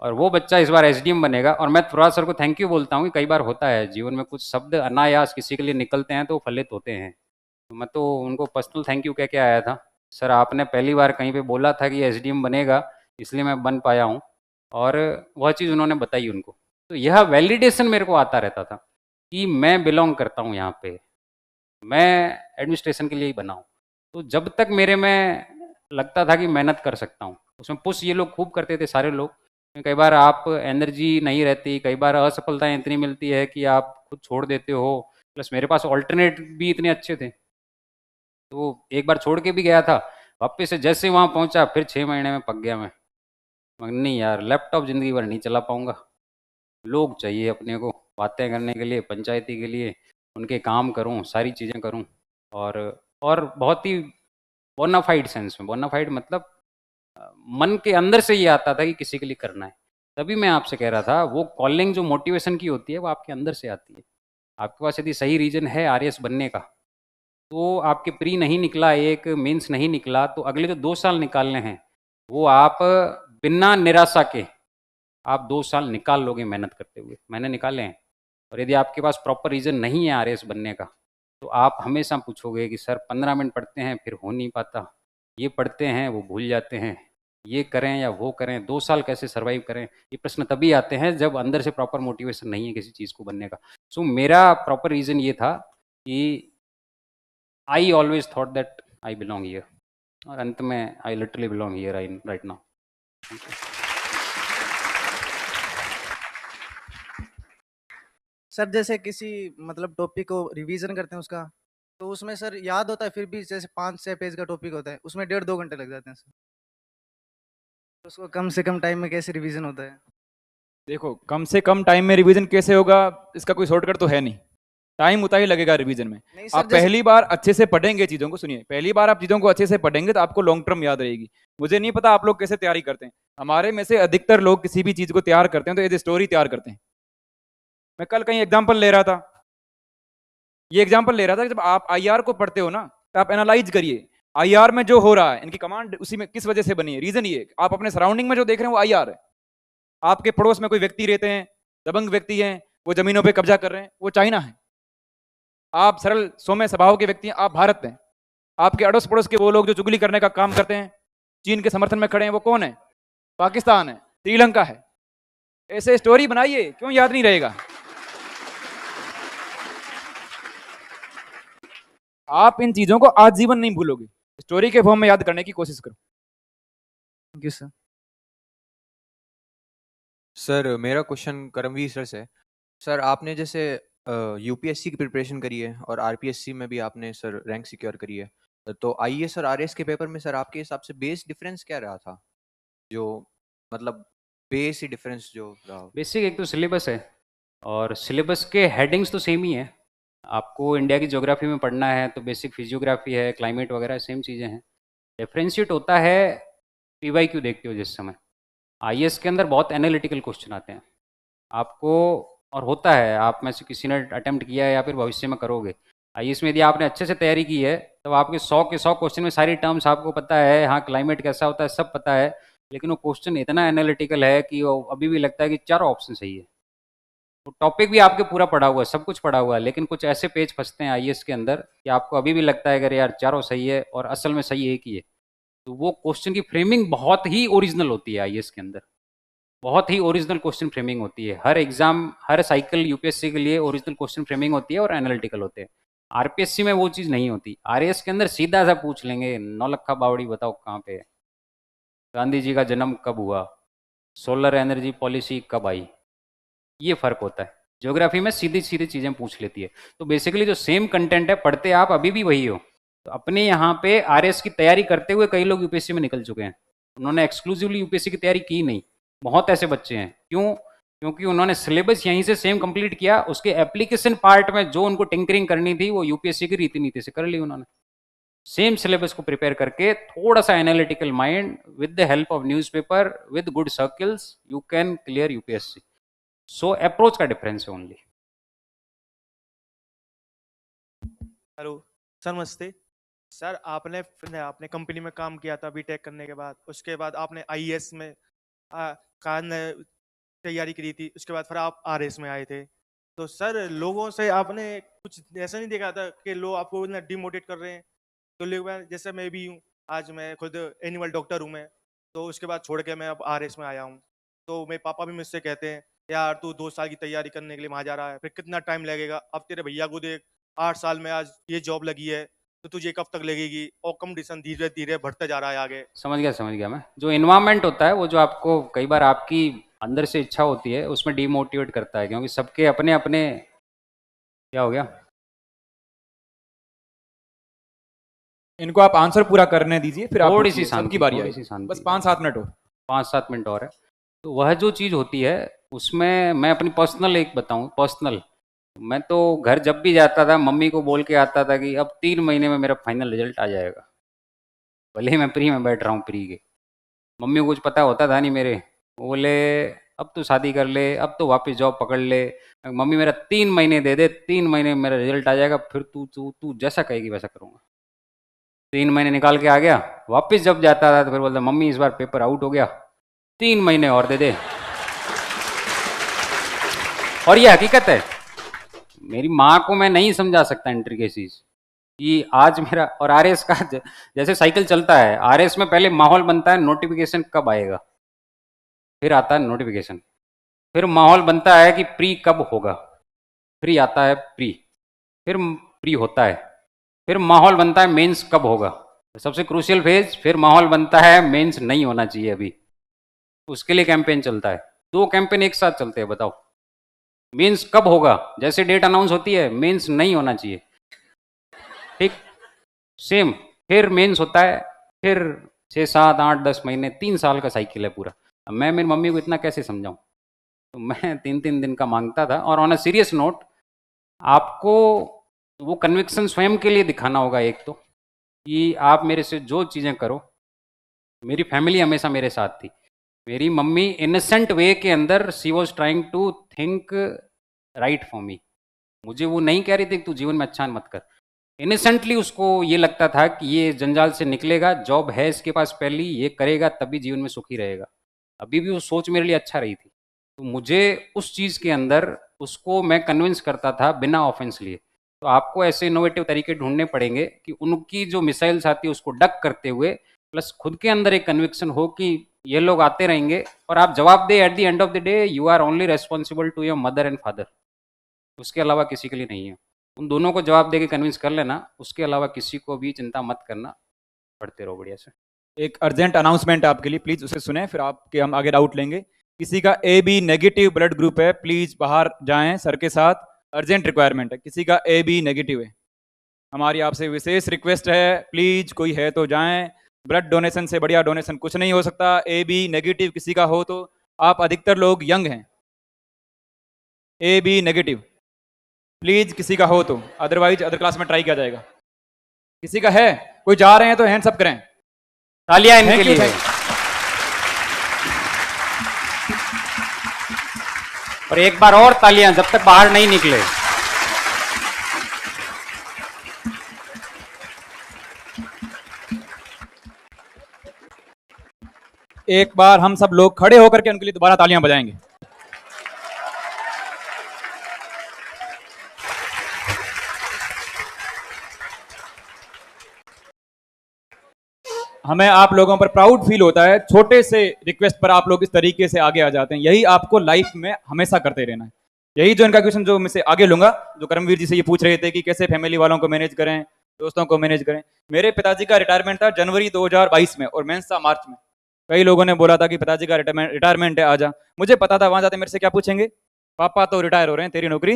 और वो बच्चा इस बार एसडीएम बनेगा। और मैं प्रभात सर को थैंक यू बोलता हूँ कि कई बार होता है जीवन में, कुछ शब्द अनायास किसी के लिए निकलते हैं तो फलित होते हैं। तो मैं तो उनको पर्सनल थैंक यू कह के आया था, सर आपने पहली बार कहीं पे बोला था कि एसडीएम बनेगा, इसलिए मैं बन पाया हूँ। और वह चीज़ उन्होंने बताई उनको। तो यह वैलिडेशन मेरे को आता रहता था कि मैं बिलोंग करता हूँ यहाँ पे, मैं एडमिनिस्ट्रेशन के लिए ही बना हूँ। तो जब तक मेरे में लगता था कि मेहनत कर सकता हूँ, उसमें पुश ये लोग खूब करते थे सारे लोग। कई बार आप एनर्जी नहीं रहती, कई बार असफलताएं इतनी मिलती है कि आप खुद छोड़ देते हो। प्लस मेरे पास ऑल्टरनेट भी इतने अच्छे थे, तो एक बार छोड़ के भी गया था, वापस से जैसे वहाँ पहुँचा फिर 6 महीने में पक गया मैं। नहीं यार, लैपटॉप ज़िंदगी भर नहीं चला पाऊँगा, लोग चाहिए अपने को बातें करने के लिए, पंचायती के लिए, उनके काम करूं, सारी चीज़ें करूं। और बहुत ही बोनाफाइड सेंस में, बोनाफाइड मतलब मन के अंदर से ये आता था कि किसी के लिए करना है। तभी मैं आपसे कह रहा था, वो कॉलिंग जो मोटिवेशन की होती है वो आपके अंदर से आती है। आपके पास यदि सही रीजन है आरएस बनने का, तो आपके प्री नहीं निकला, एक मेंस नहीं निकला, तो अगले जो 2 साल निकालने हैं वो आप बिना निराशा के आप 2 साल निकाल लोगे मेहनत करते हुए। होंगे, मैंने निकाले हैं। और यदि आपके पास प्रॉपर रीज़न नहीं है आरएएस बनने का, तो आप हमेशा पूछोगे कि सर 15 मिनट पढ़ते हैं फिर हो नहीं पाता, ये पढ़ते हैं वो भूल जाते हैं, ये करें या वो करें, 2 साल कैसे सर्वाइव करें। ये प्रश्न तभी आते हैं जब अंदर से प्रॉपर मोटिवेशन नहीं है किसी चीज़ को बनने का। सो मेरा प्रॉपर रीज़न ये था कि I always thought that I belong here, और अंत में I literally belong here right now. Sir जैसे किसी मतलब टॉपिक को रिवीजन करते हैं उसका, तो उसमें सर याद होता है फिर भी, जैसे 5-6 पेज का टॉपिक होता है उसमें 1.5-2 घंटे लग जाते हैं सर, तो उसको कम से कम टाइम में कैसे रिवीजन होता है? देखो, कम से कम टाइम में रिवीजन कैसे होगा, इसका कोई शॉर्टकट तो है नहीं। टाइम उतना ही लगेगा रिवीजन में। नहीं सर, आप पहली बार अच्छे से पढ़ेंगे चीज़ों को, सुनिए, पहली बार आप चीज़ों को अच्छे से पढ़ेंगे तो आपको लॉन्ग टर्म याद रहेगी। मुझे नहीं पता आप लोग कैसे तैयारी करते हैं, हमारे में से अधिकतर लोग किसी भी चीज़ को तैयार करते हैं तो एज स्टोरी तैयार करते हैं। मैं कल कहीं एग्जाम्पल ले रहा था, ये एग्जाम्पल ले रहा था कि जब आप आईआर को पढ़ते हो ना, तो आप एनालाइज करिए आईआर में जो हो रहा है, इनकी कमांड उसी में किस वजह से बनी है। रीजन ये, आप अपने सराउंडिंग में जो देख रहे हैं वो आईआर है। आपके पड़ोस में कोई व्यक्ति रहते हैं, दबंग व्यक्ति हैं, वो जमीनों पे कब्जा कर रहे हैं, वो चाइना है। आप सरल सौम्य स्वभाव के व्यक्ति हैं, आप भारत हैं। आपके अड़ोस पड़ोस के वो लोग जो चुगली करने का काम करते हैं, चीन के समर्थन में खड़े हैं, वो कौन है? पाकिस्तान है, श्रीलंका है। ऐसे स्टोरी बनाइए, क्यों याद नहीं रहेगा? आप इन चीजों को आजीवन नहीं भूलोगे, स्टोरी के फॉर्म में याद करने की कोशिश करो। Thank you sir. सर मेरा क्वेश्चन करमवीर सर से है। सर आपने जैसे यूपीएससी की प्रिपरेशन करी है और आरपीएससी में भी आपने सर रैंक सिक्योर करी है, तो आईएएस और आरएएस के पेपर में सर आपके हिसाब से बेस डिफरेंस क्या रहा था? जो मतलब बेस ही डिफरेंस जो रहा हो। बेसिक एक तो सिलेबस है, और सिलेबस के हेडिंग्स तो सेम ही है। आपको इंडिया की ज्योग्राफी में पढ़ना है तो बेसिक फिजियोग्राफी है, क्लाइमेट वगैरह सेम चीज़ें हैं। डिफ्रेंशिएट होता है पीवाईक्यू देखते हो जिस समय। आईएएस के अंदर बहुत एनालिटिकल क्वेश्चन आते हैं आपको, और होता है आप में से किसी ने अटेम्प्ट किया है या फिर भविष्य में करोगे। आईएएस में यदि आपने अच्छे से तैयारी की है तब आपके 100 के 100 क्वेश्चन में सारी टर्म्स आपको पता है, हाँ क्लाइमेट कैसा होता है सब पता है, लेकिन वो क्वेश्चन इतना एनालिटिकल है कि वो अभी भी लगता है कि चारों ऑप्शन सही है। तो टॉपिक भी आपके पूरा पढ़ा हुआ है, सब कुछ पढ़ा हुआ है, लेकिन कुछ ऐसे पेज फंसते हैं आईएएस के अंदर कि आपको अभी भी लगता है अगर यार चारों सही है और असल में सही एक ही है। तो वो क्वेश्चन की फ्रेमिंग बहुत ही ओरिजिनल होती है आईएएस के अंदर, बहुत ही ओरिजिनल क्वेश्चन फ्रेमिंग होती है। हर एग्जाम, हर साइकिल यूपीएससी के लिए ओरिजिनल क्वेश्चन फ्रेमिंग होती है और एनालिटिकल होते हैं। आरपीएससी में वो चीज़ नहीं होती। आरएएस के अंदर सीधा सा पूछ लेंगे, नौलखा बावड़ी बताओ कहाँ पे है, गांधी जी का जन्म कब हुआ, सोलर एनर्जी पॉलिसी कब आई, ये फर्क होता है। ज्योग्राफी में सीधी सीधी चीज़ें पूछ लेती है। तो बेसिकली जो सेम कंटेंट है, पढ़ते आप अभी भी वही हो। तो अपने यहाँ पे आरएएस की तैयारी करते हुए कई लोग यूपीएससी में निकल चुके हैं, उन्होंने एक्सक्लूसिवली यूपीएससी की तैयारी की नहीं। बहुत ऐसे बच्चे हैं, क्यों? क्योंकि उन्होंने सिलेबस यहीं से सेम कंप्लीट किया, उसके एप्लीकेशन पार्ट में जो उनको टिंकरिंग करनी थी वो यूपीएससी की रीति नीति से कर ली उन्होंने। सेम सिलेबस को प्रिपेयर करके थोड़ा सा analytical mind with the help of newspaper with good circles you can clear UPSC. So approach का डिफरेंस है ओनली। हेलो सर, नमस्ते सर। आपने आपने कंपनी में काम किया था बीटेक करने के बाद, उसके बाद आपने आईएएस में तैयारी करी थी, उसके बाद फिर आप आरएएस में आए थे। तो सर लोगों से आपने कुछ ऐसा नहीं देखा था कि लोग आपको डिमोटिवेट कर रहे हैं? तो लोग, जैसे मैं भी हूँ, आज मैं खुद एनिमल डॉक्टर हूँ मैं, तो उसके बाद छोड़ के मैं अब आरएएस में आया हूँ। तो मेरे पापा भी मुझसे कहते हैं यार तू 2 साल की तैयारी करने के लिए वहाँ जा रहा है, फिर कितना टाइम लगेगा? अब तेरे भैया को देख, 8 साल में आज ये जॉब लगी है, तो तुझे कब तक लगेगी? और कंपटीशन धीरे धीरे बढ़ते जा रहा है आगे। समझ गया मैं। जो इन्वायरमेंट होता है वो जो आपको कई बार आपकी अंदर से इच्छा होती है उसमें डीमोटिवेट करता है, क्योंकि सबके अपने अपने। क्या हो गया? इनको आप आंसर पूरा करने दीजिए, फिर आप थोड़ी सी पूछिए, शांति, सबकी बारी थोड़ी आई। सी शांति। बस 5-7 मिनट और। 5-7 मिनट और है। तो वह जो चीज़ होती है उसमें मैं अपनी पर्सनल एक बताऊं, पर्सनल, मैं तो घर जब भी जाता था मम्मी को बोल के आता था कि अब 3 महीने में मेरा फाइनल रिजल्ट आ जाएगा, भले ही मैं प्री में बैठ रहा हूँ प्री के। मम्मी को कुछ पता होता था नहीं मेरे, वो बोले अब तो शादी कर ले, अब तो वापस जॉब पकड़ ले। मम्मी मेरा 3 महीने दे दे, 3 महीने में मेरा रिजल्ट आ जाएगा, फिर तू तू तू जैसा कहेगी वैसा करूँगा। 3 महीने निकाल के आ गया, वापस जब जाता था तो फिर बोलता मम्मी इस बार पेपर आउट हो गया, 3 महीने और दे दे। और ये हकीकत है, मेरी माँ को मैं नहीं समझा सकता इंट्रिकेसीज कि आज मेरा और आरएस का जैसे साइकिल चलता है, आरएस में पहले माहौल बनता है नोटिफिकेशन कब आएगा, फिर आता है नोटिफिकेशन, फिर माहौल बनता है कि प्री कब होगा, फिर आता है प्री, फिर प्री होता है, फिर माहौल बनता है मेंस कब होगा, सबसे क्रूशियल फेज, फिर माहौल बनता है मेंस नहीं होना चाहिए अभी, उसके लिए कैंपेन चलता है। 2 कैंपेन एक साथ चलते हैं, बताओ मेंस कब होगा, जैसे डेट अनाउंस होती है मेंस नहीं होना चाहिए, ठीक सेम, फिर मेंस होता है, फिर 6, 7, 8, 10 महीने, 3 साल का साइकिल है पूरा। अब मैं मेरी मम्मी को इतना कैसे समझाऊं, तो मैं 3-3 दिन का मांगता था। और ऑन अ सीरियस नोट, आपको वो कन्विक्शन स्वयं के लिए दिखाना होगा एक तो, कि आप मेरे से जो चीज़ें करो, मेरी फैमिली हमेशा मेरे साथ थी, मेरी मम्मी इनोसेंट वे के अंदर she was trying to think right for me, मुझे वो नहीं कह रही थी कि तू जीवन में अच्छा मत कर, इनोसेंटली उसको ये लगता था कि ये जंजाल से निकलेगा, जॉब है इसके पास पहली, ये करेगा तभी जीवन में सुखी रहेगा। अभी भी वो सोच मेरे लिए अच्छा रही थी, तो मुझे उस चीज़ के अंदर उसको मैं कन्विंस करता था बिना ऑफेंस लिए। तो आपको ऐसे इनोवेटिव तरीके ढूंढने पड़ेंगे कि उनकी जो मिसाइल्स आती है उसको डक करते हुए, प्लस खुद के अंदर एक कन्विक्शन हो कि ये लोग आते रहेंगे और आप जवाब दे, at the end of the day you are only responsible to your mother and father, उसके अलावा किसी के लिए नहीं है। उन दोनों को जवाब दे के कन्विंस कर लेना, उसके अलावा किसी को भी चिंता मत करना, पढ़ते रहो बढ़िया से। एक अर्जेंट अनाउंसमेंट आपके लिए, प्लीज उसे सुने, फिर आपके हम आगे डाउट लेंगे। किसी का AB नेगेटिव ब्लड ग्रुप है, प्लीज बाहर जाएं सर के साथ, अर्जेंट रिक्वायरमेंट है। किसी का AB नेगेटिव है, हमारी आपसे विशेष रिक्वेस्ट है, प्लीज कोई है तो जाएं। ब्लड डोनेशन से बढ़िया डोनेशन कुछ नहीं हो सकता। AB नेगेटिव किसी का हो तो, आप अधिकतर लोग यंग हैं, AB नेगेटिव प्लीज किसी का हो तो, अदरवाइज अदर क्लास में ट्राई किया जाएगा। किसी का है, कोई जा रहे हैं तो हैंड्स अप करें, तालियां इनके Thank you, लिए। और एक बार और तालियां जब तक बाहर नहीं निकले। एक बार हम सब लोग खड़े होकर के उनके लिए दोबारा तालियां बजाएंगे। हमें आप लोगों पर प्राउड फील होता है, छोटे से रिक्वेस्ट पर आप लोग इस तरीके से आगे आ जाते हैं। यही आपको लाइफ में हमेशा करते रहना है। यही जो इनका क्वेश्चन जो मैं से आगे लूंगा, जो करमवीर जी से ये पूछ रहे थे कि कैसे फैमिली वालों को मैनेज करें, दोस्तों को मैनेज करें। मेरे पिताजी का रिटायरमेंट था जनवरी 2022 में और मेंस था मार्च में। कई लोगों ने बोला था कि पिताजी का रिटायरमेंट है, आजा। मुझे पता था वहां जाते मेरे से क्या पूछेंगे, पापा तो रिटायर हो रहे हैं, तेरी नौकरी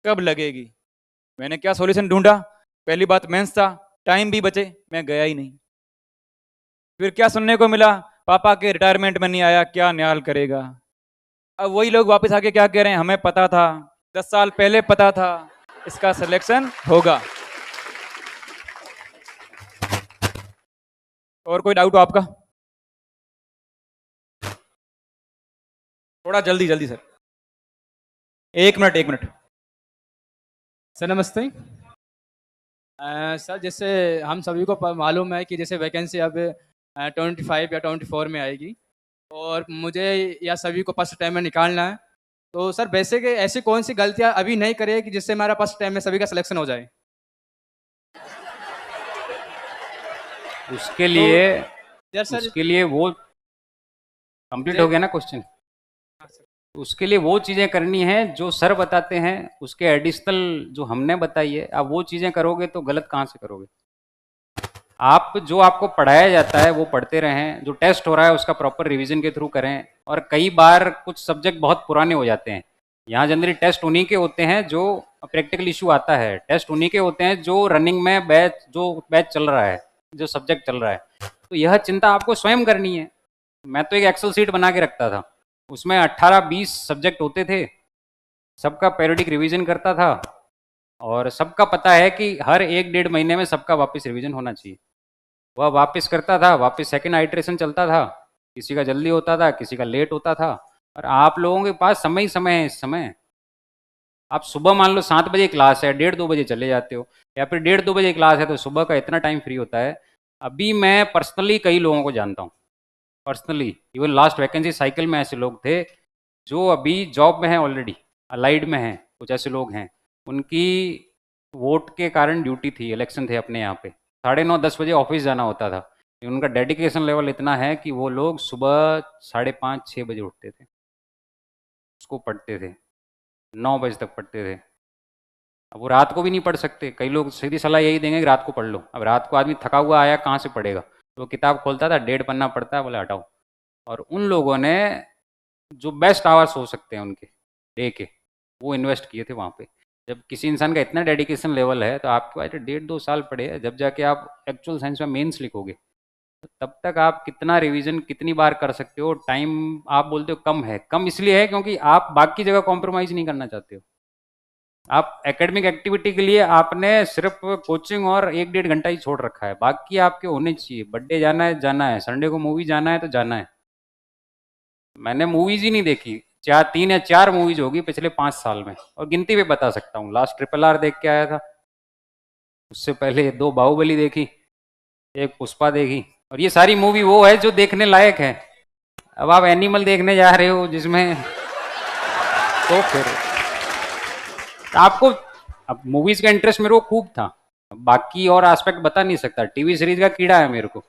कब लगेगी। मैंने क्या सोल्यूशन ढूंढा, पहली बात मेंस था, टाइम भी बचे, मैं गया ही नहीं। फिर क्या सुनने को मिला, पापा के रिटायरमेंट में नहीं आया, क्या न्याल करेगा। अब वही लोग वापस आके क्या कह रहे हैं, हमें पता था, 10 साल पहले पता था इसका सिलेक्शन होगा। और कोई डाउट हो आपका? थोड़ा जल्दी जल्दी सर, 1 मिनट 1 मिनट। सर नमस्ते। सर जैसे हम सभी को मालूम है कि जैसे वैकेंसी अब 25 या 24 में आएगी और मुझे या सभी को फर्स्ट टाइम में निकालना है, तो सर बेसिक ऐसी कौन सी गलतियां अभी नहीं करे कि जिससे हमारा फर्स्ट टाइम में सभी का सिलेक्शन हो जाए। उसके लिए सर उसके लिए वो कंप्लीट हो गया ना क्वेश्चन। उसके लिए वो चीज़ें करनी है जो सर बताते हैं, उसके एडिशनल जो हमने बताई है, आप वो चीज़ें करोगे तो गलत कहाँ से करोगे। आप जो आपको पढ़ाया जाता है वो पढ़ते रहें, जो टेस्ट हो रहा है उसका प्रॉपर रिवीजन के थ्रू करें। और कई बार कुछ सब्जेक्ट बहुत पुराने हो जाते हैं, यहाँ जनरली टेस्ट उन्हीं के होते हैं जो प्रैक्टिकल इशू आता है, टेस्ट उन्हीं के होते हैं जो रनिंग में बैच चल रहा है, जो सब्जेक्ट चल रहा है। तो यह चिंता आपको स्वयं करनी है। मैं तो एक एक्सेल सीट बना के रखता था, उसमें 18-20 सब्जेक्ट होते थे, सबका पीरियडिक रिवीजन करता था और सबका पता है कि हर 1-1.5 महीने में सबका वापस रिवीजन होना चाहिए। वह वापस करता था, वापस सेकंड आइट्रेशन चलता था, किसी का जल्दी होता था, किसी का लेट होता था। और आप लोगों के पास समय ही समय है। इस समय आप सुबह मान लो 7 बजे क्लास है, 1:30-2 बजे चले जाते हो, या फिर 1:30-2 बजे क्लास है तो सुबह का इतना टाइम फ्री होता है। अभी मैं पर्सनली कई लोगों को जानता हूँ, personally even last vacancy cycle में ऐसे लोग थे जो अभी जॉब में हैं ऑलरेडी, अलाइड में हैं, कुछ ऐसे लोग हैं, उनकी वोट के कारण ड्यूटी थी, इलेक्शन थे अपने यहाँ पे, 9:30-10 बजे ऑफिस जाना होता था। उनका डेडिकेशन लेवल इतना है कि वो लोग सुबह 5:30-6 बजे उठते थे, उसको पढ़ते थे, 9 बजे तक पढ़ते थे। अब वो रात को भी नहीं पढ़ सकते, कई लोग सीधी सलाह यही देंगे कि रात को पढ़ लो। अब रात को आदमी थका हुआ आया, कहाँ से पढ़ेगा? तो वो किताब खोलता था, 1.5 पन्ना पढ़ता है, बोले हटाओ। और उन लोगों ने जो बेस्ट आवर्स हो सकते हैं उनके डे के, वो इन्वेस्ट किए थे वहाँ पे। जब किसी इंसान का इतना डेडिकेशन लेवल है तो आपके पास 1.5-2 साल पड़े हैं, जब जाके आप एक्चुअल साइंस में मेंस लिखोगे, तो तब तक आप कितना रिवीजन कितनी बार कर सकते हो? टाइम आप बोलते हो कम है, कम इसलिए है क्योंकि आप बाकी जगह कॉम्प्रोमाइज़ नहीं करना चाहते हो। आप एकेडमिक एक्टिविटी के लिए आपने सिर्फ कोचिंग और 1-1.5 घंटा ही छोड़ रखा है, बाकी आपके होने चाहिए। बर्थडे जाना है, संडे को मूवी जाना है तो जाना है। मैंने मूवीज ही नहीं देखी, 3 या 4 मूवीज होगी पिछले 5 साल में, और गिनती पे बता सकता हूँ। लास्ट RRR देख के आया था, उससे पहले 2 बाहुबली देखी, 1 पुष्पा देखी, और ये सारी मूवी वो है जो देखने लायक है। अब आप एनिमल देखने जा रहे हो जिसमें तो फिर आपको, अब मूवीज का इंटरेस्ट मेरे को खूब था, बाकी और एस्पेक्ट बता नहीं सकता। टीवी सीरीज का कीड़ा है मेरे को।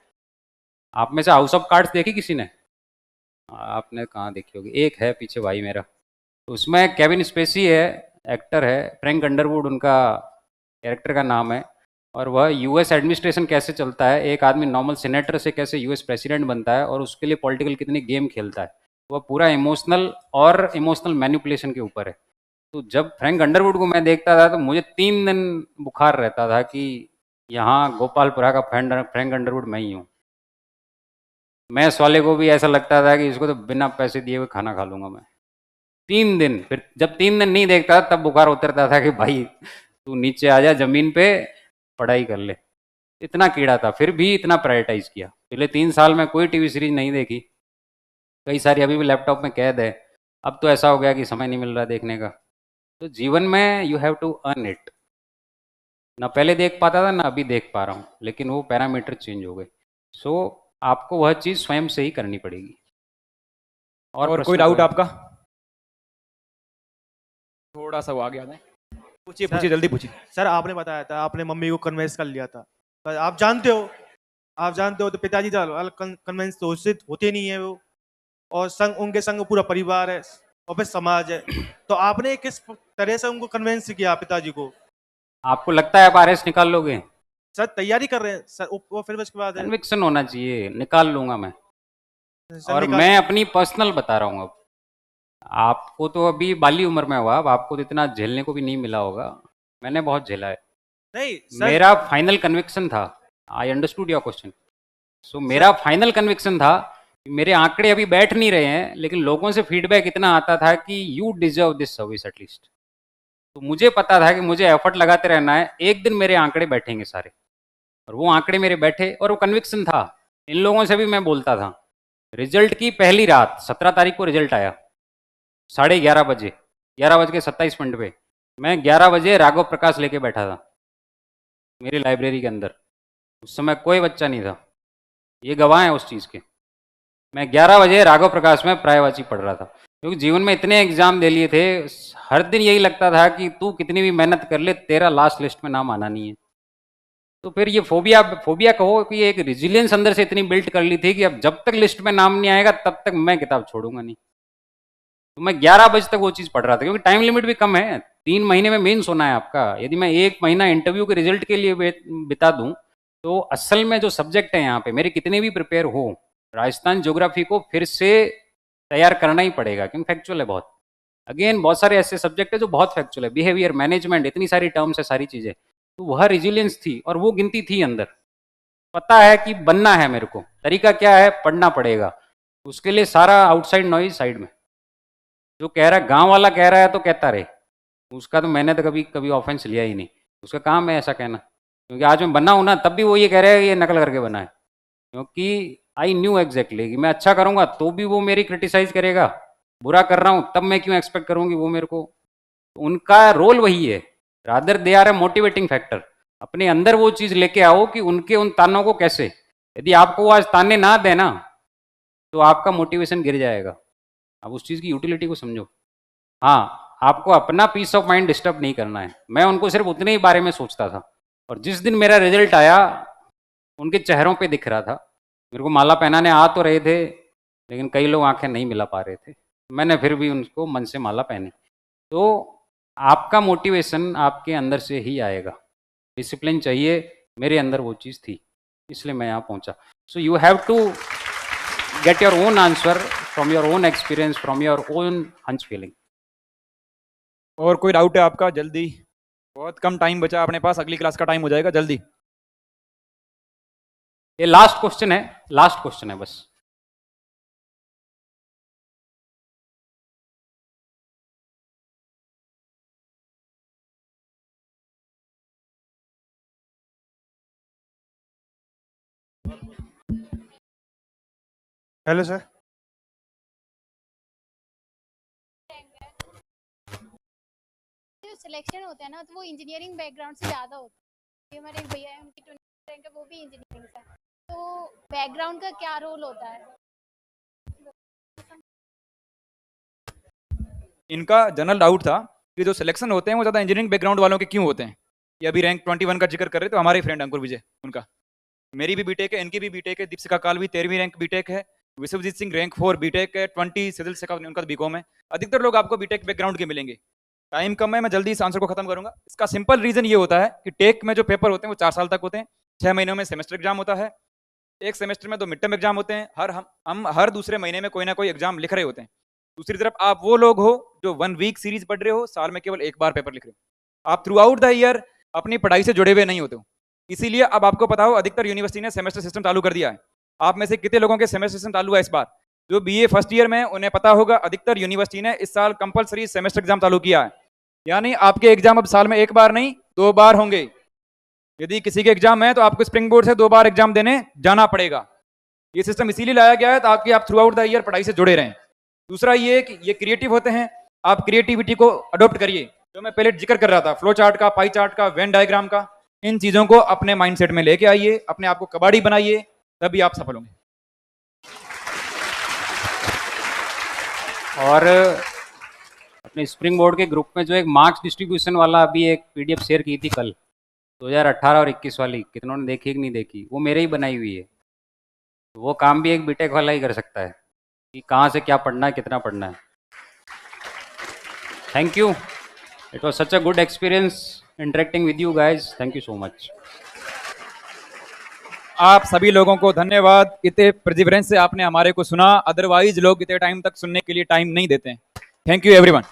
आप में से हाउस ऑफ कार्ड्स देखी किसी ने? आपने कहाँ देखी होगी, एक है पीछे भाई मेरा, तो उसमें केविन स्पेसी है, एक्टर है, फ्रैंक अंडरवुड उनका कैरेक्टर का नाम है, और वह यूएस एडमिनिस्ट्रेशन कैसे चलता है, एक आदमी नॉर्मल सेनेटर से कैसे यूएस प्रेसिडेंट बनता है, और उसके लिए पॉलिटिकल कितनी गेम खेलता है, वह पूरा इमोशनल और इमोशनल मैनिपुलेशन के ऊपर है। तो जब फ्रैंक अंडरवुड को मैं देखता था तो मुझे 3 दिन बुखार रहता था कि यहाँ गोपालपुरा का फ्रैंक अंडरवुड मैं ही हूँ। मैथ्स वाले को भी ऐसा लगता था कि इसको तो बिना पैसे दिए हुए खाना खा लूंगा मैं। 3 दिन, फिर जब 3 दिन नहीं देखता तब बुखार उतरता था कि भाई तू नीचे आ जा, जमीन पे पढ़ाई कर ले। इतना कीड़ा था, फिर भी इतना प्रायोरिटाइज किया। पिछले 3 साल में कोई टीवी सीरीज नहीं देखी, कई सारी अभी भी लैपटॉप में कैद है। अब तो ऐसा हो गया कि समय नहीं मिल रहा देखने का। तो जीवन में you have to earn it. ना पहले देख पाता था ना अभी देख पा रहा हूँ, लेकिन वो पैरामीटर चेंज हो गए। सो आपको वह चीज़ स्वयं से ही करनी पड़ेगी। और कोई प्रश्न डाउट कोई? आपका? थोड़ा सा वो आ गया था। पूछिए सर- पूछिए, जल्दी पूछिए। सर आपने बताया था आपने मम्मी को कन्विंस कर लिया था, पर आप जानते हो तो पिताजी तो कन्विंस तो होते नहीं है वो, और उनके संग पूरा परिवार है और फिर समाज है। तो आपने किस तरह से उनको कन्विंस किया पिताजी को? आपको लगता है आप RS निकाल लोगे? सर तैयारी कर रहे हैं सर, वो फिर उसके बाद है कन्विक्शन होना चाहिए, निकाल लूंगा मैं। सर और मैं अपनी पर्सनल बता रहा हूँ। अब आपको तो अभी बाली उम्र में हुआ, अब आपको तो इतना झेलने को भी नहीं मिला होगा, मैंने बहुत झेला है। नहीं सर, मेरा फाइनल कन्विक्शन था, आई अंडरस्टूड योर क्वेश्चन। सो मेरा फाइनल कन्विक्शन था कि मेरे आंकड़े अभी बैठ नहीं रहे हैं, लेकिन लोगों से फीडबैक इतना आता था कि you deserve this service at least. तो मुझे पता था कि मुझे एफर्ट लगाते रहना है, एक दिन मेरे आंकड़े बैठेंगे सारे। और वो आंकड़े मेरे बैठे, और वो कन्विक्शन था। इन लोगों से भी मैं बोलता था। रिजल्ट की पहली रात 17 तारीख को रिजल्ट आया, 11:30 बजे, 11:27 पे मैं 11 बजे राघव प्रकाश लेके बैठा था मेरी लाइब्रेरी के अंदर। उस समय कोई बच्चा नहीं था, ये गवाह है उस चीज़ के। मैं 11 बजे राघव प्रकाश में प्रायवाची पढ़ रहा था, क्योंकि जीवन में इतने एग्जाम दे लिए थे, हर दिन यही लगता था कि तू कितनी भी मेहनत कर ले, तेरा लास्ट लिस्ट में नाम आना नहीं है। तो फिर ये फोबिया कहो कि एक रिजिलियंस अंदर से इतनी बिल्ट कर ली थी कि अब जब तक लिस्ट में नाम नहीं आएगा तब तक मैं किताब छोड़ूंगा नहीं। तो मैं 11 बजे तक वो चीज़ पढ़ रहा था, क्योंकि टाइम लिमिट भी कम है, 3 महीने में मेंस होना है आपका। यदि मैं 1 महीना इंटरव्यू के रिजल्ट के लिए बिता दूं, तो असल में जो सब्जेक्ट है यहाँ पे मेरे कितने भी प्रिपेयर हो, राजस्थान ज्योग्राफी को फिर से तैयार करना ही पड़ेगा, क्योंकि फैक्चुअल है बहुत। अगेन बहुत सारे ऐसे सब्जेक्ट है जो बहुत फैक्चुअल है, बिहेवियर मैनेजमेंट, इतनी सारी टर्म्स है, सारी चीज़ें। तो वह रिजिलियंस थी और वो गिनती थी अंदर। पता है कि बनना है मेरे को, तरीका क्या है, पढ़ना पड़ेगा। उसके लिए सारा आउटसाइड नॉइज साइड में। जो कह रहा है, गांव वाला कह रहा है तो कहता रहे, उसका तो मैंने तो कभी कभी ऑफेंस लिया ही नहीं, उसका काम है ऐसा कहना। क्योंकि आज मैं बना हूं ना, तब भी वो ये कह रहा है ये नकल करके बना है, क्योंकि आई न्यू एग्जैक्टली कि मैं अच्छा करूंगा तो भी वो मेरी क्रिटिसाइज करेगा, बुरा कर रहा हूं तब मैं क्यों एक्सपेक्ट करूंगी वो मेरे को। उनका रोल वही है, rather they are a motivating factor. अपने अंदर वो चीज़ लेके आओ कि उनके उन तानों को कैसे, यदि आपको वो आज ताने ना देना तो आपका मोटिवेशन गिर जाएगा। अब उस चीज़ की यूटिलिटी को समझो। हाँ, आपको अपना पीस ऑफ माइंड डिस्टर्ब नहीं करना है। मैं उनको सिर्फ उतने ही बारे में सोचता था, और जिस दिन मेरा रिजल्ट आया उनके चेहरों पे दिख रहा था। मेरे को माला पहनाने आ तो रहे थे, लेकिन कई लोग आंखें नहीं मिला पा रहे थे, मैंने फिर भी उनको मन से माला पहनी। तो आपका मोटिवेशन आपके अंदर से ही आएगा, डिसिप्लिन चाहिए, मेरे अंदर वो चीज़ थी, इसलिए मैं यहाँ पहुँचा। So you have to get your own answer from your own experience, from your own hunch feeling. और कोई डाउट है आपका? जल्दी, बहुत कम टाइम बचा अपने पास, अगली क्लास का टाइम हो जाएगा, जल्दी। ये लास्ट क्वेश्चन है, लास्ट क्वेश्चन है बस। Hello sir. जो सिलेक्शन होता है ना, तो वो इंजीनियरिंग बैकग्राउंड से ज़्यादा होता है। ये हमारे एक भैया है, उनकी 20 रैंक है, वो भी इंजीनियरिंग से है। तो बैकग्राउंड का क्या रोल होता है? इनका जनरल डाउट था कि जो सिलेक्शन होते हैं वो ज़्यादा इंजीनियरिंग बैकग्राउंड वालों के क्यों होते हैं। ये अभी रैंक 21 का जिक्र कर रहे थे, तो हमारे फ्रेंड अंकुर विजय, उनका, मेरी भी बीटेक है, इनकी भी बीटेक है, दीपशिखा कालवी 13वीं रैंक बीटेक है, विश्वजीत सिंह रैंक 4 बीटेक है, 20 सिविल से उनका बीकॉम है। अधिकतर लोग आपको बीटेक बैकग्राउंड के मिलेंगे। टाइम कम है, मैं जल्दी इस आंसर को खत्म करूंगा। इसका सिंपल रीजन ये होता है कि टेक में जो पेपर होते हैं वो 4 साल तक होते हैं, 6 महीनों में सेमेस्टर एग्जाम होता है, एक सेमेस्टर में 2 मिड टर्म एग्जाम होते हैं, हम हर दूसरे महीने में कोई ना कोई एग्जाम लिख रहे होते हैं। दूसरी तरफ आप वो लोग हो जो 1 वीक सीरीज पढ़ रहे हो, साल में केवल एक बार पेपर लिख रहे हो, आप थ्रू आउट द ईयर अपनी पढ़ाई से जुड़े हुए नहीं होते हो। इसीलिए अब आपको पता हो, अधिकतर यूनिवर्सिटी ने सेमेस्टर सिस्टम चालू कर दिया है। आप में से कितने लोगों के सेमेस्टर सिस्टम चालू है इस बार? जो बीए फर्स्ट ईयर में, उन्हें पता होगा अधिकतर यूनिवर्सिटी ने इस साल कंपलसरी सेमेस्टर एग्जाम चालू किया है। यानी आपके एग्जाम अब साल में एक बार नहीं 2 बार होंगे। यदि किसी के एग्जाम है तो आपको स्प्रिंग बोर्ड से 2 बार एग्जाम देने जाना पड़ेगा। ये सिस्टम इसीलिए लाया गया है ताकि आप थ्रू आउट द ईयर पढ़ाई से जुड़े रहें। दूसरा ये कि ये क्रिएटिव होते हैं, आप क्रिएटिविटी को अडॉप्ट करिए। जो मैं पहले जिक्र कर रहा था, फ्लो चार्ट का, पाई चार्ट का, वेन डायग्राम का, इन चीजों को अपने माइंडसेट में लेके आइए, अपने आप को कबाड़ी बनाइए, तभी आप सफल होंगे। और अपने स्प्रिंग बोर्ड के ग्रुप में जो एक मार्क्स डिस्ट्रीब्यूशन वाला अभी एक पीडीएफ शेयर की थी कल, 2018 और 21 वाली, कितनों ने देखी कि नहीं देखी? वो मेरे ही बनाई हुई है। वो काम भी एक बीटेक वाला ही कर सकता है कि कहाँ से क्या पढ़ना है, कितना पढ़ना है। Thank you, it was such a good experience interacting with you guys, thank you so much. आप सभी लोगों को धन्यवाद, इतने परसिवरेंस से आपने हमारे को सुना, अदरवाइज लोग इतने टाइम तक सुनने के लिए टाइम नहीं देते हैं। Thank you everyone.